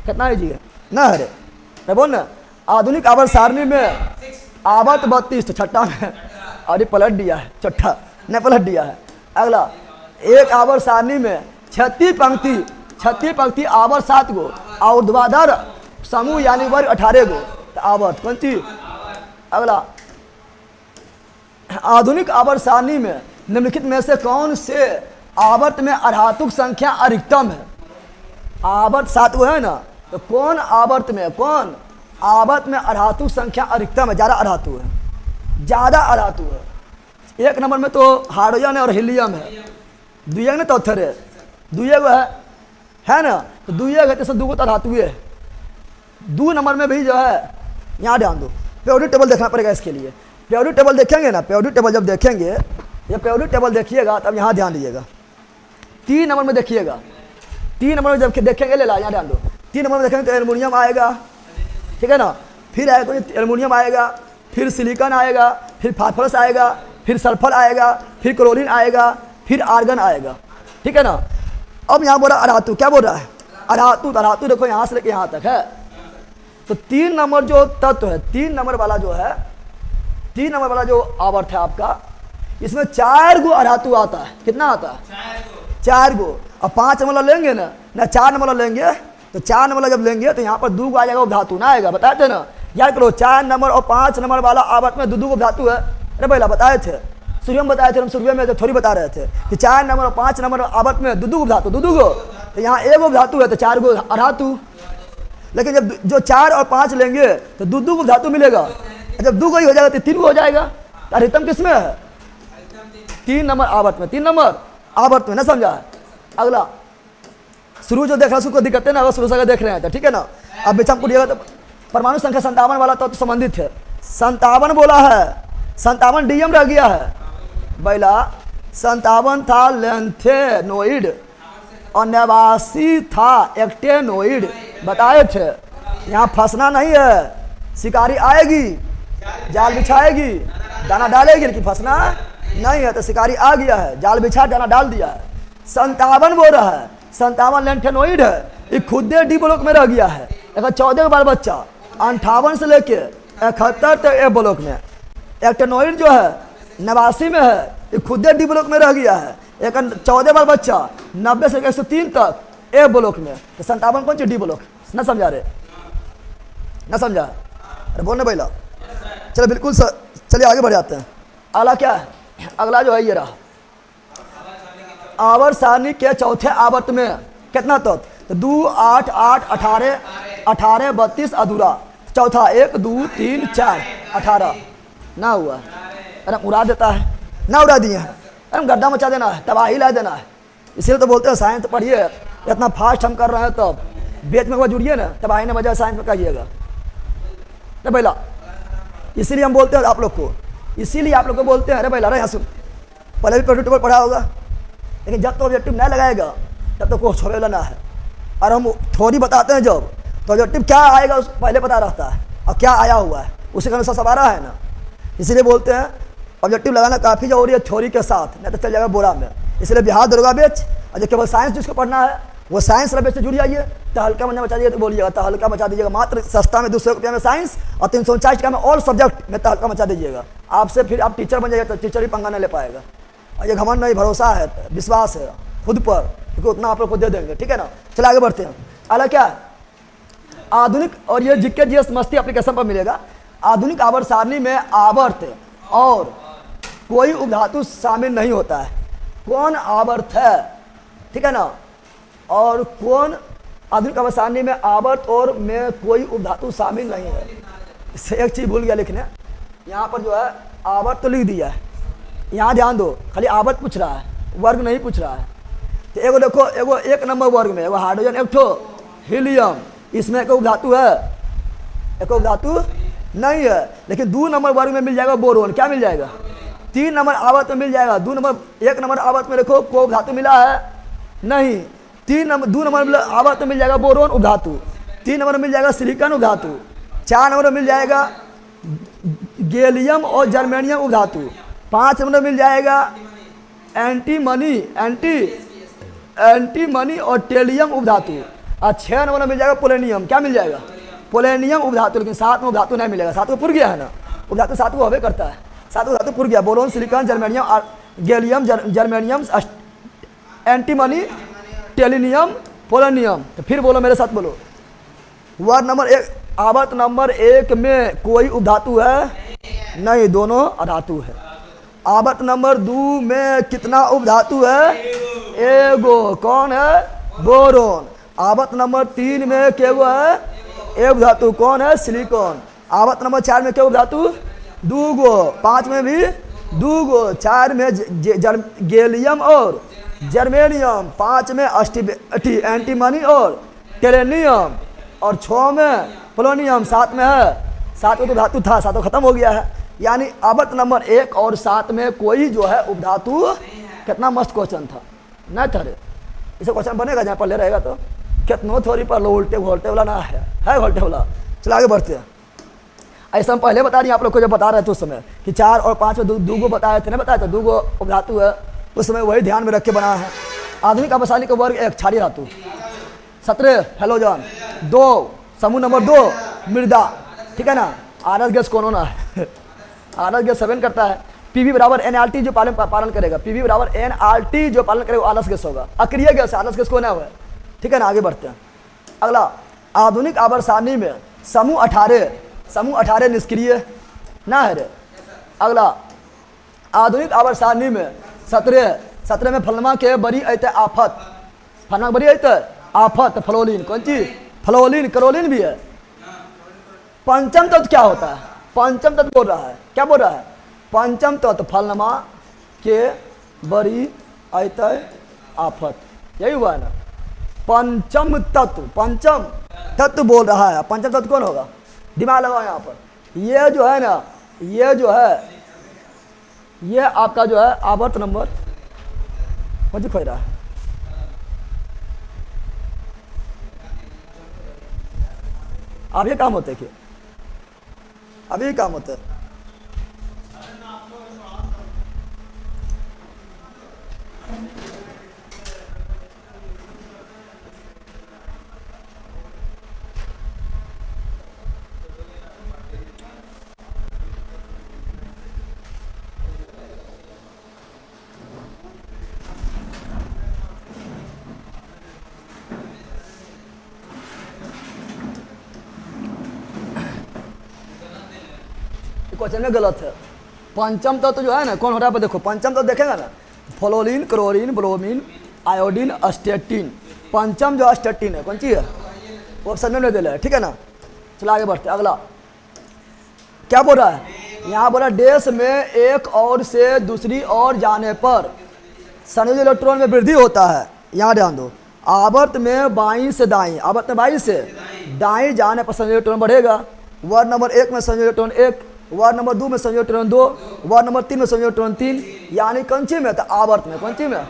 कितना लीजिए ना, अरे बोल ना। आधुनिक आवर्त सारणी में आवर्त 32, तो छठा में, और ये पलट दिया है, छठा ने पलट दिया है। अगला, एक आवर्त सारणी में 36 पंक्ति आवर्त 7 गो और ऊर्ध्वाधर समूह यानी वर्ग 18 गो, तो आवर्त कौन सी? अगला, आधुनिक आवर्त सारणी में निम्नलिखित में से कौन से आवर्त में अर्धातुक संख्या अधिकतम है? आवर्त 7 गो है ना, तो कौन आवर्त में अर्धातुक संख्या अधिकतम है? ज़्यादा अर्धातु है। 1 नंबर में तो हाइड्रोजन और हीलियम है, 2 तो थर है, 2 है ना, तो 2 है तो 2 तो धातु है। 2 नंबर में भी जो है, यहाँ ध्यान दो, पीरियोडिक टेबल देखना पड़ेगा इसके लिए। पीरियोडिक टेबल देखेंगे ना, पीरियोडिक टेबल जब देखेंगे, ये पीरियोडिक टेबल देखिएगा तब यहाँ ध्यान दीजिएगा। 3 नंबर में देखिएगा, 3 नंबर में जब देखेंगे, ले ला यहाँ ध्यान दो, 3 नंबर में देखेंगे तो एल्युमिनियम आएगा, ठीक है ना, फिर आएगा एल्युमिनियम आएगा, फिर सिलिकॉन आएगा, फिर फास्फोरस आएगा, फिर सल्फर आएगा, फिर क्लोरीन आएगा, फिर आर्गन आएगा, ठीक है ना। अब यहाँ बोल रहा अर्धातु, क्या बोल रहा है? अर्धातु देखो यहाँ से लेके यहाँ तक है। तो 3 नंबर जो तत्व है, 3 नंबर वाला जो है, 3 नंबर वाला जो आवर्त है आपका, इसमें 4 गो अर्धातु आता है। कितना आता है? 4 गो। अब 5 नंबर लेंगे ना, ना 4 नंबर वाला लेंगे तो 4 नंबर वाला जब लेंगे तो यहाँ पर 2 आ जाएगा उपधातु ना आएगा, बताए थे ना। याद करो 4 नंबर और 5 नंबर वाला आवर्त में 2 उपधातु है। अरे भैया बताए थे, शुरू में बताए थे, हम शुरू में तो थोड़ी बता रहे थे कि 4 नंबर और 5 नंबर आवर्त में 2 उपधातु, 2 गो, तो यहाँ 1 उपधातु है तो 4 गो अधातु। लेकिन जब जो 4 और 5 लेंगे तो 2 उपधातु मिलेगा, जब 2 गो ही हो जाएगा तो 3 गो हो जाएगा। तो अधिकतम किस में है? 3 नंबर आवर्त में, 3 नंबर आवर्त में, ना समझा। अगला शुरू जो देख रहा है उसको दिक्कत है ना, शुरू से देख रहे हैं तो ठीक है ना। अब बेचम को तो परमाणु संख्या 57 वाला तो संबंधित है, 57 बोला है, 57 डीएम रह गया है बैला। 57 था लेंथेनोइड और 89 था एक्टेनोइड, बताए थे। यहाँ फंसना नहीं है, शिकारी आएगी जाल बिछाएगी दाना डालेगी, लेकिन फंसना नहीं है। तो शिकारी आ गया है, जाल बिछा दाना डाल दिया है। 57 बोल रहा है, 57 लेंथेनोइड है, ये खुद डी ब्लॉक में रह गया है। 14 बाल बच्चा 58 से लेके 71 तक ए ब्लॉक में। एक्टेनोइड जो है 89 में है, ये खुद डी ब्लॉक में रह गया है। 14 बाल बच्चा 90 से 103 तक ए ब्लॉक में। तो 57 कौन सी डी ब्लॉक, ना समझा रहे, ना समझा। अरे बोलने बैला, चलो बिल्कुल चलिए आगे बढ़ जाते हैं। अगला क्या है? अगला जो है ये रहा, आवर्त सारणी के चौथे आवर्त में कितना तत्व? तो 2 8 8 18 18 32 अधूरा। चौथा 1 2 3 4 18 ना हुआ। अरे उड़ा देता है, ना उड़ा दिए हैं, अरे गड्ढा मचा देना है, तबाही ला देना है। इसीलिए तो बोलते हैं साइंस तो पढ़िए, इतना फास्ट हम कर रहे हैं तब बेच में जुड़िए ना, तबाही ने बजाय साइंस में कहिएगा तो पहला। इसीलिए हम बोलते हैं आप लोग को, इसीलिए आप लोग को बोलते हैं। अरे भाई ला सुन, पहले भी प्रोजेक्ट पर पढ़ा होगा, लेकिन जब तो ऑब्जेक्टिव नहीं लगाएगा तब तो कुछ छोड़े लेना है। और हम थोड़ी बताते हैं जब तो ऑब्जेक्टिव क्या आएगा उस पहले पता रहता है, और क्या आया हुआ है उसी का अनुसार सब आ रहा है ना। इसीलिए बोलते हैं ऑब्जेक्टिव लगाना काफ़ी जरूरी है थ्योरी के साथ, नहीं तो चल जाएगा बोरा में। इसलिए बिहार दरोगा बेच, और जो केवल साइंस जिसको पढ़ना है वो साइंस वाला बेच से जुड़ जाइए। तो हल्का महीना बचा दीजिए तो बोलिएगा, तो हल्का बचा दीजिएगा। मात्र सस्ता में 200 रुपये में साइंस और 349 का में ऑल सब्जेक्ट में तो हल्का बचा दीजिएगा। आपसे फिर आप टीचर बन जाइए तो टीचर ही पंगा नहीं ले पाएगा। और ये घमंड नहीं, भरोसा है, विश्वास है खुद पर, क्योंकि उतना आप लोग को दे देंगे, ठीक है ना। चलो आगे बढ़ते हैं। अगला क्या है? आधुनिक, और ये जीके जीएस मस्ती एप्लीकेशन पर मिलेगा। आधुनिक आवर्त सारणी में आवर्त और कोई उपधातु शामिल नहीं होता है। कौन आवर्त है, ठीक है ना, और कौन आधुनिक आवर्त सारणी में आवर्त और में कोई उपधातु शामिल नहीं है। इससे एक चीज़ भूल गया लिखने, यहाँ पर जो है आवर्त तो लिख दिया है, यहाँ ध्यान दो, खाली आवर्त पूछ रहा है, वर्ग नहीं पूछ रहा है। तो एगो देखो, एगो 1 नंबर वर्ग में एगो हाइड्रोजन, एक ठो हीलियम, इसमें एक उपधातु है, एक उपधातु नहीं है। लेकिन 2 नंबर वर्ग में मिल जाएगा बोरोन, क्या मिल जाएगा? 3 नंबर आवर्त में मिल जाएगा। 1 नंबर आवर्त में देखो कोई उपधातु मिला है नहीं। 2 नंबर आवर्त में मिल जाएगा बोरोन उपधातु, 3 नंबर में मिल जाएगा सिलिकॉन उपधातु, 4 नंबर में मिल जाएगा गैलियम और जर्मेनियम उपधातु, 5 नंबर में मिल जाएगा एंटीमनी और टेलियम उपधातु, और 6 नंबर में मिल जाएगा पोलेनियम। क्या मिल जाएगा? पोलेनियम उपधातु। लेकिन 7 में उपधातु नहीं मिलेगा, 7 को पुर गया है ना, उपधातु 7 को हवे करता है, 7 उपधातु पुर गया। Boron, silicon, germanium, gallium, germanium, antimony, tellurium, polonium. तो फिर बोलो मेरे साथ, बोलो। वर्ग नंबर 1, आवर्त नंबर 1 में कोई उपधातु है नहीं, दोनों अधातु है। आवर्त नंबर 2 में कितना उपधातु है? एगो, कौन है? बोरोन। आवर्त नंबर 3 में क्या है? एक उपधातु, कौन है? सिलिकॉन। आवर्त नंबर 4 में क्या उपधातु? 2 गो, 5 में भी 2 गो, 4 में गैलियम और जर्मेनियम, 5 में एंटीमनी और टेलेनियम, और 6 में पोलोनियम, 7 में है, 7 में तो धातु था, 7 खत्म हो गया है। यानी आवर्त नंबर 1 और 7 में कोई जो है उपधातु, कितना मस्त क्वेश्चन था ना था रे। इसे क्वेश्चन बनेगा जहाँ पर ले रहेगा तो कितनों थोड़ी पर लो, उल्टे घोल्टे वाला ना है घोल्टे वाला। चलो आगे बढ़ते हैं। ऐसा हम पहले बता रही आप लोग को, जब बता रहे थे उस समय कि 4 और 5 में 2 गो बताए थे, नहीं बताया था 2 गो उपधातु है, उस समय वही ध्यान में रख के बना है। आधुनिक आवर्त सारणी का वर्ग 1 क्षारीय धातु, 17 हेलोजन, 2 समूह नंबर 2 मृदा, ठीक है ना। आरएस गैस कौन होना है? आरएस गैस 7 करता है। पीवी बराबर एनआरटी जो पालन करेगा, पीवी बराबर एनआरटी जो पालन करेगा आरएस गैस होगा। अक्रिय गैस, आरएस गैस कौन है? ठीक है ना, आगे बढ़ते हैं। अगला, आधुनिक आवर्त सारणी में समूह 18 निष्क्रिय ना है रे। अगला, आधुनिक आवर्त सारणी में 17 में फलमा के बड़ी अत आफत, फलमा बड़ी अत आफत, फ्लोरीन, कौन चीज, फ्लोरीन, क्रोलीन भी है। पंचम तत्व क्या होता है, पंचम तत्व बोल रहा है, क्या बोल रहा है, पंचम तत्व फलमा के बड़ी अत आफत, यही हुआ है ना। पंचम तत्व बोल रहा है। पंचम तत्व कौन होगा, दिमाग लगाओ यहाँ पर। ये जो है ना, ये जो है, ये आपका जो है आवर्त नंबर मुझे खोज रहा है। अब ये काम होते हैं, अब ये काम होता है। क्वेश्चन में गलत है। पंचम तत्व तो जो है ना कौन हो रहा है, देखो पंचम तत्व देखेगा ना, फ्लोरीन, क्लोरीन, ब्रोमीन, आयोडीन, अस्टेटिन। पंचम जो अस्टेटिन है, कौन चीज है, वो ऑप्शन में दे रहा है, ठीक है ना। चलो आगे बढ़ते। अगला क्या बोल रहा है, यहाँ बोला देश में एक और से दूसरी ओर जाने पर संयोजी इलेक्ट्रॉन में वृद्धि होता है। यहाँ ध्यान दो, आवर्त में बाईं से दाईं, आवर्त में बाईं से दाईं जाने पर संयोजी इलेक्ट्रॉन बढ़ेगा। वर्ड नंबर 1 में संयोजी इलेक्ट्रॉन 1, वर्ड नंबर 2 में संयोजी इलेक्ट्रॉन 2, वर्ड नंबर 3 में संयोजी इलेक्ट्रॉन 3, यानी कंची में, तो आवर्त में, कंची में।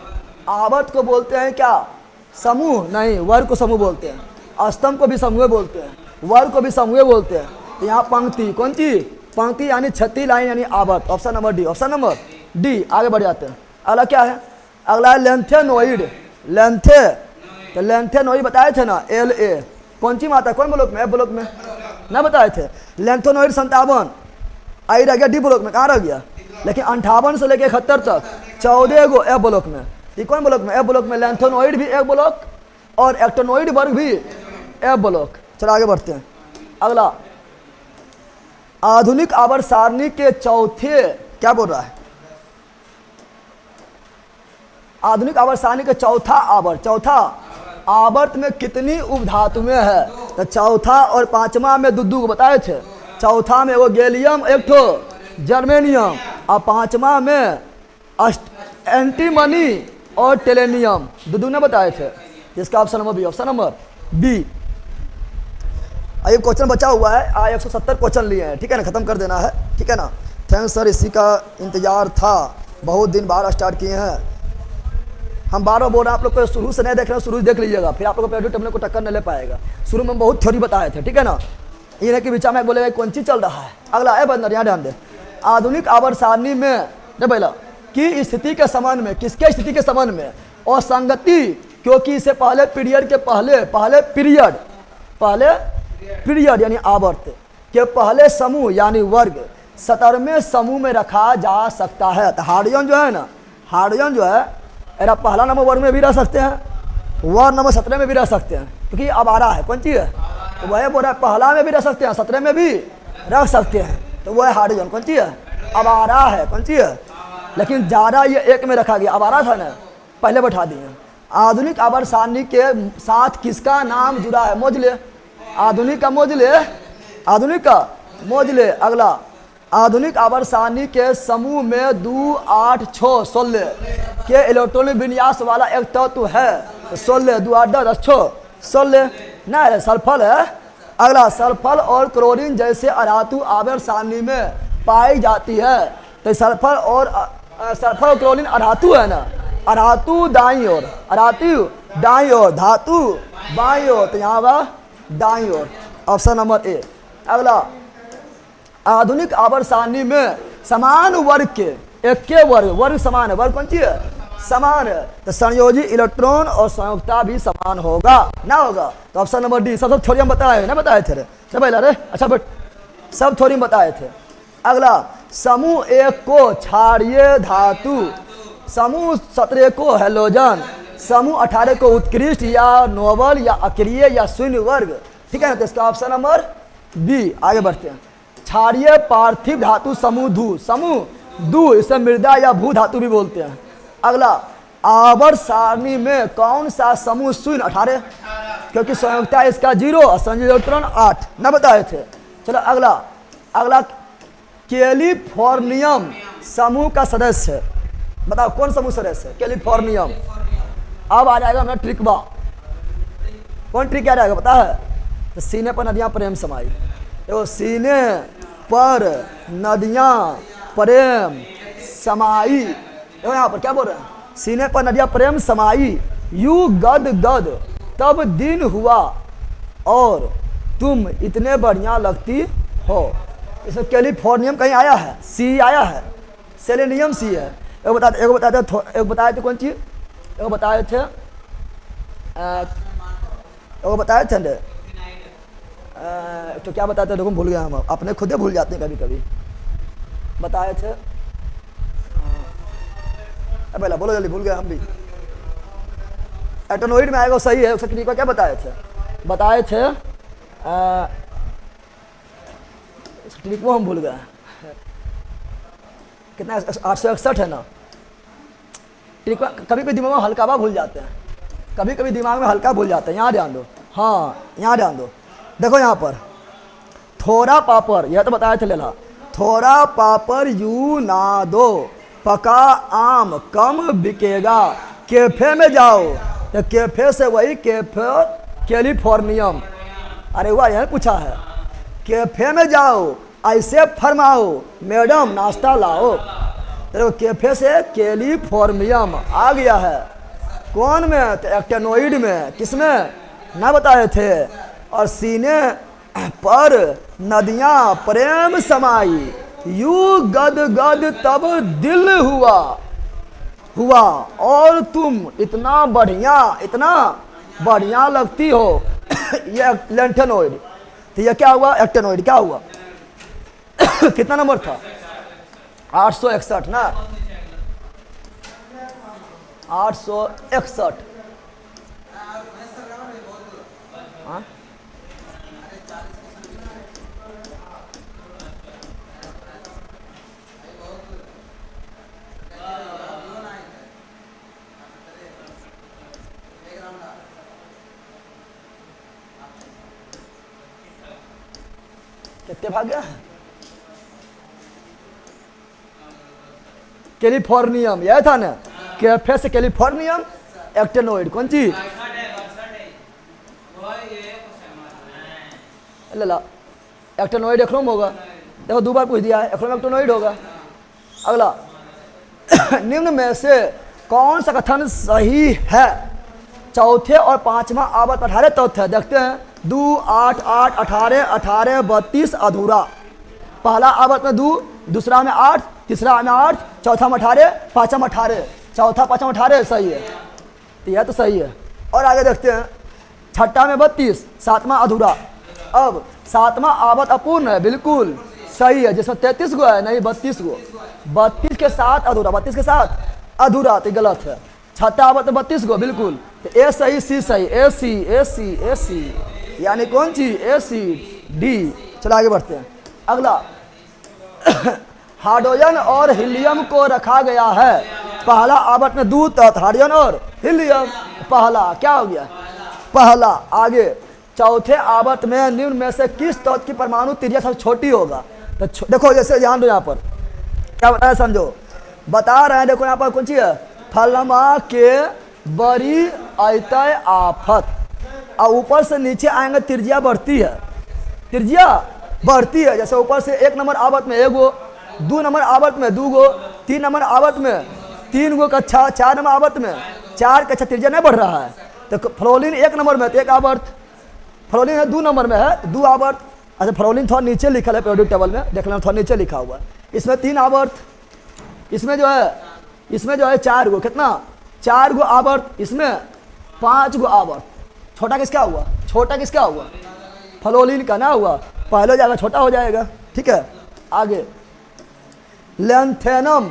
आवर्त को बोलते हैं क्या, समूह नहीं, वर्ग को समूह बोलते हैं। स्तंभ को भी समूह बोलते हैं, वर्ग को भी समूह बोलते हैं। यहाँ पंक्ति, कौन सी पंक्ति, यानी छठी लाइन यानी आवर्त। Option number D, option number D. आगे बढ़ जाते हैं। अगला क्या है, अगला है लेंथेनोइड। तो लेंथेनोइड बताए थे ना, LA कौन सी माता, कौन ब्लॉक में, F ब्लॉक में ना बताए थे। लेंथेनोइड 57, आई रह गया डी ब्लॉक में, कहाँ रह गया, लेकिन 58 से लेकर 71 तक 14 गो F ब्लॉक में। ये कौन ब्लॉक में, F ब्लॉक में। लेंथेनोइड भी एक ब्लॉक और एक्टिनोइड वर्ग भी F ब्लॉक। चलो आगे बढ़ते हैं। अगला, आधुनिक आवर्त सारणी के चौथे, क्या बोल रहा है, आधुनिक आवर्त सारणी के चौथा आवर्त में कितनी उपधातुएं है। तो चौथा और पांचवा में दो को बताए थे। चौथा में वो गैलियम, एक ठो जर्मेनियम, और पांचवा में एंटीमनी और टेलेनियम, दो ने बताए थे। इसका option number B, option number B. ये क्वेश्चन बचा हुआ है, 170 क्वेश्चन लिए हैं, ठीक है ना, खत्म कर देना है, ठीक है ना। थैंक्स सर, इसी का इंतजार था, बहुत दिन बाद स्टार्ट किए हैं। हम बार-बार बोल रहे हैं, आप लोग को शुरू से नहीं देख रहे हैं, शुरू से देख लीजिएगा, फिर आप लोग को टेबल को टक्कर नहीं ले पाएगा। शुरू में बहुत थ्योरी बताए थे, ठीक है ना, ये नहीं कि बीच में बोलेगा कौन चीज चल रहा है। अगला है बंदर, यहाँ ध्यान दे, आधुनिक आवर्त सारणी में पहला की स्थिति के संबंध में, किसके स्थिति के संबंध में, और संगति, क्योंकि इससे पहले पीरियड के पीरियड यानी आवर्त के पहले समूह यानी वर्ग 17वें समूह में रखा जा सकता है। तो हाइड्रोजन जो है ना, हाइड्रोजन जो है एरा पहला नंबर वर्ग में भी रह सकते हैं, वर्ग नंबर 17 में भी रह सकते हैं, क्योंकि अब आ रहा है, कौन चीज है, तो वह बोल रहा है पहला में भी रह सकते हैं, 17 में भी रख सकते हैं, तो वह हाइड्रोजन कौन चीज है, अब आ रहा है, कौन चीज है, लेकिन ज़्यादा ये एक में रखा गया, अब आ रहा था ना, पहले बैठा दिए। आधुनिक आवर्त सारणी के साथ किसका नाम जुड़ा है, मोजले, आधुनिक का मोजले, आधुनिक का मोजले। अगला, आधुनिक आवर्त सारणी के समूह में 2, 8, 6, 16 के इलेक्ट्रॉनिक विन्यास वाला एक तत्व है। 16, 2, 8, 10, 6, 16 ना है, सल्फर है। अगला, सल्फर और क्लोरीन जैसे अधातु आवर्त सारणी में पाई जाती है। तो सल्फर और क्लोरीन अधातु है ना, अधातु दाईं ओर, अधातु दाईं ओर, धातु बाईं ओर, तो यहाँ वह दाईं ओर, ऑप्शन नंबर ए। अगला, आधुनिक आवर्त सारणी में समान वर्ग के एक के वर्ग समान है, वर्ग कौन सी है, समान है, तो संयोजी इलेक्ट्रॉन और संयोजकता भी समान होगा ना होगा, तो ऑप्शन नंबर डी। सब थ्योरी हम बताए ना, बताए थे रे, अच्छा बट सब थ्योरी बताए थे। अगला, समूह 1 को क्षारीय धातु, समूह 17 को हैलोजन, समूह 18 को उत्कृष्ट या नोबल या अक्रिय या शून्य वर्ग, ठीक है ना। तो इसका ऑप्शन नंबर बी। आगे बढ़ते हैं। क्षारीय पार्थिव धातु समूह धू, समूह धू इसे मृदा या भू धातु भी बोलते हैं। अगला, आवर्त सारणी में कौन सा समूह शून्य 18, क्योंकि संयोजकता इसका 0 और संयोजक इलेक्ट्रॉन 8 न बताए थे। चलो अगला कैलिफोर्नियम समूह का सदस्य है, बताओ कौन समूह सदस्य है कैलिफोर्नियम। अब आ जाएगा मेरा ट्रिकबा, कौन ट्रिक आ जाएगा पता है। तो सीने पर नदियां प्रेम समाई, देखो सीने पर नदियां प्रेम समाई, देखो यहाँ पर क्या बोल रहे हैं, सीने पर नदियां प्रेम समाई, यू गद गद तब दिन हुआ और तुम इतने बढ़िया लगती हो। इसमें कैलिफोर्नियम कहीं आया है, सी आया है, सेलेनियम सी है। एक बताए थे कौन चीज, एक बताए थे तो क्या बताए थे, देखो भूल गए हम, अपने खुद ही भूल जाते हैं कभी कभी। बताए थे पहला बोलो जल्दी, भूल गए हम भी। एटोनोइड में आएगा, सही है। उसका ट्रिक क्या बताए थे, बताए थे ट्रिक वो हम भूल गए कितना, 861 है ना। ट्रिक कभी कभी दिमाग में हल्का भूल जाते हैं, कभी कभी दिमाग में हल्का भूल जाते हैं। यहाँ ध्यान दो, हाँ यहाँ ध्यान दो, देखो यहाँ पर थोड़ा पापड़, यह तो बताए थे लेला, थोड़ा पापड़ यूं ना दो, पका आम कम बिकेगा, कैफे में जाओ, तो कैफे से वही कैफे कैलिफोर्नियम। अरे वाह, यह पूछा है, कैफे में जाओ ऐसे फरमाओ मैडम नाश्ता लाओ, तो कैफे से कैलिफोर्नियम आ गया है। कौन में, तो एक्टेनोइड में, किसमें ना बताए थे। और सीने पर नदियां प्रेम समाई, यू गद गद तब दिल हुआ और तुम इतना बढ़िया लगती हो। ये लेंथेनोइड, तो ये क्या हुआ, एक्टेनोइड क्या हुआ कितना नंबर था, 861 ना, 861। हाँ कितने भाग गया, कैलिफोर्नियम यह था ना, कैफे से कैलिफोर्नियम, एक्टेनोइड कौन चीज, ला एक्टेनोइड एक्रोम होगा, देखो 2 बार पूछ दिया है, एक्रोम एक्टेनोइड होगा। अगला निम्न में से कौन सा कथन सही है, चौथे और पांचवा आवर्त 18 तथ्य, देखते हैं 2 8 8 18 18 32 अधूरा। पहला आवर्त में 2, दूसरा में 8, तीसरा में 8, चौथा में 18, पांचवा में 18, चौथा पांचवा 18 सही है, तो यह तो सही है। और आगे देखते हैं, छठा में 32, सातवां अधूरा। अब सातवां आवर्त अपूर्ण है, बिल्कुल सही है, जिसमें 33 गो है, नहीं 32 गो, 32 के साथ अधूरा, 32 के साथ अधूरा, तो गलत है। छठा आवर्त 32 गो, बिल्कुल, तो ए सही, सी सही, ए सी ए सी ए सी, यानी कौन सी, ए सी डी। चलो आगे बढ़ते हैं। अगला हाइड्रोजन और हीलियम को रखा गया है, पहला आवर्त में 2 तत्व हाइड्रोजन और हीलियम, पहला क्या हो गया, पहला। आगे चौथे आवर्त में निम्न में से किस तत्व की परमाणु त्रिज्या सबसे छोटी होगा, तो देखो जैसे ध्यान दो, यहाँ पर क्या बताया समझो, बता रहे हैं, देखो यहाँ पर कौन सी है, फलमा के बड़ी अतः आफत, और ऊपर से नीचे आएंगे त्रिज्या बढ़ती है, त्रिज्या बढ़ती है। जैसे ऊपर से 1 नंबर आवर्त में 1 गो, 2 नंबर आवर्त में 2 गो, 3 नंबर आवर्त में 3 गो, कक्षा 4 नंबर आवर्त में 4 कक्षा, त्रिज्या नहीं बढ़ रहा है। तो फ्लोरीन 1 नंबर में तो 1 आवर्त, फ्लोरीन है 2 नंबर में है 2 आवर्त। अच्छा फ्लोरीन थोड़ा नीचे लिखा है पीरियोडिक टेबल में, देख लेना थोड़ा नीचे लिखा हुआ है, इसमें 3 आवर्त, इसमें जो है 4 गो, कितना 4 गो आवर्त, इसमें 5 गो आवर्त। छोटा किसका हुआ, छोटा किसका हुआ, फ्लोरीन का ना हुआ, पहले हो जाएगा छोटा हो जाएगा, ठीक है। आगे लेंथेनम,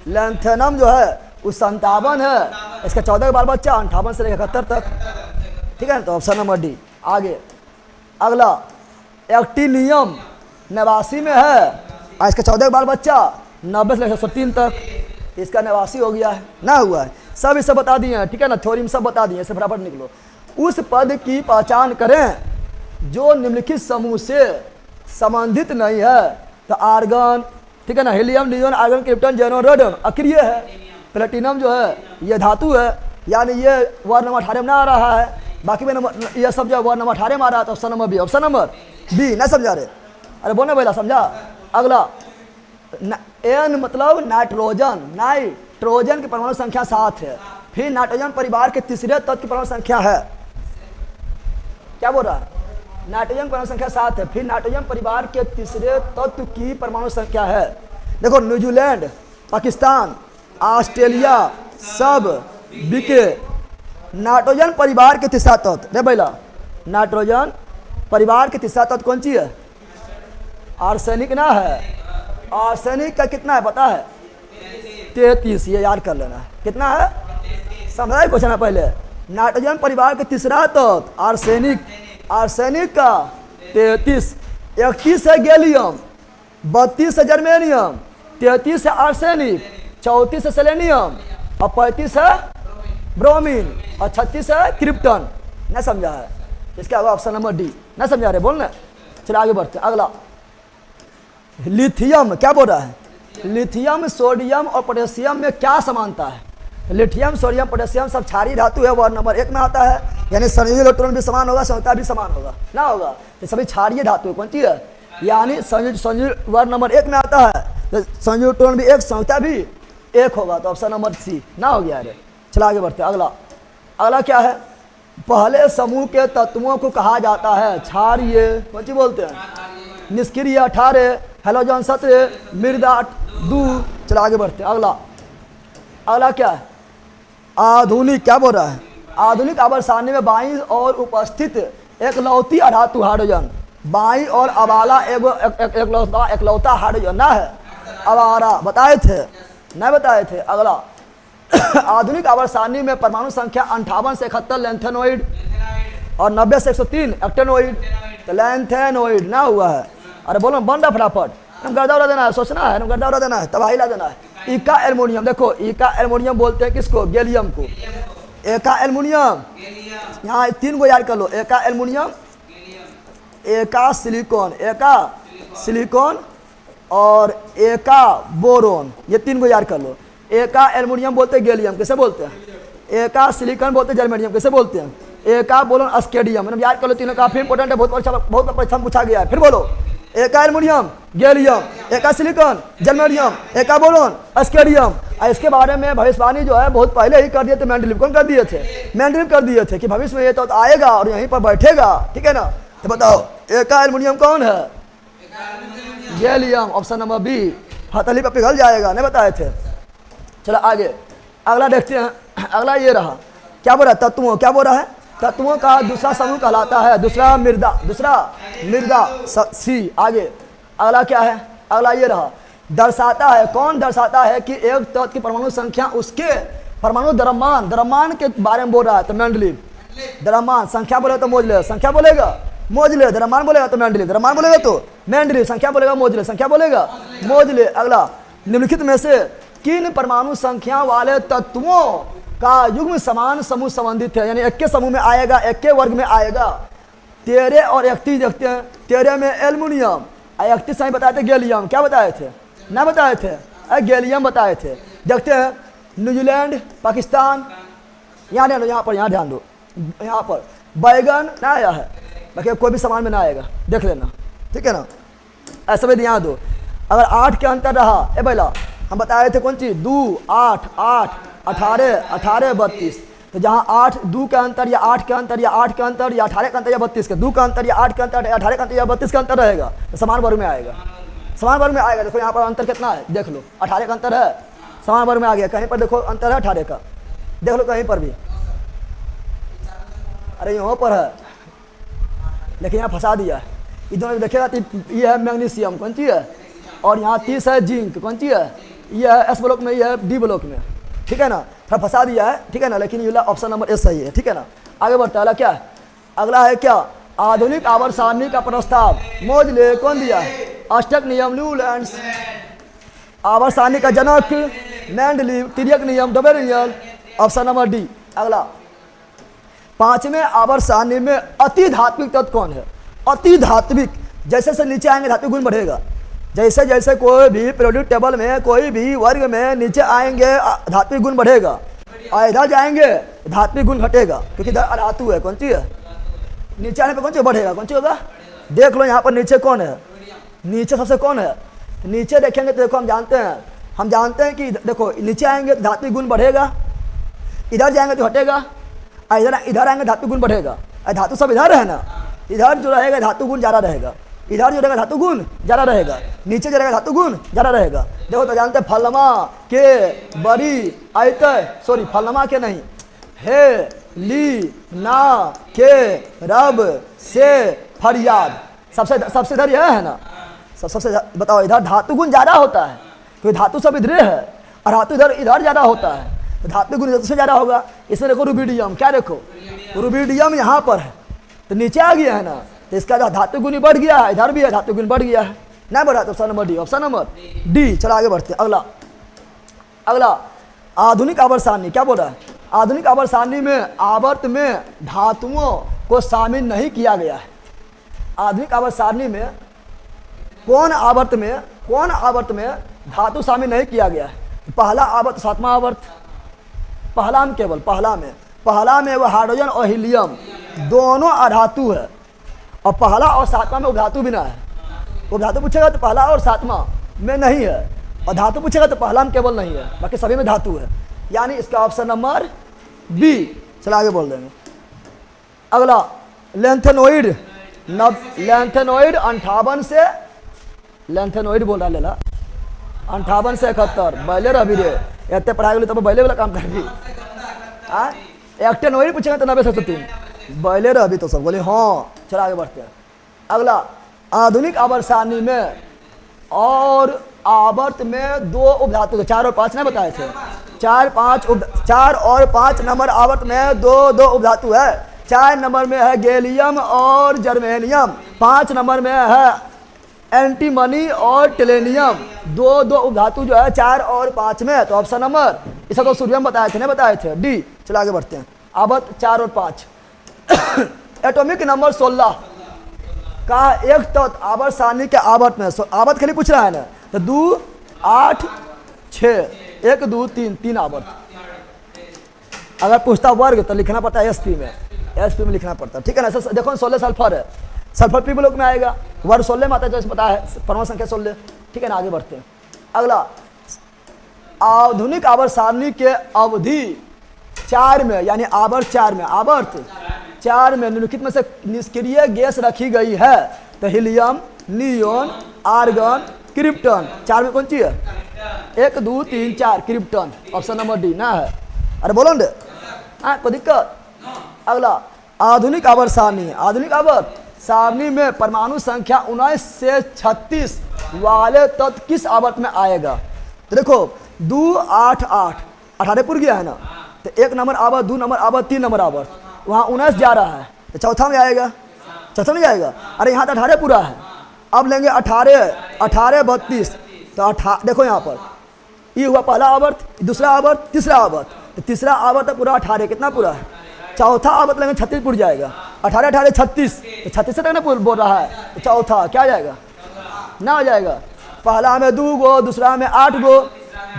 लेंथेनम जो है वो 57 है, इसका 14 का बाल बच्चा 58 से लेकर 71 तक, ठीक है ना। तो ऑप्शन नंबर डी। आगे अगला एक्टिनियम 89 में है और इसका 14 का बाल बच्चा 90 से लेकर 103 तक, इसका 89 हो गया है ना, हुआ है। सब इसे बता दिए हैं, ठीक है ना, थ्योरी में सब बता दिए, इसे फटाफट निकलो। उस पद की पहचान करें जो निम्नलिखित समूह से संबंधित नहीं है। तो आर्गन, ठीक है ना, helium, neon, argon, krypton, xenon, radon अक्रिय है। प्लेटिनम जो है ये धातु है, यानी ये वर्ड नंबर 18 में ना आ रहा है, बाकी में नंबर ये सब जो वर्ड नंबर 18 में आ रहा है। तो option number B, option number B ना समझा रहे, अरे बोलना पहला समझा। अगला एन मतलब नाइट्रोजन, नाइट्रोजन की परमाणु संख्या 7 है। फिर नाइट्रोजन परिवार के तीसरे तत्व की परमाणु संख्या है, क्या बोल रहा है, नाइट्रोजन परमाणु संख्या 7 है। फिर नाइट्रोजन परिवार के तीसरे तत्व की परमाणु संख्या है। देखो न्यूजीलैंड, पाकिस्तान, ऑस्ट्रेलिया सब बिके नाइट्रोजन परिवार के तीसरा तत्व। रे भैया नाइट्रोजन परिवार के तीसरा तत्व कौन सी है, आर्सेनिक ना है। आर्सेनिक का कितना है पता है, 33, ये याद कर लेना। कितना है समझाए क्वेश्चन है पहले। नाइट्रोजन परिवार के तीसरा तत्व आर्सेनिक, आर्सेनिक का 33, 31 है गैलियम, 32 है जर्मेनियम, 33 है आर्सेनिक, 34 है सेलेनियम और 35 है ब्रोमीन और 36 है क्रिप्टन। न समझा है, इसका ऑप्शन नंबर डी न समझा रहे, बोलना। चलो आगे बढ़ते। अगला लिथियम, क्या बोल रहा है, लिथियम सोडियम और पोटेशियम में क्या समानता है। लिथियम सोडियम पोटेशियम सब क्षारीय धातु है, वर्ड नंबर 1 में आता है, यानी संयोजी इलेक्ट्रॉन भी समान होगा, संयुक्ता भी समान होगा ना होगा, तो सभी क्षारीय धातु कौन सी है, यानी संयुज वर्ड नंबर 1 में आता है, तो संयोजी इलेक्ट्रॉन भी 1, संयुक्ता भी 1 होगा। तो ऑप्शन नंबर सी ना हो गया। अरे चला आगे बढ़ते। अगला अगला क्या है, पहले समूह के तत्वों को कहा जाता है क्षारीय, कौन सी बोलते हैं, निष्क्रिय 18, हेलोजन 17, मृदा 2। चलो आगे बढ़ते। अगला अगला क्या है, आधुनिक, क्या बोल रहा है, आधुनिक आवर्त सारणी में बाईं और उपस्थित एकलौती अधातु हाइड्रोजन, बाईं और अवाला एकलौता हाइड्रोजन ना है, अवारा बताए थे नहीं बताए थे। अगला आधुनिक आवर्त सारणी में परमाणु संख्या 58 से 71 लैंथेनोइड और 90 से 103 एक्टेनोइड, तो लैंथेनोइड ना हुआ है। अरे बोलो बन रहा फटाफट, गर्दा उड़ा देना है, सोचना है, गर्दा उड़ा देना है, तबाही ला देना है। इका एल्युमिनियम, देखो इका एल्युमिनियम बोलते हैं किसको, गैलियम को। एका एल्युमिनियम, यहाँ 3 को याद कर लो, एका एल्युमिनियम, एका सिलिकॉन, एका सिलिकॉन और एका बोरोन, ये 3 को याद कर लो। एका एल्युमिनियम बोलते हैं गैलियम, कैसे बोलते हैं, एका सिलिकॉन बोलते हैं जर्मेनियम, कैसे बोलते हैं, एका बोलोन अस्केडियम। मतलब याद कर लो, तीनों काफी इंपोर्टेंट है, बहुत परीक्षा पूछा गया है। फिर बोलो, एका एल्युमिनियम गैलियम, एका सिलिकॉन जर्मेनियम, एका बोरोन अस्केडियम। और इसके बारे में भविष्यवाणी जो है बहुत पहले ही कर दिए थे मेंडलीव। कौन कर दिए थे, मेंडलीव कर दिए थे कि भविष्य में ये तो आएगा और यहीं पर बैठेगा, ठीक है ना। तो बताओ एका एल्युमिनियम कौन है, गैलियम, ऑप्शन नंबर बी, हथेली पर पिघल जाएगा, नहीं बताए थे। चलो आगे अगला देखते हैं। अगला ये रहा, क्या बोल रहा है, तत्वों, क्या बोल रहा है, तत्वों का दूसरा समूह कहलाता है, दूसरा मृदा सी। आगे अगला क्या है, अगला ये रहा, दर्शाता है, कौन दर्शाता है कि एक तत्व की परमाणु संख्या उसके परमाणु द्रव्यमान के बारे में बोल रहा है। तो मेंडलीव, द्रव्यमान संख्या बोले तो मोजले, संख्या बोलेगा मोजले, द्रव्यमान बोलेगा तो मेंडलीव, द्रव्यमान बोलेगा तो मेंडलीव, संख्या बोलेगा मोजले, संख्या बोलेगा मोजले। अगला निम्नलिखित में से किन परमाणु संख्या वाले तत्वों का युग्म समान समूह संबंधित है, यानी एक के समूह में आएगा, एक के वर्ग में आएगा। 13 और 31 देखते हैं। 13 में एल्युमिनियम, 31 में बताए थे गैलियम, क्या बताए थे, ना बताए थे, गैलियम बताए थे। देखते हैं न्यूजीलैंड, पाकिस्तान, यहाँ ध्यान दो, यहाँ पर, यहाँ ध्यान दो, यहाँ पर बैगन ना आया है, बाकी कोई भी सामान में ना आएगा, देख लेना, ठीक है ना। ऐसे में ध्यान दो, अगर 8 के अंतर रहा, ए भैया हम बताए थे कौन चीज, 2, 8, 8, 18, 18, 32। तो जहाँ 8, 2 का अंतर या 8 का अंतर या 8 का अंतर या 18 का अंतर या 32 का, 2 का अंतर या 8 का अंतर या 18 का अंतर या 32 का अंतर रहेगा, तो समान वर्ग में आएगा, समान वर्ग में आएगा। देखो यहाँ पर अंतर कितना है, देख लो, 18 का अंतर है, समान वर्ग में आ गया। कहीं पर देखो अंतर है 18 का, देख लो कहीं पर भी, अरे यहाँ पर है, लेकिन यहाँ फंसा दिया है। इधर देखेगा तो ये है मैग्नीशियम, कौन सी है, और यहाँ 30 है जिंक, कौन सी है, ये है एस ब्लॉक में, ये है डी ब्लॉक में, ठीक है ना। थोड़ा फंसा दिया है, ठीक है ना, लेकिन ये ऑप्शन नंबर ए सही है, ठीक है ना। आगे बढ़ता है, अगला क्या है? अगला है क्या? आधुनिक आवर्त सारणी का प्रस्ताव मोजले कौन दिया है? अष्टक नियम न्यूलैंड्स। आवर्त सारणी का जनक मेंडलीव। तिर्यक नियम डोबेरियल, ऑप्शन नंबर डी। अगला, पांचवें आवर्त सारणी में अति धात्विक तत्व कौन है? अति धात्विक, जैसे से नीचे आएंगे धात्विक गुण बढ़ेगा। जैसे जैसे कोई भी पीरियोडिक टेबल में कोई भी वर्ग में नीचे आएंगे धात्विक गुण बढ़ेगा, और इधर जाएंगे धात्विक गुण घटेगा, क्योंकि इधर अधातु है। कौन सी है? नीचे आने पे कौन सी बढ़ेगा? कौन सी होगा? देख लो यहाँ पर नीचे कौन है? नीचे सबसे कौन है? नीचे देखेंगे तो देखो हम जानते हैं कि देखो नीचे आएंगे तो धात्विक गुण बढ़ेगा, इधर जाएंगे तो घटेगा, और इधर आएंगे धातु गुण बढ़ेगा। धातु सब इधर है ना, इधर जो रहेगा धातु गुण ज़्यादा रहेगा, इधर जो रहेगा धातु गुण ज़्यादा रहेगा, नीचे जो रहेगा धातु गुण ज़्यादा रहेगा। देखो तो जानते हैं फलमा के बड़ी आयत, सॉरी फलमा के नहीं, हे ली ना के रब से फरियाद, सबसे इधर यह है ना, सबसे बताओ इधर धातु गुण ज़्यादा होता है, क्योंकि धातु सब इधर है और धातु इधर ज़्यादा होता है, तो धातु गुण सबसे ज़्यादा होगा। इसमें देखो रुबिडियम, क्या देखो रुबिडियम यहाँ पर है तो नीचे आ गया है ना, तो इसका धातु गुण बढ़ गया है, इधर भी है धातु गुण बढ़ गया है, नहीं बढ़ा तो option number D, option number D. चलो आगे बढ़ते हैं। अगला आधुनिक आवर्त सारणी क्या बोल रहा है? आधुनिक आवर्त सारणी में आवर्त में धातुओं को शामिल नहीं किया गया है। आधुनिक आवर्त सारणी में कौन आवर्त में धातु शामिल नहीं किया गया है? पहला आवर्त, सातवां आवर्त, पहला में केवल पहला में वो हाइड्रोजन और हीलियम दोनों अधातु है, और पहला और सातवां में उपधातु बिना है। उपधातु पूछेगा तो पहला और सातवां में नहीं है, और धातु पूछेगा तो पहला में केवल नहीं है, बाकी सभी में धातु है, यानी इसका ऑप्शन नंबर बी। चलो आगे बोल देंगे। अगला लेंथेनोइड 58 से, लेंथेनोइड बोल रहा लेला 58 से 71 बैले अभी रे इतने पढ़ाई बोले तब बैले वाला काम करेगी। एक्टेनोइड पूछेंगे तो 90 से 103 बैले अभी तो सब बोले हाँ। चलो आगे बढ़ते हैं। अगला आधुनिक आवर्त सारणी में और आवर्त में दो उपधातु, 4 और 5 नहीं बताए थे, 4 और 5 नंबर आवर्त में दो उपधातु है। 4 नंबर में है गैलियम और जर्मेनियम, 5 नंबर में है एंटीमनी और टेलेनियम, दो उपधातु जो है 4 और 5 में, तो ऑप्शन नंबर इसे तो सूर्यम बताए थे, नहीं बताए थे, डी। चलो आगे बढ़ते हैं। आवर्त 4 और 5 एटॉमिक नंबर 16 का एक तत्व आवर्त सारणी के आवर्त में, आवर्त खाली पूछ रहा है ना, तो 2 8 6 1 2 3 आवर्त। अगर पूछता वर्ग तो लिखना पड़ता है एसपी में लिखना पड़ता है, ठीक है ना। देखो 16 सल्फर है, सल्फर पी ब्लॉक में आएगा, वर्ग 16 में आता है, जैसे पता है परमाणु संख्या 16, ठीक है ना। आगे बढ़ते हैं। अगला आधुनिक आवर्त सारणी के अवधि 4 में, यानी आवर्त 4 में निम्नलिखित में से निष्क्रिय गैस रखी गई है, तो हीलियम, नियोन, आर्गन, क्रिप्टन। 4 में कौन सी है? 1 2 3 4 क्रिप्टन, ऑप्शन नंबर डी ना है। अरे बोलो न, कोई दिक्कत? अगला आधुनिक आवर्त सारणी में परमाणु संख्या 19 से 36 वाले तत्व किस आवर्त में आएगा? तो देखो 2 8 8 18 पुर गया है ना, तो 1 नंबर आवर्त, 2 नंबर आवर्त, 3 नंबर आवर्त, वहाँ 19 जा रहा है, तो चौथा में आएगा, चौथा में जाएगा। अरे यहाँ तो 18 पूरा है, अब लेंगे 18 32, तो देखो यहाँ पर ये हुआ पहला आवर्त, दूसरा आवर्त, तीसरा आवर्त, तो तीसरा आवर्त है पूरा 18, कितना पूरा है? चौथा आवर्त लेंगे 36 पुर जाएगा, 18 18 36, तो 36 तक ना बोल रहा है, तो चौथा क्या जाएगा? ना हो जाएगा। पहला में 2 गो, दूसरा में 8 गो,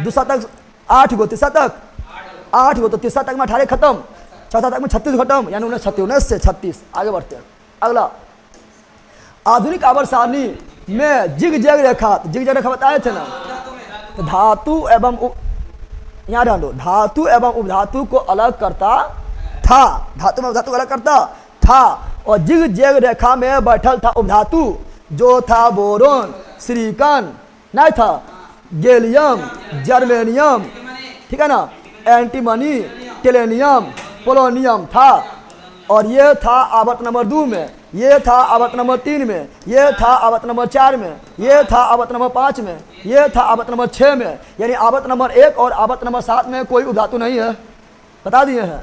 दूसरा तक 8 गो, तीसरा तक 8 गो, तो तीसरा तक में 18 खत्म, चौथा तक में 36 खत्म, यानी 19 से 36। आगे बढ़ते हैं। अगला आधुनिक आवर्त सारणी में जिग जैग रेखा बताए थे ना, तो धातु एवं यहाँ ध्यान दो, धातु एवं उपधातु को अलग करता था, धातु में उपधातु को अलग करता था, और जिग जैग रेखा में बैठल था उपधातु जो था बोरोन, सिलिकॉन नहीं था, गैलियम, जर्मेनियम, ठीक है ना, एंटीमनी, टेलेनियम, पोलोनियम था, और ये था आवर्त नंबर 2 में, ये था आवर्त नंबर 3 में, ये था आवर्त नंबर 4 में, ये था आवर्त नंबर 5 में, ये था आवर्त नंबर 6 में, यानी आवर्त नंबर 1 और आवर्त नंबर 7 में कोई उपधातु नहीं है, बता दिए हैं।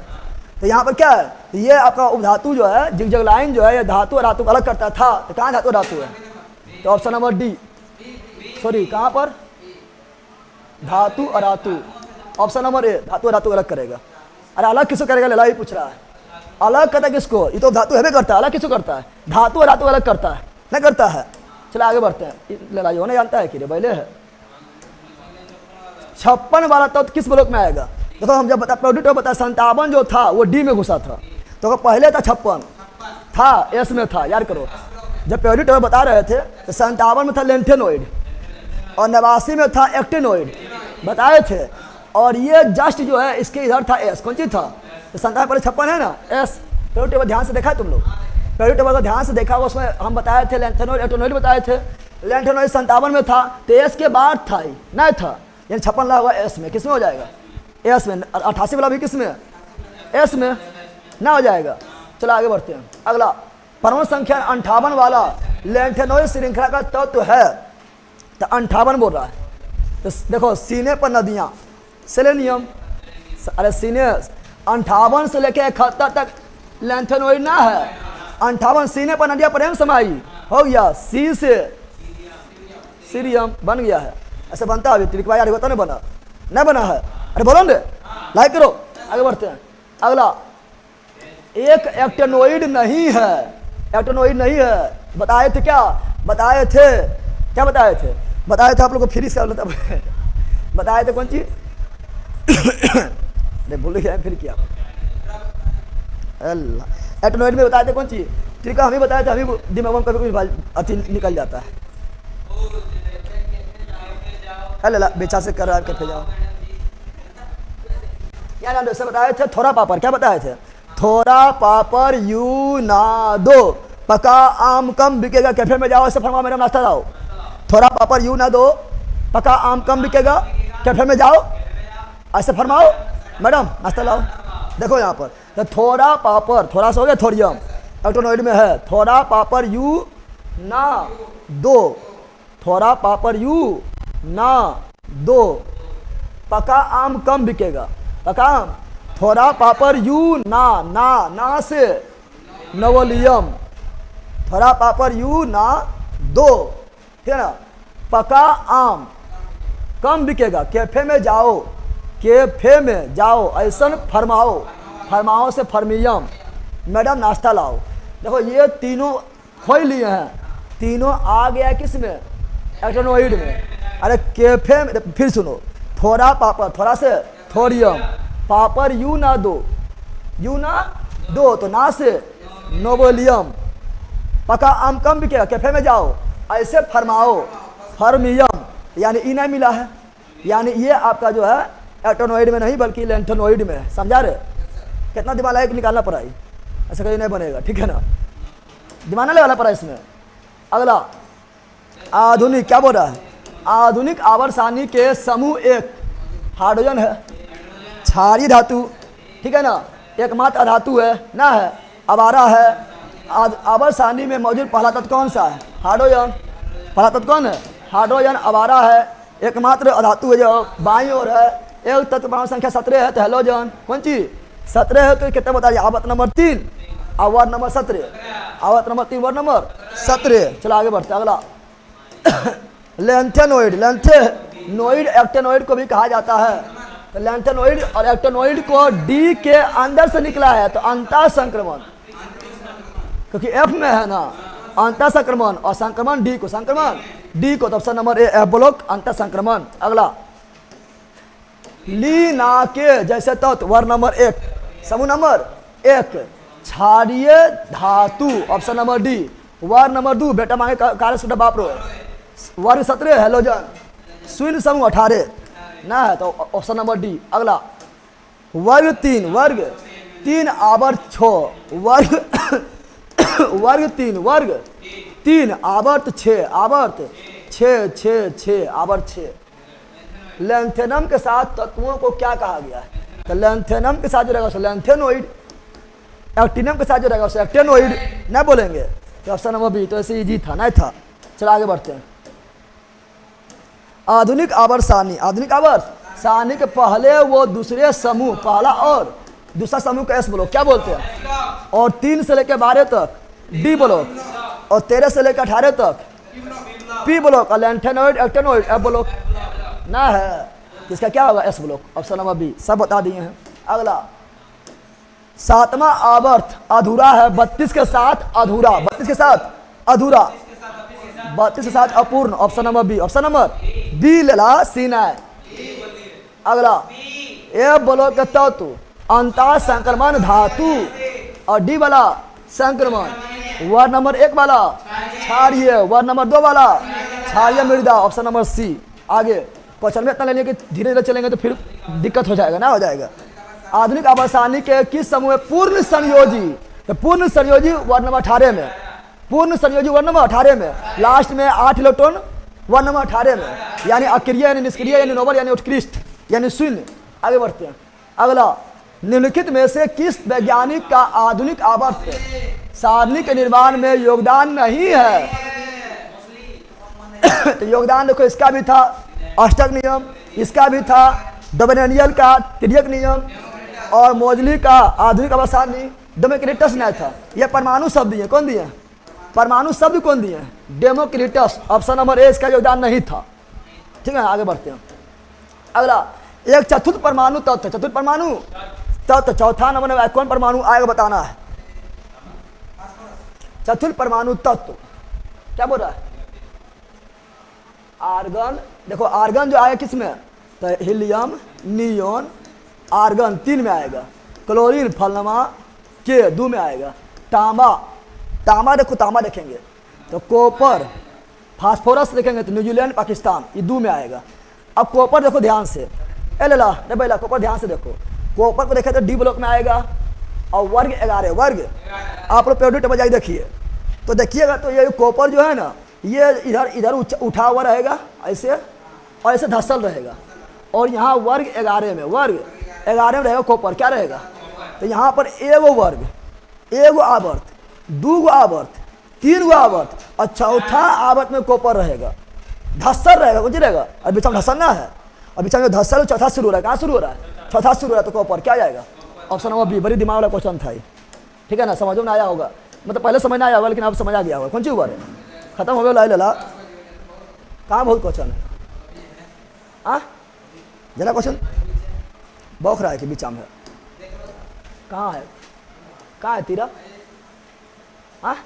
तो यहाँ पर क्या है, ये आपका उपधातु जो है, जिगजग लाइन जो है, ये धातु और धातु अलग करता था। तो कहाँ धातु धातु है, तो ऑप्शन नंबर डी, सॉरी कहाँ पर, धातु और धातु, ऑप्शन नंबर ए, धातु और धातु अलग करेगा। अरे अलग किसको करेगा, लला ही पूछ रहा है, अलग करता है किसको, ये तो धातु है करता है, अलग किसको करता है, धातु और धातु अलग करता है, नहीं करता है। चलो आगे बढ़ते हैं, लड़ाई होने जानता है कि रे पहले है 56 वाला तत्व किस ब्लॉक में आएगा। देखो हम जब बता प्रोड्यूट बता 57 जो था वो डी में घुसा था, तो पहले था 56 था एस में था, याद करो। जब प्रोड्यूट बता रहे थे तो 57 में था लेंथेनोइड और 89 में था एक्टिनोइड बताए थे, और ये जस्ट जो है इसके इधर था एस, कौन चीज था, तो 57 पहले 56 है ना एस। प्रोड्यूट ध्यान से देखा है तुम लोग, प्रोड्यूट टेबल को ध्यान से देखा होगा, उसमें हम बताए थे लेंथेनोइड एक्टिनोइड बताए थे। लेंथेनोइड 57 में था तो एस के बाद था ही नहीं था, यानी 56 लगा हुआ एस में, किस में हो जाएगा, एस में। 88 वाला भी किस में, एस में ना हो जाएगा। चलो आगे बढ़ते हैं, अगला परमाणु संख्या 58 वाला लेंथेनोइड श्रृंखला का तत्व है, तो 58 बोल रहा है। तो देखो सीने पर नदियाँ, सेलेनियम, अरे सीने 58 से लेके 71 तक लेंथेनोइड ना है, 58 सीने पर नदियाँ प्रेम समाई हो गया, सी से सीरियम बन गया है, ऐसे बनता है अभी त्रिकवा यार होता नहीं बना, नहीं बना है, अरे बोलो ना लाइक करो। आगे बढ़ते हैं, अगला एक एक्टेनोइड नहीं है, एक्टेनोइड नहीं है, बताए थे क्या, बताए थे क्या, बताए थे आप लोग को फ्री से बताए थे कौन चीज नहीं भूल गया फिर क्या, अल्लाह एक्टेनोइड में बताए थे कौन चीज, ठीक है हम ही बताए थे, हम ही दिमाग में कभी कभी अति निकल जाता है। अल्लाह बेचा से कर रहा है, कैसे जाओ क्या नाम जैसे बताए थे, थोड़ा पापड़, क्या बताए थे, थोड़ा पापड़ यू ना दो, पका आम कम बिकेगा, कैफे में जाओ ऐसे फरमाओ, मेरा नाश्ता लाओ, थोड़ा पापड़ यू ना दो, पका आम कम बिकेगा, कैफे में जाओ ऐसे फरमाओ, मैडम नाश्ता लाओ। देखो यहाँ पर तो थोड़ा पापड़, थोड़ा सा हो गया थोड़ियम, एक्टेनोइड में है, थोड़ा पापड़ यू ना दो, थोड़ा पापड़ यू ना दो, पका आम कम बिकेगा, पका आम, थोड़ा पापड़ यू ना से नवलियम, थोड़ा पापड़ यू ना दो, ठीक है ना, पका आम कम बिकेगा, कैफे में जाओ, कैफे में जाओ ऐसा फरमाओ, फरमाओ से फर्मियम, मैडम नाश्ता लाओ। देखो ये तीनों खोल लिए हैं, तीनों आ गया किस में, एक्टेनोइड में। अरे कैफे में, फिर सुनो, थोड़ा पापड़, थोड़ा से थोड़ियम, पापड़ यू ना दो, यू ना दो तो ना से नोबोलियम, पका आम कम बिकेगा, कैफे में जाओ ऐसे फरमाओ, फर्मियम, यानी ई नहीं मिला है, यानी ये आपका जो है एक्टेनोइड में नहीं बल्कि लेंथेनोइड में है, समझा रहे, कितना दिमाग लायक निकालना पड़ा, ऐसा कहीं नहीं बनेगा, ठीक है ना, दिमाग नहीं लगाना पड़ा इसमें। अगला आधुनिक, क्या बोल रहा है, आधुनिक आवर्त के समूह एक हाइड्रोजन है, क्षारीय धातु, ठीक है ना, एकमात्र अधातु है ना, है अवारा है, आवर्त सारणी में मौजूद पहला तत्व कौन सा है, हाइड्रोजन, पहला तत्व कौन है, हाइड्रोजन, अवारा है, एकमात्र अधातु है जो बाईं ओर है, एक तत्व परमाणु संख्या 17 है, तो हेलोजन कौन चीज 17 है, तो कितना बताइए, आवर्त नंबर 3 और वर्ड नंबर 17, आवर्त नंबर 3 वर्ड नंबर 17। चलो आगे बढ़ते हैं, अगला लेंथेनोइड, लेंथेनोइड एक्टेनोइड को भी कहा जाता है, तो लेंथेनोइड और एक्टेनोइड को डी के अंदर से निकला है, तो अंतर संक्रमण, क्योंकि एफ में है ना अंतर संक्रमण, और संक्रमण डी को, संक्रमण डी को, तो option number A F block अंतर संक्रमण। अगला ली ना के जैसे तत्व, वर्ग नंबर 1, समूह नंबर 1 क्षारीय धातु, ऑप्शन नंबर डी, वर्ग नंबर 2 बेटा मांगे कार्य सुधा बाप रो, वर्ग 17 हेलोजन, शून्य समूह 18 ना है, तो ऑप्शन नंबर डी। अगला वर्ग 3 आवर्त 6, वर्ग 3 आवर्त 6, आवर्त 6 आवर्त 6। लेंथेनम के साथ तत्वों को क्या कहा गया है, तो लेंथेनम के साथ जो रहेगा लेंथेनोइड, एक्टिनम के साथ जो रहेगा एक्टेनोइड, नहीं बोलेंगे, तो ऑप्शन नंबर बी, तो ऐसे इजी था नहीं था। चलो आगे बढ़ते हैं, आधुनिक आवर्त सारणी, आधुनिक आवर्त सारणी के पहले वो दूसरे समूह, पहला और दूसरा समूह का एस ब्लॉक क्या बोलते हैं, और 3 से लेकर 12 तक डी ब्लॉक, और 13 से लेकर 18 तक पी ब्लॉक, और लैंथेनोइड एक्टेनोइड एफ ब्लॉक ना है। इसका क्या होगा, S block, option number B. सब बता दिए हैं। अगला 7वां आवर्त अधूरा है, 32 के साथ अधूरा, 32 के साथ अधूरा, 32 के साथ अपूर्ण, option number B. Option number B लेला सीना है। अगला ए ब्लॉक के तत्व अंतर संक्रमण धातु, और डी वाला संक्रमण, वार्ड नंबर 1 वाला क्षारीय, वार्ड नंबर 2 वाला क्षारीय मृदा, ऑप्शन नंबर सी। आगे क्वेश्चन में इतना लेने कि धीरे धीरे चलेंगे तो फिर दिक्कत हो जाएगा, ना हो जाएगा। आधुनिक आवर्त सारणी के किस समूह में पूर्ण संयोजी, तो पूर्ण संयोजी वार्ड नंबर 18 में, पूर्ण संयोजी वार्ड नंबर 18 में, लास्ट में 8 इलेक्ट्रॉन वार्ड नंबर 18 में, यानी अक्रिय यानी निष्क्रिय यानी नोबल यानी उत्कृष्ट यानी शून्य। आगे बढ़ते हैं। अगला निम्नलिखित में से किस वैज्ञानिक का आधुनिक आवर्त सारणी के निर्माण में योगदान नहीं है, तो योगदान देखो इसका भी था अष्टक नियम, इसका भी था डोबेनियल का तिर्यक नियम, और मोजली का आधुनिक आवर्त सारणी, डेमोक्रिटस ने था। ये परमाणु शब्द दिए, कौन दिए, परमाणु शब्द कौन दिए, डेमोक्रिटस, ऑप्शन नंबर ए इसका योगदान नहीं था। ठीक है, आगे बढ़ते हैं। अगला एक चतुर्थ परमाणु तत्व, चतुर्थ परमाणु तत्व चौथा नंबर में कौन परमाणु आएगा बताना है। चतुर्थ परमाणु तत्व क्या बोल रहा है, आर्गन। देखो आर्गन जो आएगा किस में, तो हीलियम, नियोन, आर्गन 3 में आएगा, क्लोरीन फलनमा के 2 में आएगा, तांबा, तांबा देखो तांबा देखेंगे तो कॉपर, फास्फोरस देखेंगे तो न्यूजीलैंड पाकिस्तान, ये 2 में आएगा। अब कॉपर देखो ध्यान से, एलेला रे बेला कॉपर ध्यान से देखो, कॉपर को देखे तो डी ब्लॉक में आएगा, और वर्ग 11 वर्ग, आप लोग पीरियोडिक टेबल जाइए देखिए तो देखिएगा, तो ये कॉपर जो है ना ये इधर इधर उठा हुआ रहेगा ऐसे, और ऐसे धसल रहेगा, और यहाँ वर्ग 11 में, वर्ग 11 में रहेगा कॉपर, क्या रहेगा, तो यहाँ पर एगो वर्ग, एगो आवर्त, 2 गो आवर्त, 3 गो आवर्त, और चौथा आवर्त में कॉपर रहेगा, धसल रहेगा, कुछ रहेगा, और बीच में धसलना है, और बीच में धसल चौथा शुरू हो रहा है, कहाँ शुरू हो रहा है, चौथा शुरू हो रहा है, तो कॉपर क्या जाएगा, ऑप्शन नंबर बी। बड़ी दिमाग वाला क्वेश्चन था, ठीक है ना, समझ में आया होगा, मतलब पहले समझ नहीं आया होगा लेकिन अब समझ आ गया होगा। कौन सी बार है खत्म हो गया, लाई लला कहाँ बहुत क्वेश्चन है, हाँ जरा क्वेश्चन बौख रहा है कि बीच में कहाँ है, कहाँ है तीरा, हाँ